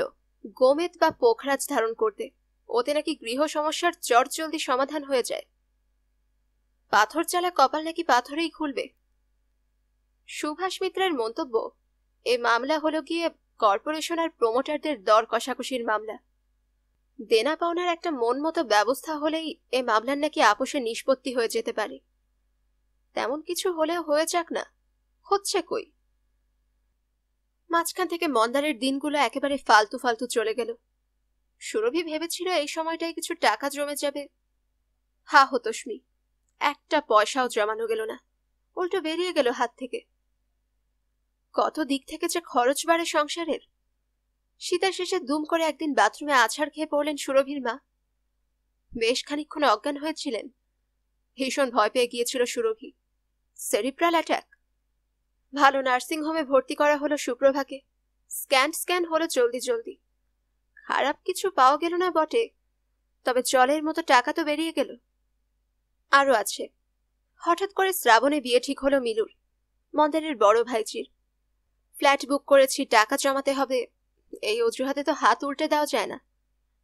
গোমেদ বা পোখরাজ ধারণ করতে, ওতে নাকি গৃহ সমস্যার চটজলদি সমাধান হয়ে যায়। পাথর চালা কপাল নাকি পাথরেই খুলবে। সুভাষ মিত্রের মন্তব্য, এ মামলা হলো গিয়ে কর্পোরেশন আর প্রমোটারদের দর কষাকষির মামলা। দেনা পাওনার একটা মন মতো ব্যবস্থা হলেই এ মামলার নাকি আপোষে নিষ্পত্তি হয়ে যেতে পারে। তেমন কিছু হলেও হয়ে যাক না, হচ্ছে কই? মাঝখান থেকে মন্দারের দিনগুলো একেবারে ফালতু ফালতু চলে গেল। সুরভি ভেবেছিল এই সময়টায় কিছু টাকা জমে যাবে। হা হতোষ্মি, একটা পয়সাও জমানো গেল না, উল্টো বেরিয়ে গেল হাত থেকে। কত দিক থেকে যে খরচ বাড়ে সংসারের। শীতের শেষে দুম করে একদিন বাথরুমে আছাড় খেয়ে পড়লেন সুরভির মা। বেশ খানিকক্ষণ অজ্ঞান হয়েছিলেন। ভীষণ ভয় পেয়ে গিয়েছিল সুরভি। Cerebral attack. ভালো নার্সিংহোমে ভর্তি করা হলো সুপ্রভাকে। স্ক্যান হলো জলদি জলদি। খারাপ কিছু পাওয়া গেল না বটে, তবে জলের মতো টাকা তো বেরিয়ে গেল। আরো আছে, হঠাৎ করে শ্রাবণে বিয়ে ঠিক হলো মিলুর, মন্দারের বড় ভাইজির। ফ্ল্যাট বুক করেছি, টাকা জমাতে হবে, এই অজুহাতে তো হাত উল্টে দেওয়া যায় না।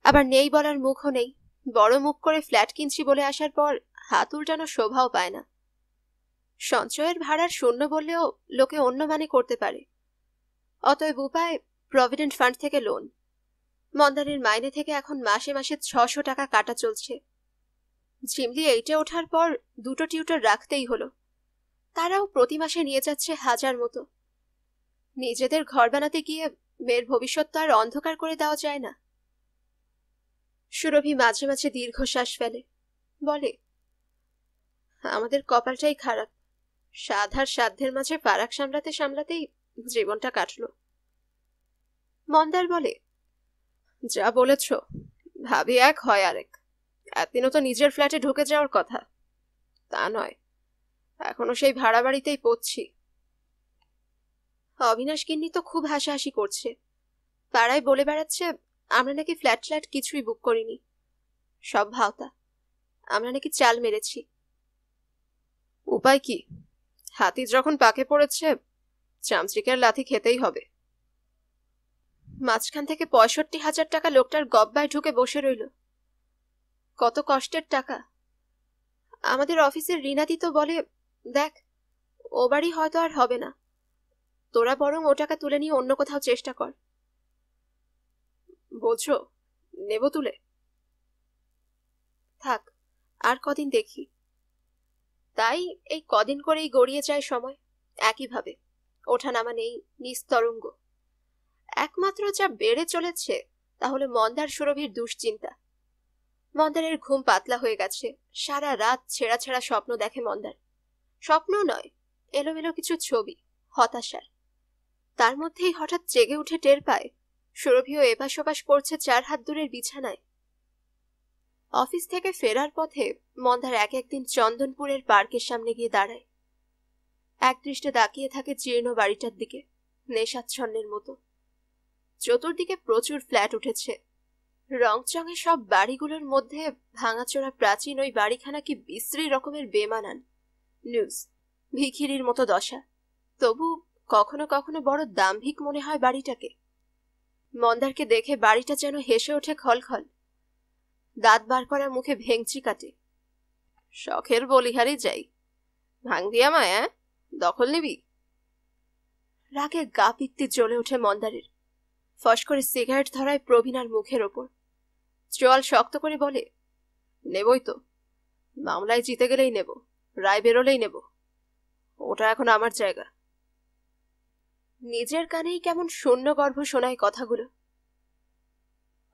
আবার নেই বলার মুখও নেই। বড় মুখ করে ফ্ল্যাট কিনছি বলে আসার পর হাত উল্টানো শোভাও পায় না। সঞ্চয়ের ভাড়ার শূন্য বললেও লোকে অন্য মানে করতে পারে। অতএব উপায় প্রভিডেন্ট ফান্ড থেকে লোন। মন্দারের মাইনে থেকে এখন মাসে মাসে 600 টাকা কাটা চলছে। ঝিমলি 8-এ ওঠার পর 2টো টিউটর রাখতেই হলো। তারাও প্রতি মাসে নিয়ে যাচ্ছে 1000 মতো। নিজেদের ঘর বানাতে গিয়ে মেয়ের ভবিষ্যৎ তো আর অন্ধকার করে দেওয়া যায় না। সুরভি মাঝে মাঝে দীর্ঘশ্বাস ফেলে, বলে, আমাদের কপালটাই খারাপ। সাধার সাধ্যের মাঝে ফারাক সামলাতে সামলাতেই জীবনটা কাটলো। মন্দার বলে, যা বলেছ, ভাবি এক হয় আরেক। একদিনও তো নিজের ফ্ল্যাটে ঢুকে যাওয়ার কথা, তা নয়, এখনো সেই ভাড়া বাড়িতেই পড়ছি। অবিনাশ গিন্নি তো খুব হাসাহাসি করছে। পাড়ায় বলে বেড়াচ্ছে আমরা নাকি ফ্ল্যাট কিছুই বুক করিনি, সব ভাওতা। আমরা নাকি চাল মেরেছি। উপায় কি? হাতি যখন পাকে পড়েছে, চামচিকের লাথি খেতেই হবে। মাঝখান থেকে 65,000 টাকা লোকটার গব্বায় ঢুকে বসে রইল। কত কষ্টের টাকা। আমাদের অফিসের রিনাদি তো বলে, দেখ, ও বাড়ি হয়তো আর হবে না, তোরা বরং ও টাকা তুলে নিয়ে অন্য কোথাও চেষ্টা কর। বলছো নেব তুলে? থাক, আর কদিন দেখি। তাই এই কদিন করেই গড়িয়ে যায় সময় একইভাবে, ওঠানামা নেই, নিস্তরঙ্গ। একমাত্র যা বেড়ে চলেছে তাহলে মন্দার সুরভির দুশ্চিন্তা। মন্দারের ঘুম পাতলা হয়ে গেছে। সারা রাত ছেঁড়া ছেঁড়া স্বপ্ন দেখে মন্দার। স্বপ্ন নয়, এলোমেলো কিছু ছবি, হতাশার। তার মধ্যেই হঠাৎ জেগে উঠে টের পায় সুরভিও এপাশ ওপাশ করছে 4 হাত দূরের বিছানায়। অফিস থেকে ফেরার পথে মন্দার একদিন চন্দনপুরের পার্কের সামনে গিয়ে দাঁড়ায়। একদৃষ্টে তাকিয়ে থাকে জীর্ণ বাড়িটার দিকে, নেশাচ্ছন্নের মতো। চতুর্দিকে প্রচুর ফ্ল্যাট উঠেছে। রংচঙে সব বাড়িগুলোর মধ্যে ভাঙাচোরা প্রাচীন ওই বাড়িখানা কি বিশ্রী রকমের বেমানান, নিউজ, ভিখিরির মতো দশা। তবু কখনো কখনো বড় দাম্ভিক মনে হয় বাড়িটাকে। মন্দারকে দেখে বাড়িটা যেন হেসে ওঠে খলখল। দাঁত বার করা মুখে ভেঙচি কাটে। শখের বলিহারি যাই, ভাঙবি আমায়? দখল নিবি? রাগে গা পিত্তি জ্বলে ওঠে মন্দারের। ফস করে সিগারেট ধরায় প্রবীণার মুখের ওপর। চোয়াল শক্ত করে বলে, নেবই তো, মামলায় জিতে গেলেই নেব, রায় বেরোলেই নেব, ওটা এখন আমার জায়গা। নিজের কানেই কেমন শূন্য গর্ভ শোনায় কথাগুলো।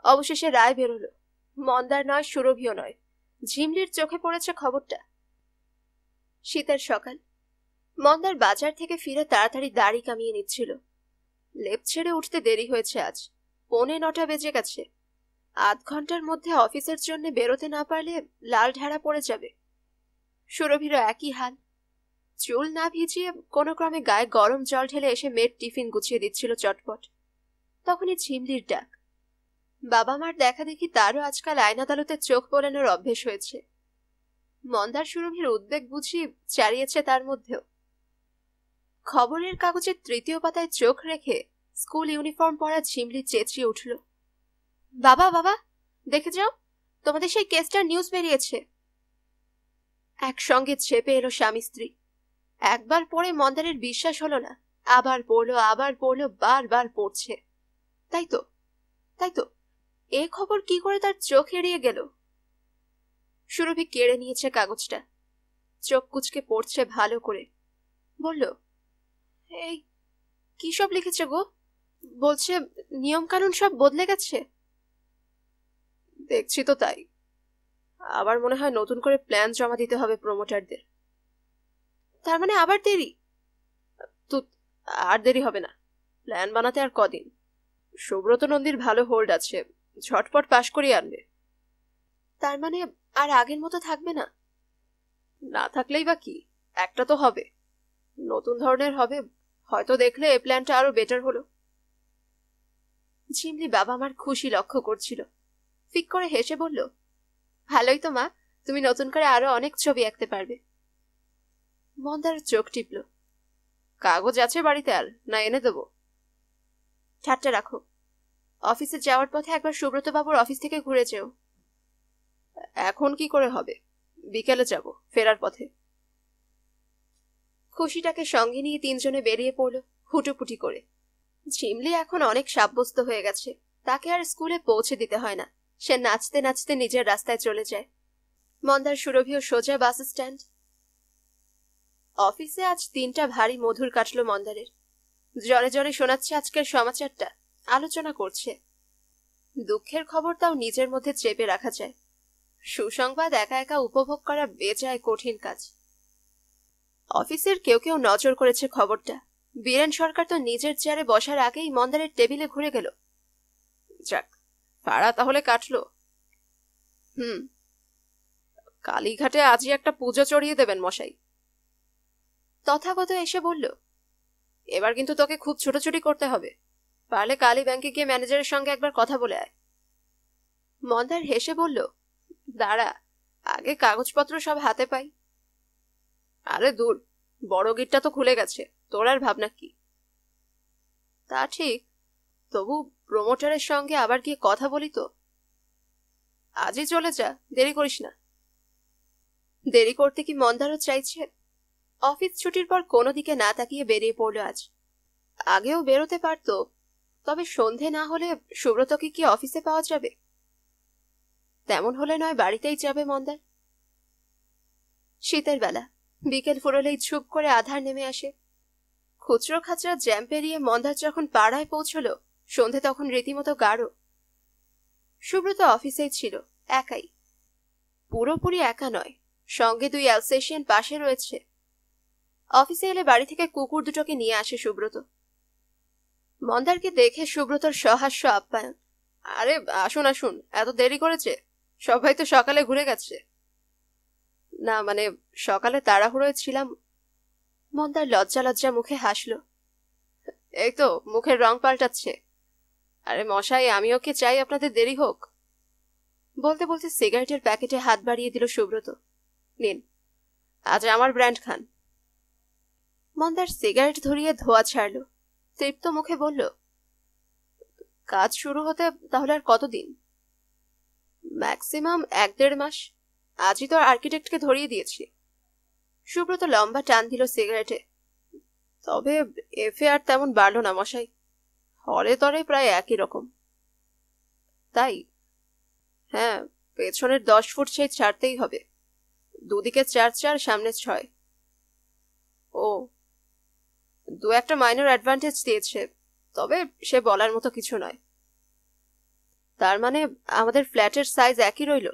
অবশেষে রায় বেরোলো। মন্দার নয়, সুরভিও নয়, ঝিমলির চোখে পড়েছে খবরটা। শীতের সকাল। মন্দার বাজার থেকে ফিরে তাড়াতাড়ি দাড়ি কামিয়ে নিচ্ছিল। লেপ ছেড়ে উঠতে দেরি হয়েছে আজ, 8:45 বেজে গেছে। আধ ঘন্টার মধ্যে অফিসের জন্য বেরোতে না পারলে লাল ঢেড়া পড়ে যাবে। সুরভিরও একই হাল। চুল না ভিজিয়ে কোনো ক্রমে গায়ে গরম জল ঢেলে এসে মেয়ের টিফিন গুছিয়ে দিচ্ছিল চটপট। তখনই ঝিমলির ডাক। বাবা মার দেখা দেখি তারও আজকাল আইন আদালতে চোখ বোলানোর অভ্যেস হয়েছে। মন্দার সুরভির উদ্বেগ বুঝি চারিয়েছে তার মধ্যেও। খবরের কাগজের 3য় পাতায় চোখ রেখে স্কুল ইউনিফর্ম পরা ঝিমলি চেঁচিয়ে উঠল, বাবা বাবা, দেখে যাও, তোমাদের সেই কেসটার নিউজ বেরিয়েছে। একসঙ্গে ছেপে এলো স্বামী স্ত্রী। একবার পড়ে মন্দারের বিশ্বাস হলো না। আবার পড়লো, বারবার পড়ছে। তাই তো, এ খবর কি করে তার চোখ এড়িয়ে গেল? সুরভি কেড়ে নিয়েছে কাগজটা, চোখ কুচকে পড়ছে ভালো করে। বলল, এই কি সব লিখেছে গো? বলছে নিয়ম কানুন সব বদলে গেছে। দেখছি তো তাই। আবার মনে হয় নতুন করে প্ল্যান জমা দিতে হবে প্রমোটারদের। তার মানে আবার দেরি? আর দেরি হবে না, প্ল্যান বানাতে আর কদিন। সুব্রত নন্দীর ভালো হোল্ড আছে, ঝটপট পাশ করিয়ে আনবে। তার মানে আর আগের মতো থাকবে না? না থাকলেই বা কি, একটা তো হবে, নতুন ধরনের হবে। হয়তো দেখলে এই প্ল্যানটা আরো বেটার হলো। ঝিমলি বাবা মার খুশি লক্ষ্য করছিল। ফিক করে হেসে বলল, ভালোই তো মা, তুমি নতুন করে আরো অনেক ছবি আঁকতে পারবে। মন্দার চোখ টিপল। কাগজ আছে বাড়িতে আর, না এনে দেবো? ঠাট্টা রাখো। অফিসে যাওয়ার পথে একবার সুব্রত বাবুর অফিস থেকে ঘুরে যেও। এখন কি করে হবে, বিকেলে যাব, ফেরার পথে। খুশিটাকে সঙ্গে নিয়ে 3 জনে বেরিয়ে পড়ল হুটোপুটি করে। ঝিমলি এখন অনেক সাব্যস্ত হয়ে গেছে, তাকে আর স্কুলে পৌঁছে দিতে হয় না। সে নাচতে নাচতে নিজের রাস্তায় চলে যায়। মন্দার সুরভিও সোজা বাস স্ট্যান্ড। অফিসে আজ 3টা ভারী মধুর কাটল মন্দারের। জনে জনে শোনাচ্ছে আজকের সমাচারটা, আলোচনা করছে। দুঃখের খবর তাও নিজের মধ্যে চেপে রাখা যায়। সুসংবাদ একা একা উপভোগ করা বেজায় কঠিন কাজ। অফিসের কেউ কেউ নজর করেছে খবরটা। বীরেন সরকার তো নিজের চেয়ারে বসার আগেই মন্দারের টেবিলে ঘুরে গেল। যাক, পাড়া তাহলে কাটলো। কালীঘাটে আজই একটা পুজো চড়িয়ে দেবেন মশাই। তথাগত এসে বলল, এবার কিন্তু তোকে খুব ছোটাছুটি করতে হবে, পারলে কালী ব্যাংকে গিয়ে ম্যানেজারের সঙ্গে একবার কথা বলে আয়। মন্দার হেসে বলল, দাঁড়া, আগে কাগজপত্র সব হাতে পাই। আরে দূর, বড় গিটটা তো খুলে গেছে, তোর আর ভাবনা কি? তা ঠিক, তবু প্রমোটারের সঙ্গে আবার গিয়ে কথা বলি তো। আজই চলে যা, দেরি করিস না। দেরি করতে কি মন্দারও চাইছে? অফিস ছুটির পর কোনো দিকে না তাকিয়ে বেরিয়ে পড়ল আজ। আগেও বেরোতে পারত, তবে সন্ধে না হলে সুব্রতকে কি অফিসে পাওয়া যাবে? তেমন হলে নয় বাড়িতেই যাবে মন্দার। শীতের বেলা, বিকেল ফুরলেই ঝুপ করে আধার নেমে আসে। খুচরো খাচরা জ্যাম পেরিয়ে মন্দার যখন পাড়ায় পৌঁছল, সন্ধে তখন রীতিমতো গাঢ়। সুব্রত অফিসেই ছিল, একাই। পুরোপুরি একা নয়, সঙ্গে 2 অ্যালসেশিয়ান পাশে রয়েছে। অফিসে এলে বাড়ি থেকে কুকুর দুটোকে নিয়ে আসে সুব্রত। মন্দারকে দেখে সুব্রতর সহাস্য আপ্যায়ন। আরে আসুন আসুন, এত দেরি করেছে? সবাই তো সকালে ঘুরে গেছে। না মানে সকালে তাড়াহুড়োয় ছিলাম। মন্দার লজ্জা লজ্জা মুখে হাসল। এই তো মুখের রং পাল্টাচ্ছে। আরে মশাই, আমিও কি চাই আপনাদের দেরি হোক? বলতে বলতে সিগারেটের প্যাকেটে হাত বাড়িয়ে দিল সুব্রত। নিন, আজ আমার ব্র্যান্ড খান। মন্দার সিগারেট ধরিয়ে ধোয়া ছাড়ল। তৃপ্ত মুখে বলল, কাজ শুরু হতে তাহলে আর কতদিন? ম্যাক্সিমাম 1-1.5 মাস। আজই তো আর্কিটেক্টকে ধরিয়ে দিয়েছি। সুব্রত লম্বা টান দিল সিগারেটে। তবে এফে আর তেমন বাড়ল না মশাই, হরে তরে প্রায় একই রকম। তাই? হ্যাঁ, পেছনের 10 ফুট সেই ছাড়তেই হবে। দুদিকে 4-4, সামনে 6। ও, 2-1টা মাইনর অ্যাডভান্টেজ দিয়েছে, তবে সে বলার মতো কিছু নয়। তার মানে আমাদের ফ্ল্যাটের সাইজ একই রইল?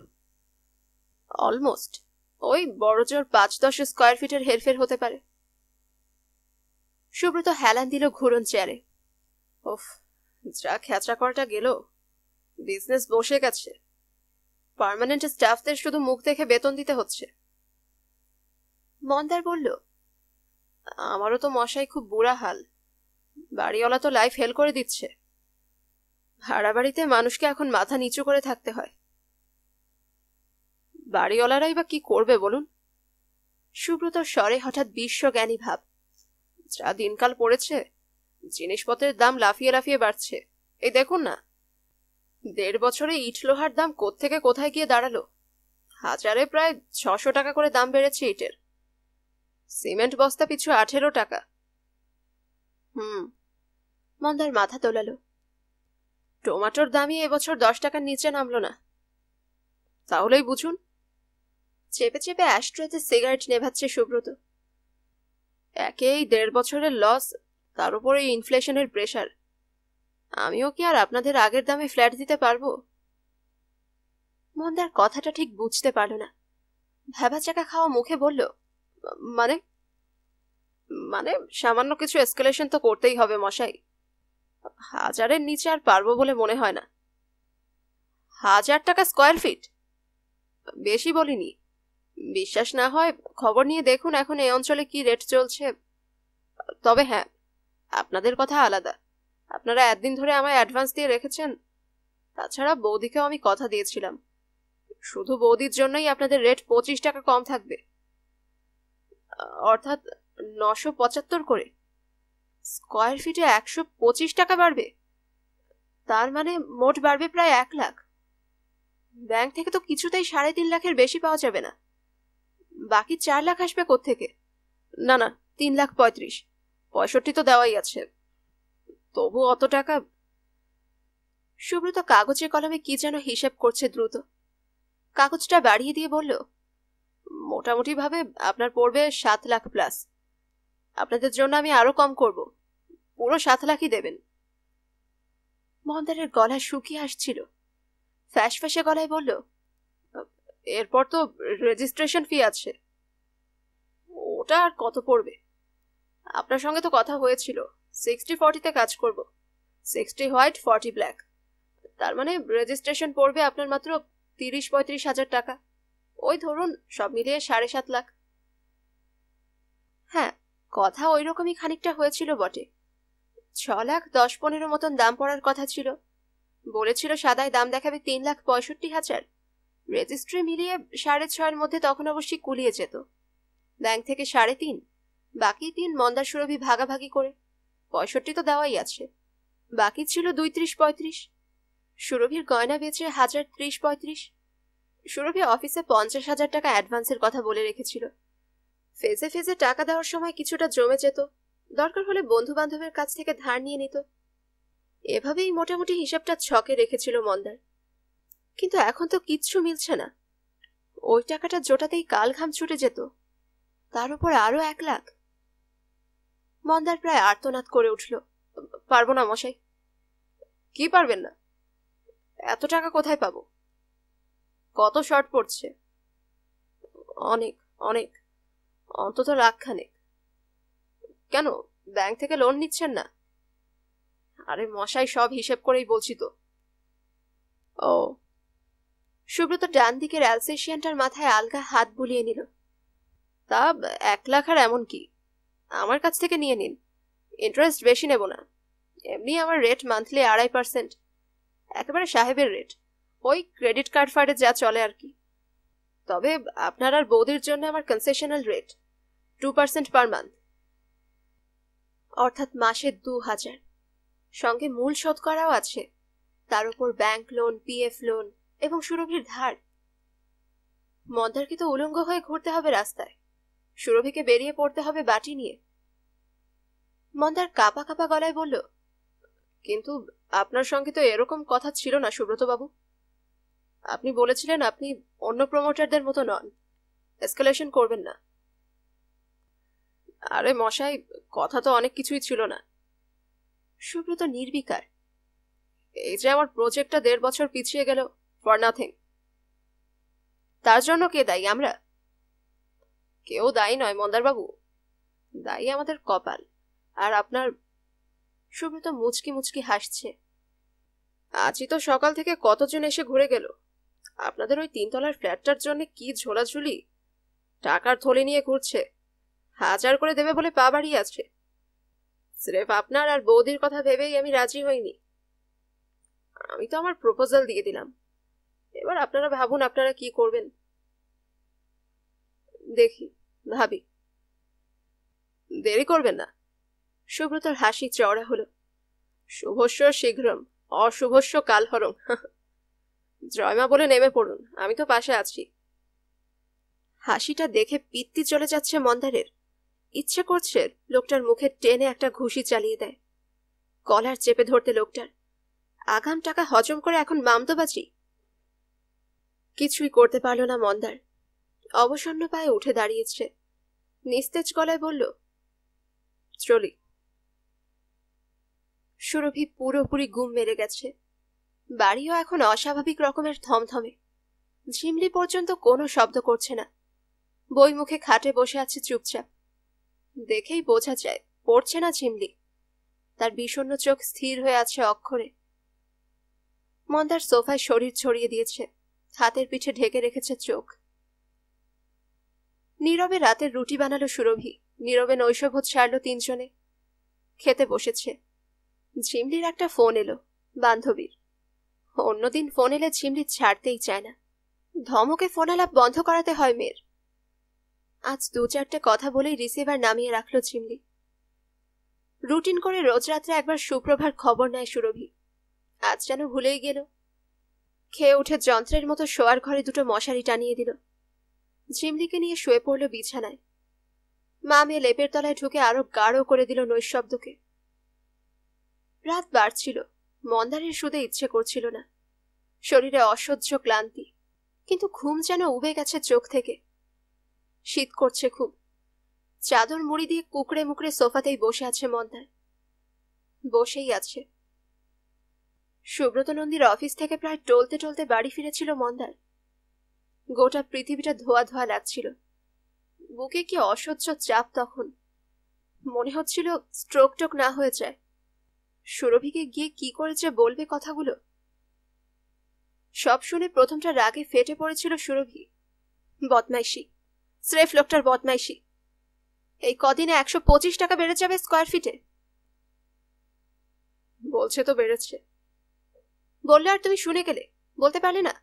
অলমোস্ট। ওই বড়জোর 5-10 স্কোয়ার ফিটের হেরফের হতে পারে। সুব্রত হেলান দিল ঘুরন চেয়ারে। ওফ, যা খেচা করাটা গেল। বিজনেস বসে গেছে। পার্মানেন্ট স্টাফদের শুধু মুখ দেখে বেতন দিতে হচ্ছে। মন্দার বলল, আমারও তো মশাই খুব বুড়া হাল। বাড়িওয়ালা তো লাইফ হেল করে দিচ্ছে। ভাড়া বাড়িতে মানুষকে এখন মাথা নিচু করে থাকতে হয়। বাড়িওয়ালারাই বা কি করবে বলুন? সুব্রতর স্বরে হঠাৎ বিশ্বজ্ঞানী ভাব। যা দিনকাল পড়েছে, জিনিসপত্রের দাম লাফিয়ে লাফিয়ে বাড়ছে। এই দেখুন না, 1.5 বছরে ইট লোহার দাম কোত্থেকে কোথায় গিয়ে দাঁড়ালো। হাজারে প্রায় 600 টাকা করে দাম বেড়েছে ইটের। সিমেন্ট বস্তা পিছু 18 টাকা। মন্দার মাথা তোলালো। টমেটোর দামই এবছর 10 টাকার নিচে নামলো না। তাহলেই বুঝুন। চেপে চেপে অ্যাশট্রেতে সিগারেট নেভাচ্ছে সুব্রত। একেই 1.5 বছরের লস, তার উপরে ইনফ্লেশনের প্রেসার। আমিও কি আর আপনাদের আগের দামে ফ্ল্যাট দিতে পারবো? মন্দার কথাটা ঠিক বুঝতে পারল না। ভ্যাবাচাকা খাওয়া মুখে বলল, মানে মানে সামান্য কিছু এসকেলেশন তো করতেই হবে মশাই। 1000-এর নিচে আর পারবো বলে মনে হয় না। 1000 টাকা স্কোয়ার ফিট? বেশি বলিনি। বিশ্বাস না হয় খবর নিয়ে দেখুন এখন এই অঞ্চলে কি রেট চলছে। তবে হ্যাঁ, আপনাদের কথা আলাদা। আপনারা একদিন ধরে আমায় অ্যাডভান্স দিয়ে রেখেছেন। তাছাড়া বৌদিকেও আমি কথা দিয়েছিলাম, শুধু বৌদির জন্যই আপনাদের রেট 25 টাকা কম থাকবে। অর্থাৎ 975 করে। স্কোয়ার ফিটে 125 টাকা বাড়বে? তার মানে মোট বাড়বে প্রায় 1 লাখ। ব্যাংক থেকে তো কিছুতেই 3.5 লাখের বেশি পাওয়া যাবে না। বাকি 4 লাখ আসবে কোত্থেকে? না না, 3,35,000। 65 তো দেওয়াই আছে। তবু অত টাকা। সুব্রত কাগজে কলমে কি যেন হিসেব করছে দ্রুত। কাগজটা বাড়িয়ে দিয়ে বলল, মোটামুটি ভাবে আপনার পড়বে 7 লাখ প্লাস। আপনাদের জন্য আমি আরো কম করব, পুরো 7 লাখই দেবেন। মন্দারের গলা শুকিয়ে আসছিল। ফ্যাসফ্যাসে গলায় বলল, এরপর তো রেজিস্ট্রেশন ফি আছে। ওটা আর কত পড়বে? আপনার সঙ্গে তো কথা হয়েছিল 60-40-তে কাজ করব। 60 হোয়াইট, 40 ব্ল্যাক। তার মানে রেজিস্ট্রেশন পড়বে আপনার মাত্র 30-35 হাজার টাকা। ওই ধরুন সব মিলিয়ে 7.5 লাখ। হ্যাঁ, কথা ওই রকমই খানিকটা হয়েছিল বটে। 6,10,15 মতন দাম পড়ার কথা ছিল। বলেছিল সাদায় দাম দেখাবে 3,65,000। রেজিস্ট্রি মিলিয়ে 6.5-এর মধ্যে তখন অবশ্যই কুলিয়ে যেত। ব্যাংক থেকে 3.5, বাকি 3 মন্দার সুরভি ভাগাভাগি করে। 65 তো দেওয়াই আছে। বাকি ছিল 2,30-35। সুরভির গয়না বেচে 1,030-35। সুরভি অফিসে 50,000 টাকা অ্যাডভান্সের কথা বলে রেখেছিল। ফেজে ফেজে টাকা দেওয়ার সময় কিছুটা জমে যেত, দরকার হলে বন্ধু বান্ধবের কাছ থেকে ধার নিয়ে নিত। এভাবেই মোটামুটি হিসাবটা ছকে রেখেছিল মন্দার। কিন্তু এখন তো কিচ্ছু মিলছে না। ওই টাকাটা জোটাতেই কাল ঘাম ছুটে যেত, তার উপর আরো 1 লাখ। মন্দার প্রায় আর্তনাদ করে উঠল, পারবো না মশাই। কি পারবেন না? এত টাকা কোথায় পাবো? কত শর্ট পড়ছে? অনেক অনেক, অন্তত লাখখানেক। কেন, ব্যাংক থেকে লোন নিচ্ছেন না? আরে মশাই, সব হিসেব করেই বলছি তো। ও। সুব্রত ডান দিকের অ্যালসেশিয়ানটার মাথায় আলগা হাত বুলিয়ে নিল। তা 1 লাখ আর এমন কি, আমার কাছ থেকে নিয়ে নিন, ইন্টারেস্ট বেশি নেব না। এমনি আমার রেট মান্থলি 2.5%, একেবারে সাহেবের রেট, ওই ক্রেডিট কার্ড ফার্ডে যা চলে আর কি। তবে আপনার আর বৌদির জন্য আমার কনসেশনাল রেট 2% পার মান্থ, অর্থাৎ মাসে 2,000, সঙ্গে মূল শোধ করাও আছে, তার উপর ব্যাংক লোন, পিএফ লোন এবং সুরভির ধার। মন্দারকে তো উলঙ্গ হয়ে ঘুরতে হবে রাস্তায়, সুরভিকে বেরিয়ে পড়তে হবে বাটি নিয়ে। মন্দার কাঁপা কাঁপা গলায় বলল, কিন্তু আপনার সঙ্গে তো এরকম কথা ছিল না সুব্রত বাবু। আপনি বলেছিলেন আপনি অন্য প্রমোটারদের মতো নন, এসকেলেশন করবেন না। আরে মশাই, কথা তো অনেক কিছুই ছিল না। সুব্রত নির্বিকার। এই যে আমার প্রজেক্টটা 1.5 বছর পিছিয়ে গেল ফর নাথিং, তার জন্য কে দায়ী? আমরা? কেউ দায়ী নয় মন্দারবাবু, দায়ী আমাদের কপাল। আর আপনার? সুব্রত মুচকি মুচকি হাসছে। আজই তো সকাল থেকে কতজন এসে ঘুরে গেল, আপনাদের ওই 3 তলার ফ্ল্যাটটার জন্য কি ঝোলাঝুলি, টাকার থলি নিয়ে ঘুরছে, 1000 করে দেবে বলে পা বাড়িয়ে আছে। স্রেফ আপনার আর বৌদির কথা ভেবেই আমি রাজি হইনি। আমি তো আমার প্রপোজাল দিয়ে দিলাম, এবার আপনারা ভাবুন আপনারা কি করবেন। দেখি, ভাবি। দেরি করবেন না। সুব্রতর হাসি চওড়া হলো। শুভস্য শীঘ্রম, অশুভস্য কালহরং। জয়মা বলে নেমে পড়ুন, আমি তো পাশে আছি। হাসিটা দেখে পিত্তি চলে যাচ্ছে মন্দারের। ইচ্ছে করছে লোকটার মুখে টেনে একটা ঘুষি চালিয়ে দেয়, কলার চেপে ধরতে লোকটার। আগাম টাকা হজম করে এখন মামদোবাজি। কিছুই করতে পারল না মন্দার, অবসন্ন পায়ে উঠে দাঁড়িয়েছে, নিস্তেজ গলায় বলল, চলি। সুরভি পুরোপুরি গুম মেরে গেছে, বাড়িও এখন অস্বাভাবিক রকমের থমথমে। ঝিমলি পর্যন্ত কোনো শব্দ করছে না, বই মুখে খাটে বসে আছে চুপচাপ। দেখেই বোঝা যায় পড়ছে না ঝিমলি, তার বিষণ্ণ চোখ স্থির হয়ে আছে অক্ষরে। মন্দার সোফায় শরীর ছড়িয়ে দিয়েছে, হাতের পিঠে ঢেকে রেখেছে চোখ। নীরবে রাতের রুটি বানালো সুরভি, নীরবে নৈশভোজ সারল 3 জনে। খেতে বসেছে। ঝিমলির একটা ফোন এলো, বান্ধবীর। অন্যদিন ফোন এলে ঝিমলি ছাড়তেই চায় না, ধমকে ফোন আলাপ বন্ধ করাতে হয় মেয়ের। আজ 2-4টে কথা বলেই রিসিভার নামিয়ে রাখলো ঝিমলি। রুটিন করে রোজ রাত্রে একবার সুপ্রভার খবর নেয় সুরভি, আজ যেন ভুলেই গেল। খেয়ে উঠে যন্ত্রের মতো শোয়ার ঘরে 2টো মশারি টানিয়ে দিল। ঝিমলিকে নিয়ে শুয়ে পড়ল বিছানায়। মা মেয়ে লেপের তলায় ঢুকে আরো গাঢ় করে দিল নৈশব্দকে। রাত বাড়ছিল, মন্দারের শুতে ইচ্ছে করছিল না, শরীরে অসহ্য ক্লান্তি, কিন্তু ঘুম যেন উবে গেছে চোখ থেকে। শীত করছে খুব, চাদর মুড়ি দিয়ে কুকড়ে মুকড়ে সোফাতেই বসে আছে মন্দার। বসেই আছে। সুব্রত নন্দীর অফিস থেকে প্রায় টলতে টলতে বাড়ি ফিরেছিল মন্দার। গোটা পৃথিবীটা ধোয়া ধোয়া লাগছিল, বুকে কি অসহ্য চাপ তখন। মনে হচ্ছিল স্ট্রোক টোক না হয়ে যায়। সুরভিকে গিয়ে কি করে যে বলবে কথাগুলো। সব শুনে প্রথমটা রাগে ফেটে পড়েছিল সুরভি। বদমাইশি, স্রেফ লোকটার বদমাইশি। এই কদিনে 125 টাকা বেড়ে যাবে স্কোয়ার ফিটে। বলছে তো বেড়েছে। বললে আর তুমি শুনে গেলে, বলতে পারলে না?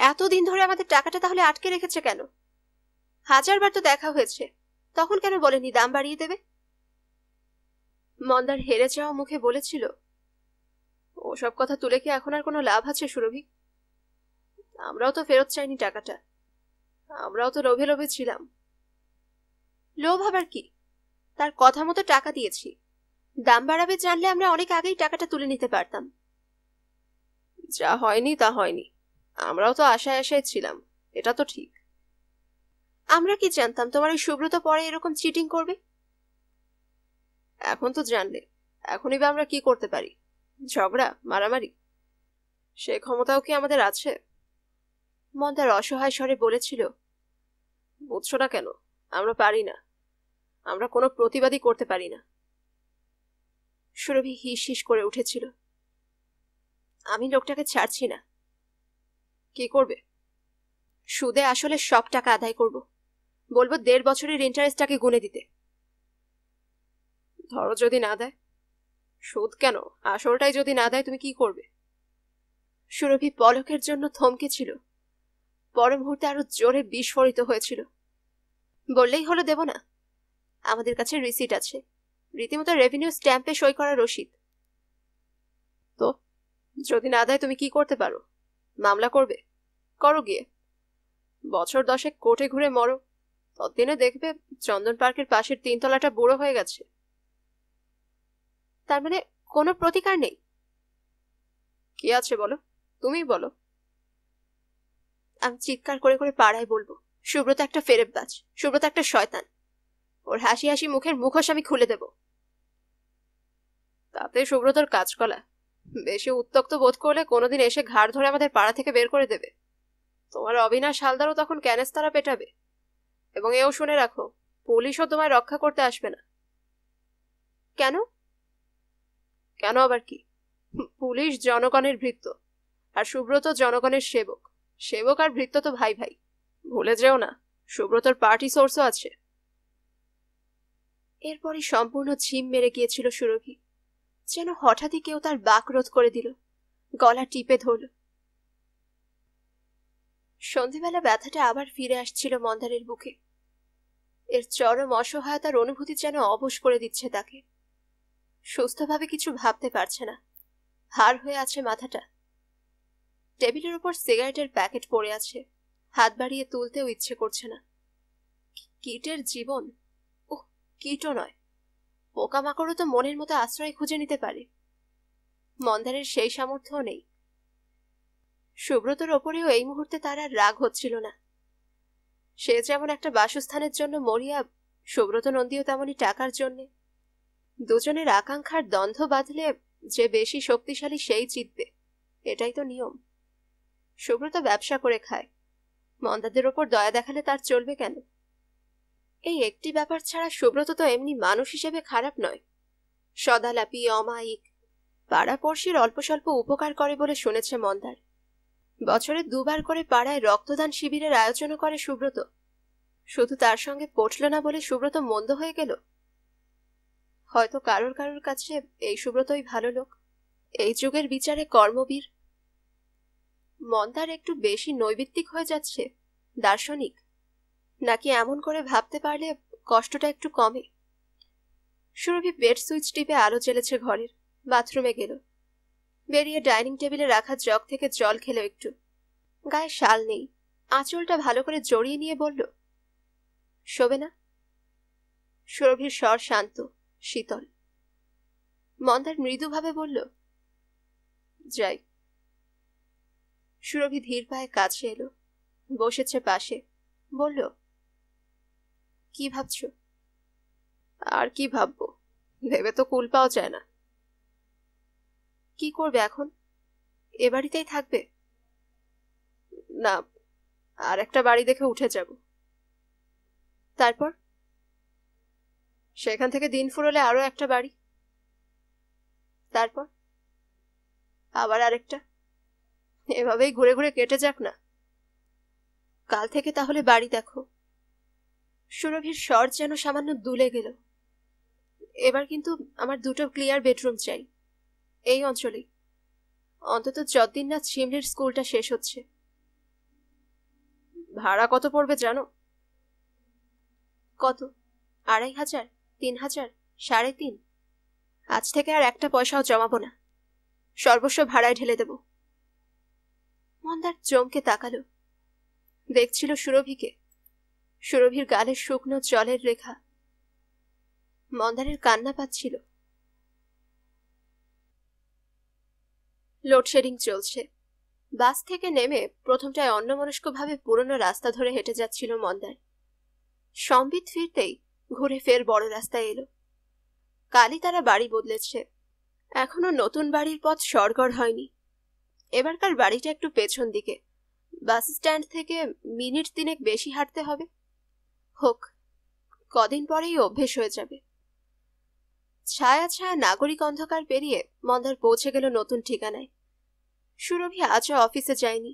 এতদিন ধরে আমাদের টাকাটা তাহলে আটকে রেখেছে কেন? 1000 বার তো দেখা হয়েছে, তখন কেন বলেনি দাম বাড়িয়ে দেবে? মন্দার হেরে যাওয়া মুখে বলেছিল, ওসব কথা তুলে কি এখন আর কোনো লাভ আছে সুরভি? আমরাও তো ফেরত চাইনি টাকাটা, আমরাও তো লোভে লোভে ছিলাম। লোভ আবার কি? তার কথা মতো টাকা দিয়েছি, দাম বাড়াবে জানলে আমরা অনেক আগেই টাকাটা তুলে নিতে পারতাম। যা হয়নি তা হয়নি, আমরাও তো আশায় আশায় ছিলাম, এটা তো ঠিক। আমরা কি জানতাম তোমার এই সুব্রত পরে এরকম চিটিং করবে? এখন তো জানলে, এখনই বা আমরা কি করতে পারি? ঝগড়া, মারামারি, সে ক্ষমতাও কি আমাদের আছে? মন্দার অসহায় স্বরে বলেছিল, বুঝছো না কেন? আমরা পারি না, আমরা কোনো প্রতিবাদই করতে পারি না। সুরভি হিস হিস করে উঠেছিল। আমি লোকটাকে ছাড়ছি না। কি করবে? সুদে আসলে সব টাকা আদায় করব। বলবো 1.5 বছরের ইন্টারেস্টটাকে গুনে দিতে। ধরো যদি না দেয়? সুদ কেন, আসলটাই যদি না দেয় তুমি কি করবে? সুরভি পলকের জন্য থমকে ছিল, পর মুহূর্তে আরো জোরে বিস্ফোরিত হয়েছিল। বললেই হলো দেব না? আমাদের কাছে রিসিট আছে, রীতিমতো রেভিনিউ স্ট্যাম্পে সই করা রসিদ। তো যদি না দেয় তুমি কি করতে পারো? মামলা করবে? করো গিয়ে। বছর 10 কোর্টে ঘুরে মরো, ততদিনে দেখবে চন্দন পার্কের পাশের 3 তলাটা বুড়ো হয়ে গেছে। তার মানে কোনো প্রতিকার নেই? কি আছে বলো, তুমি বলো। আমি চিৎকার করে করে পাড়ায় বলবো, সুব্রত একটা ফেরেববাজ, সুব্রত একটা শয়তান। ওর হাসি হাসি মুখের মুখোশ আমি খুলে দেব। তাতে সুব্রতর কাজকলা। বেশি উত্তক্ত বোধ করলে কোনোদিন এসে ঘাড় ধরে আমাদের পাড়া থেকে বের করে দেবে। তোমার অবিনাশ হালদারও তখন ক্যানেস্তারা পেটাবে। এবং এও শুনে রাখো, পুলিশও তোমায় রক্ষা করতে আসবে না। কেন? কেন আবার কি? পুলিশ জনগণের ভৃত্য, আর সুব্রত জনগণের সেবক। সেবক আর ভৃত্য তো ভাই ভাই। ভুলে যেও না, সুব্রতর পার্টি সোর্সও আছে। এরপরই সম্পূর্ণ ঝিম মেরে গিয়েছিল সুরভি। যেন হঠাৎই কেউ তার বাক রোধ করে দিল, গলা টিপে ধরল। সন্ধেবেলা ব্যথাটা আবার ফিরে আসছিল মন্দারের বুকে। এর চরম অসহায়তার অনুভূতি যেন অবশ করে দিচ্ছে তাকে। সুস্থভাবে কিছু ভাবতে পারছে না, ভার হয়ে আছে মাথাটা। টেবিলের উপর সিগারেটের প্যাকেট পড়ে আছে, হাত বাড়িয়ে তুলতেও ইচ্ছে করছে না। কীটের জীবন। ওহ, কীটও নয়, পোকামাকড়ও তো মনের মতো আশ্রয় খুঁজে নিতে পারে। মন্দারের সেই সামর্থ্যও নেই। সুব্রতর ওপরেও এই মুহূর্তে তার আর রাগ হচ্ছিল না। সে যেমন একটা বাসস্থানের জন্য মরিয়া, সুব্রত নন্দীও তেমনি টাকার জন্যে। দুজনের আকাঙ্ক্ষার দ্বন্দ্ব বাঁধলে যে বেশি শক্তিশালী সেই জিতবে, এটাই তো নিয়ম। সুব্রত ব্যবসা করে খায়, মন্দাদের ওপর দয়া দেখালে তার চলবে কেন? এই একটি ব্যাপার ছাড়া সুব্রত তো এমনি মানুষ হিসেবে খারাপ নয়। সদালাপি, অমায়িক, পাড়াপড়শির অল্প স্বল্প উপকার করে বলে শুনেছে মন্দার। বছরে 2 বার করে পাড়ায় রক্তদান শিবিরের আয়োজনও করে সুব্রত। শুধু তার সঙ্গে পটল না বলে সুব্রত মন্দ হয়ে গেল? হয়তো কারোর কারোর কাছে এই সুব্রতই ভালো লোক, এই যুগের বিচারে কর্মবীর। মন্দার একটু বেশি নৈবিত্তিক হয়ে যাচ্ছে, দার্শনিক। নাকি এমন করে ভাবতে পারলে কষ্টটা একটু কমে? সুরভি বেড সুইচ টিপে আলো জ্বেলেছে ঘরের, বাথরুমে গেল। বেরিয়ে ডাইনিং টেবিলে রাখা জগ থেকে জল খেলো একটু। গায়ে শাল নেই, আঁচলটা ভালো করে জড়িয়ে নিয়ে বলল, শোবে না? সুরভির স্বর শান্ত, শীতল। মন্দার মৃদুভাবে বলল, যাই। সুরভি ধীর পায়ে কাছে এলো, বসেছে পাশে, বলল, কি ভাবছ? আর কি ভাববো, ভেবে তো কুল পাওয়া যায় না। কি করবে এখন? এ বাড়িতেই থাকবে? না, আর একটা বাড়ি দেখে উঠে যাব। তারপর? সেখান থেকে দিন ফুরলে আরো একটা বাড়ি, তারপর আবার আরেকটা। এভাবেই ঘুরে ঘুরে কেটে যাক না। কাল থেকে তাহলে বাড়ি দেখো। সুরভির স্বর যেন সামান্য দুলে গেল। এবার কিন্তু আমার 2টো ক্লিয়ার বেডরুম চাই, এই অঞ্চলেই, অন্তত যতদিন না শিমলির স্কুলটা শেষ হচ্ছে। ভাড়া কত পড়বে জানো? কত? 2,500, 3,000, 3,500? আজ থেকে আর একটা পয়সাও জমাবো না, সর্বস্ব ভাড়ায় ঢেলে দেব। মন্দার চমকে তাকালো, দেখছিল সুরভিকে, সুরভির গালের শুকনো জলের রেখা। মন্দারের কান্না পাচ্ছিল। লোডশেডিং চলছে। বাস থেকে নেমে প্রথমটায় অন্যমনস্কভাবে পুরনো রাস্তা ধরে হেঁটে যাচ্ছিল মন্দার। সম্বিত ফিরতেই ঘুরে ফের বড় রাস্তায় এলো। কালই তারা বাড়ি বদলেছে, এখনো নতুন বাড়ির পথ সরগড় হয়নি। এবারকার বাড়িটা একটু পেছন দিকে, বাস স্ট্যান্ড থেকে মিনিট 3 বেশি হাঁটতে হবে। হোক, কদিন পরেই অভ্যেস হয়ে যাবে। ছায়া ছায়া নাগরিক অন্ধকার পেরিয়ে মন্দার পৌঁছে গেল নতুন ঠিকানায়। সুরভি আজও অফিসে যায়নি।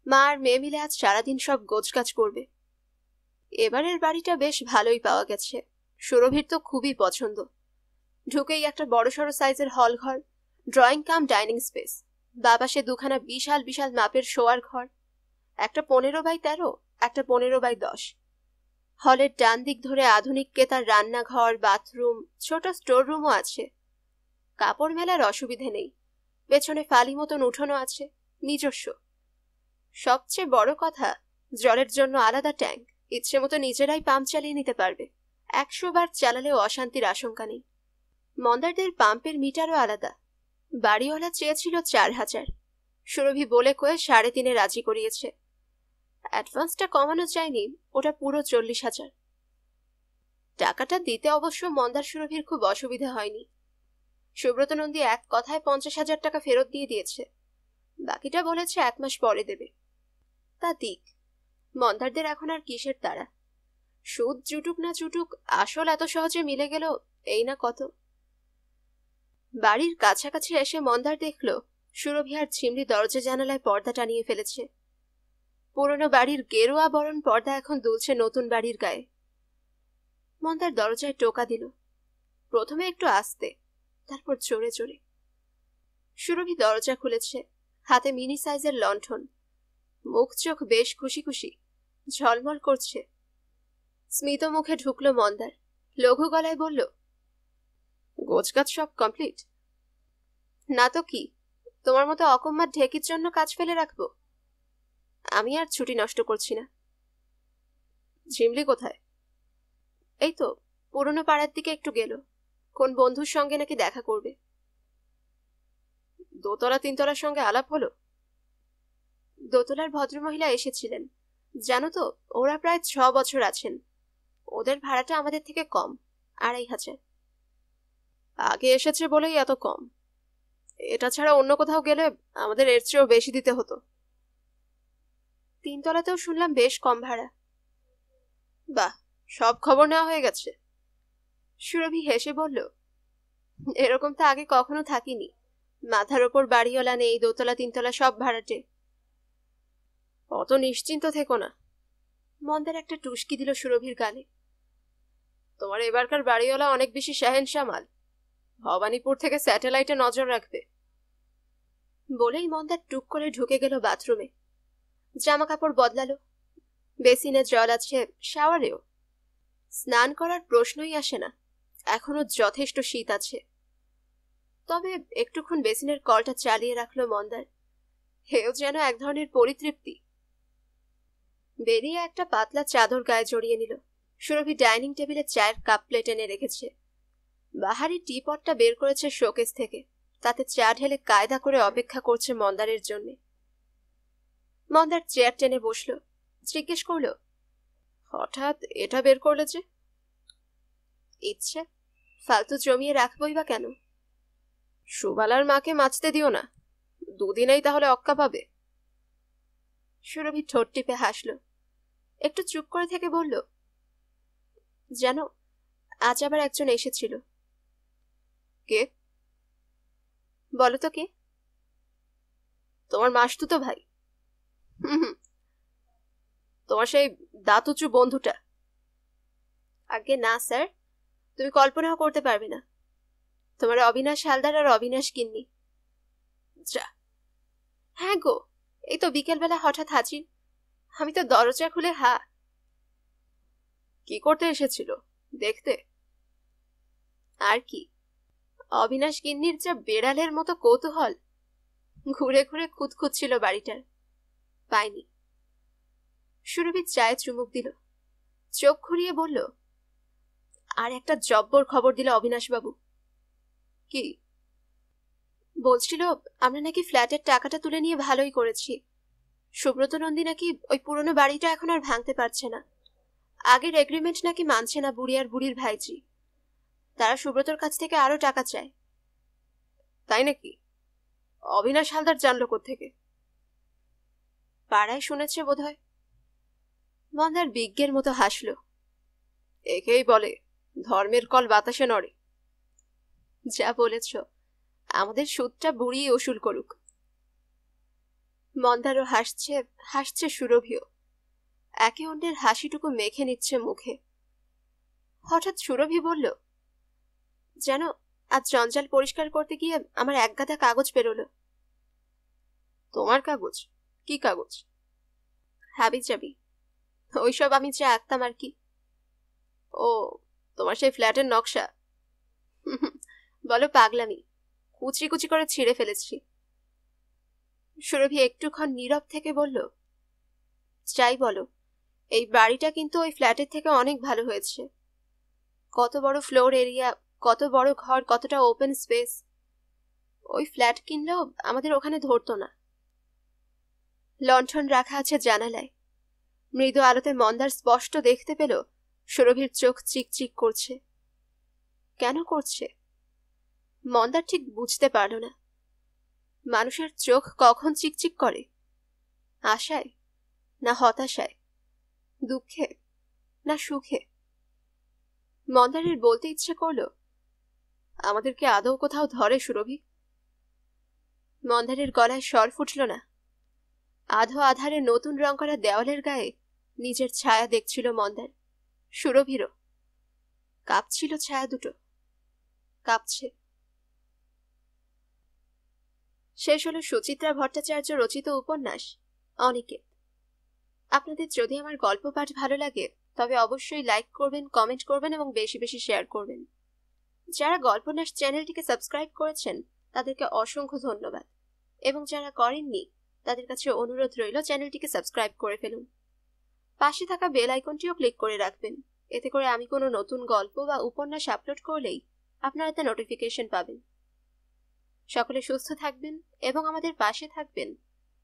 মা আর মেয়ে মিলে আজ সারাদিন সব গোছগাছ করবে। এবারের বাড়িটা বেশ ভালোই পাওয়া গেছে। সুরভির তো খুবই পছন্দ। ঢুকেই একটা বড়সড় সাইজের হল ঘর, ড্রয়িং কাম ডাইনিং স্পেস, বাপাশে দুখানা বিশাল বিশাল মাপের শোয়ার ঘর, একটা 15x13, একটা 15x10। হলের ডান দিক ধরে আধুনিক কেতার রান্নাঘর, বাথরুম, ছোট স্টোর রুমও আছে। কাপড় মেলার অসুবিধে নেই। পেছনে ফালি মতন উঠোনো আছে, নিজস্ব। সবচেয়ে বড় কথা, জলের জন্য আলাদা ট্যাঙ্ক, ইচ্ছে মতো নিজেরাই পাম্প চালিয়ে নিতে পারবে। 100 বার চালালেও অশান্তির আশঙ্কা নেই। মন্দারদের পাম্পের মিটারও আলাদা। বাড়িওয়ালা চেয়েছিল 4000, সুরভি বলে কয়ে 3.5 রাজি করিয়েছে। অ্যাডভান্সটা কমানো যায়নি, ওটা পুরো 40,000। টাকাটা দিতে অবশ্য মন্দার সুরভির খুব অসুবিধা হয়নি। সুব্রত নন্দী এক কথায় 50,000 টাকা ফেরত দিয়ে দিয়েছে। বাকিটা বলেছে 1 মাস পরে দেবে। তা দিক, মন্দারদের এখন আর কিসের তাড়া। সুদ জুটুক না জুটুক, আসল এত সহজে মিলে গেল, এই না কত। বাড়ির কাছাকাছি এসে মন্দার দেখল সুরভি আর ঝিমলি দরজা জানালায় পর্দা টানিয়ে ফেলেছে। পুরনো বাড়ির গেরুয়া বরণ পর্দা এখন দুলছে নতুন বাড়ির গায়ে। মন্দার দরজায় টোকা দিল, প্রথমে একটু আস্তে, তারপর জোরে জোরে। সুরভি দরজা খুলেছে, হাতে মিনি সাইজের লণ্ঠন। মুখ চোখ বেশ খুশি খুশি, ঝলমল করছে। স্মিত মুখে ঢুকলো মন্দার, লঘু গলায় বলল, গোছগাছ সব কমপ্লিট? না তো কি, তোমার মতো অকম্মার ঢেকির জন্য কাজ ফেলে রাখবো? আমি আর ছুটি নষ্ট করছি না। ঝিমলি কোথায়? এই তো পুরনো পাড়ার দিকে একটু গেল, কোন বন্ধুর সঙ্গে নাকি দেখা করবে। 2তলা 3তলার সঙ্গে আলাপ হলো? দোতলার ভদ্রমহিলা এসেছিলেন। জানো তো, ওরা প্রায় 6 বছর আছেন। ওদের ভাড়াটা আমাদের থেকে কম, 2500। আগে এসেছে বলেই এত কম। এটা ছাড়া অন্য কোথাও গেলে আমাদের এর চেয়েও বেশি দিতে হতো। 3তলাতেও শুনলাম বেশ কম ভাড়া। বাহ, সব খবর নেওয়া হয়ে গেছে। সুরভি হেসে বলল, এরকম তো আগে কখনো থাকিনি। মাথার ওপর বাড়িওয়ালা নেই, 2তলা 3তলা সব ভাড়াটে। অত নিশ্চিন্ত থেকো না। মন্দার একটা টুসকি দিল সুরভির গালে। তোমার এবারকার বাড়িওয়ালা অনেক বেশি শাহেনশা মাল। ভবানীপুর থেকে স্যাটেলাইটে নজর রাখবে। বলেই মন্দার টুক করে ঢুকে গেল বাথরুমে। জামা কাপড় বদলালো। বেসিনে জল আছে, শাওয়ারেও। স্নান করার প্রশ্নই আসে না, এখনো যথেষ্ট শীত আছে। তবে একটুক্ষণ বেসিনের কলটা চালিয়ে রাখলো মন্দার। হেও যেন এক ধরনের পরিতৃপ্তি। বেরিয়ে একটা পাতলা চাদর গায়ে জড়িয়ে নিল। সুরভি ডাইনিং টেবিলে চায়ের কাপ প্লেট এনে রেখেছে। বাহারি টিপটটা বের করেছে শোকেস থেকে, তাতে চা ঢেলে কায়দা করে অপেক্ষা করছে মন্দারের জন্য। মন্দার চেয়ার টেনে বসল, জিজ্ঞেস করল, হঠাৎ এটা বের করলে যে? ইচ্ছে, ফালতু জমিয়ে রাখবই বা কেন? সুবালার মাকে মাছতে দিও না, দুদিনেই তাহলে অক্কা পাবে। সুরভি ঠোঁট টিপে হাসল, একটু চুপ করে থেকে বলল, জানো, আজ আবার একজন এসেছিল। কে? বলো তো কে? তোমার মাসতুতো ভাই। হুম, তোমার সেই দাঁতুচু বন্ধুটা। আগে না স্যার, তুমি কল্পনাও করতে পারবে না। তোমার অবিনাশ হালদার আর অবিনাশ গিন্নি। যা। হ্যাঁ গো, এই তো বিকেলবেলা হঠাৎ হাজির। আমি তো দরজা খুলে হা। কি করতে এসেছিল? দেখতে? আর কি, অবিনাশ গিন্নির যা বেড়ালের মতো কৌতূহল। ঘুরে ঘুরে খুঁতখুঁতছিল বাড়িটার, পায়নি। সুরভি চায়ে চুমুক দিল, চোখ ঘুরিয়ে বলল, আর একটা জব্বর খবর দিল অবিনাশবাবু। কি? বলছিল আমরা নাকি ফ্ল্যাটের টাকাটা তুলে নিয়ে ভালোই করেছি। সুব্রত নন্দী নাকি ওই পুরনো বাড়িটা এখন আর ভাঙতে পারছে না। আগের এগ্রিমেন্ট নাকি মানছে না বুড়ি আর বুড়ির ভাইজি। তারা সুব্রতর কাছ থেকে আরো টাকা চায়। তাই নাকি? অবিনাশ হালদার জানলো কোত্থেকে? পাড়ায় শুনেছে বোধহয়। মন্দার বিজ্ঞের মতো হাসল। একেই বলে ধর্মের কল বাতাসে নড়ে। যা বলেছ, আমাদের সুদটা বুড়িয়ে উসুল করুক। মন্দারও হাসছে, হাসছে সুরভিও। একে অন্যের হাসিটুকু মেখে নিচ্ছে মুখে। হঠাৎ সুরভি বলল, যেন আজ জঞ্জাল পরিষ্কার করতে গিয়ে আমার একগাদা কাগজ বেরোলো। তোমার কাগজ? কি কাগজ? হাবি যাবি, ওইসব আমি যা আঁকতাম আর কি। ও, তোমার সেই ফ্ল্যাটের নকশা? বলো পাগলামি, কুচি কুচি করে ছিঁড়ে ফেলেছি। সুরভি একটুক্ষণ নীরব থেকে বলল, যাই বলো, এই বাড়িটা কিন্তু ওই ফ্ল্যাটের থেকে অনেক ভালো হয়েছে। কত বড় ফ্লোর এরিয়া, কত বড় ঘর, কতটা ওপেন স্পেস। ওই ফ্ল্যাট কিনলেও আমাদের ওখানে ধরতো না। লণ্ঠন রাখা আছে জানালায়। মৃদু আলোতে মন্দার স্পষ্ট দেখতে পেল সুরভির চোখ চিকচিক করছে। কেন করছে মন্দার ঠিক বুঝতে পারল না। মানুষের চোখ কখন চিকচিক করে? আশায়, না হতাশায়, দুঃখে, না সুখে? মন্দারের বলতে ইচ্ছে করল, আমাদেরকে আদৌ কোথাও ধরে সুরভি? মন্দারের গলায় স্বর ফুটল না। আধো আধারে নতুন রং করা দেওয়ালের গায়ে নিজের ছায়া দেখছিল মন্দার। সুরভিরও কাঁপছিল ছায়া দুটো, কাঁপছে। শেষ হলো সুচিত্রা ভট্টাচার্য রচিত উপন্যাস অনিকেত। আপনাদের যদি আমার গল্প পাঠ ভালো লাগে তবে অবশ্যই লাইক করবেন, কমেন্ট করবেন এবং বেশি বেশি শেয়ার করবেন। যারা গল্পন্যাস চ্যানেলটিকে সাবস্ক্রাইব করেছেন তাদেরকে অসংখ্য ধন্যবাদ, এবং যারা করেননি তাদের কাছে অনুরোধ রইল চ্যানেলটিকে সাবস্ক্রাইব করে ফেলুন। পাশে থাকা বেল আইকনটিও ক্লিক করে রাখবেন, এতে করে আমি কোনো নতুন গল্প বা উপন্যাস আপলোড করলেই আপনারা তা নোটিফিকেশন পাবেন। সকলে সুস্থ থাকবেন এবং আমাদের পাশে থাকবেন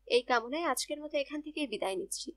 এই কামনায় আজকের মতো এখান থেকে বিদায় নিচ্ছি।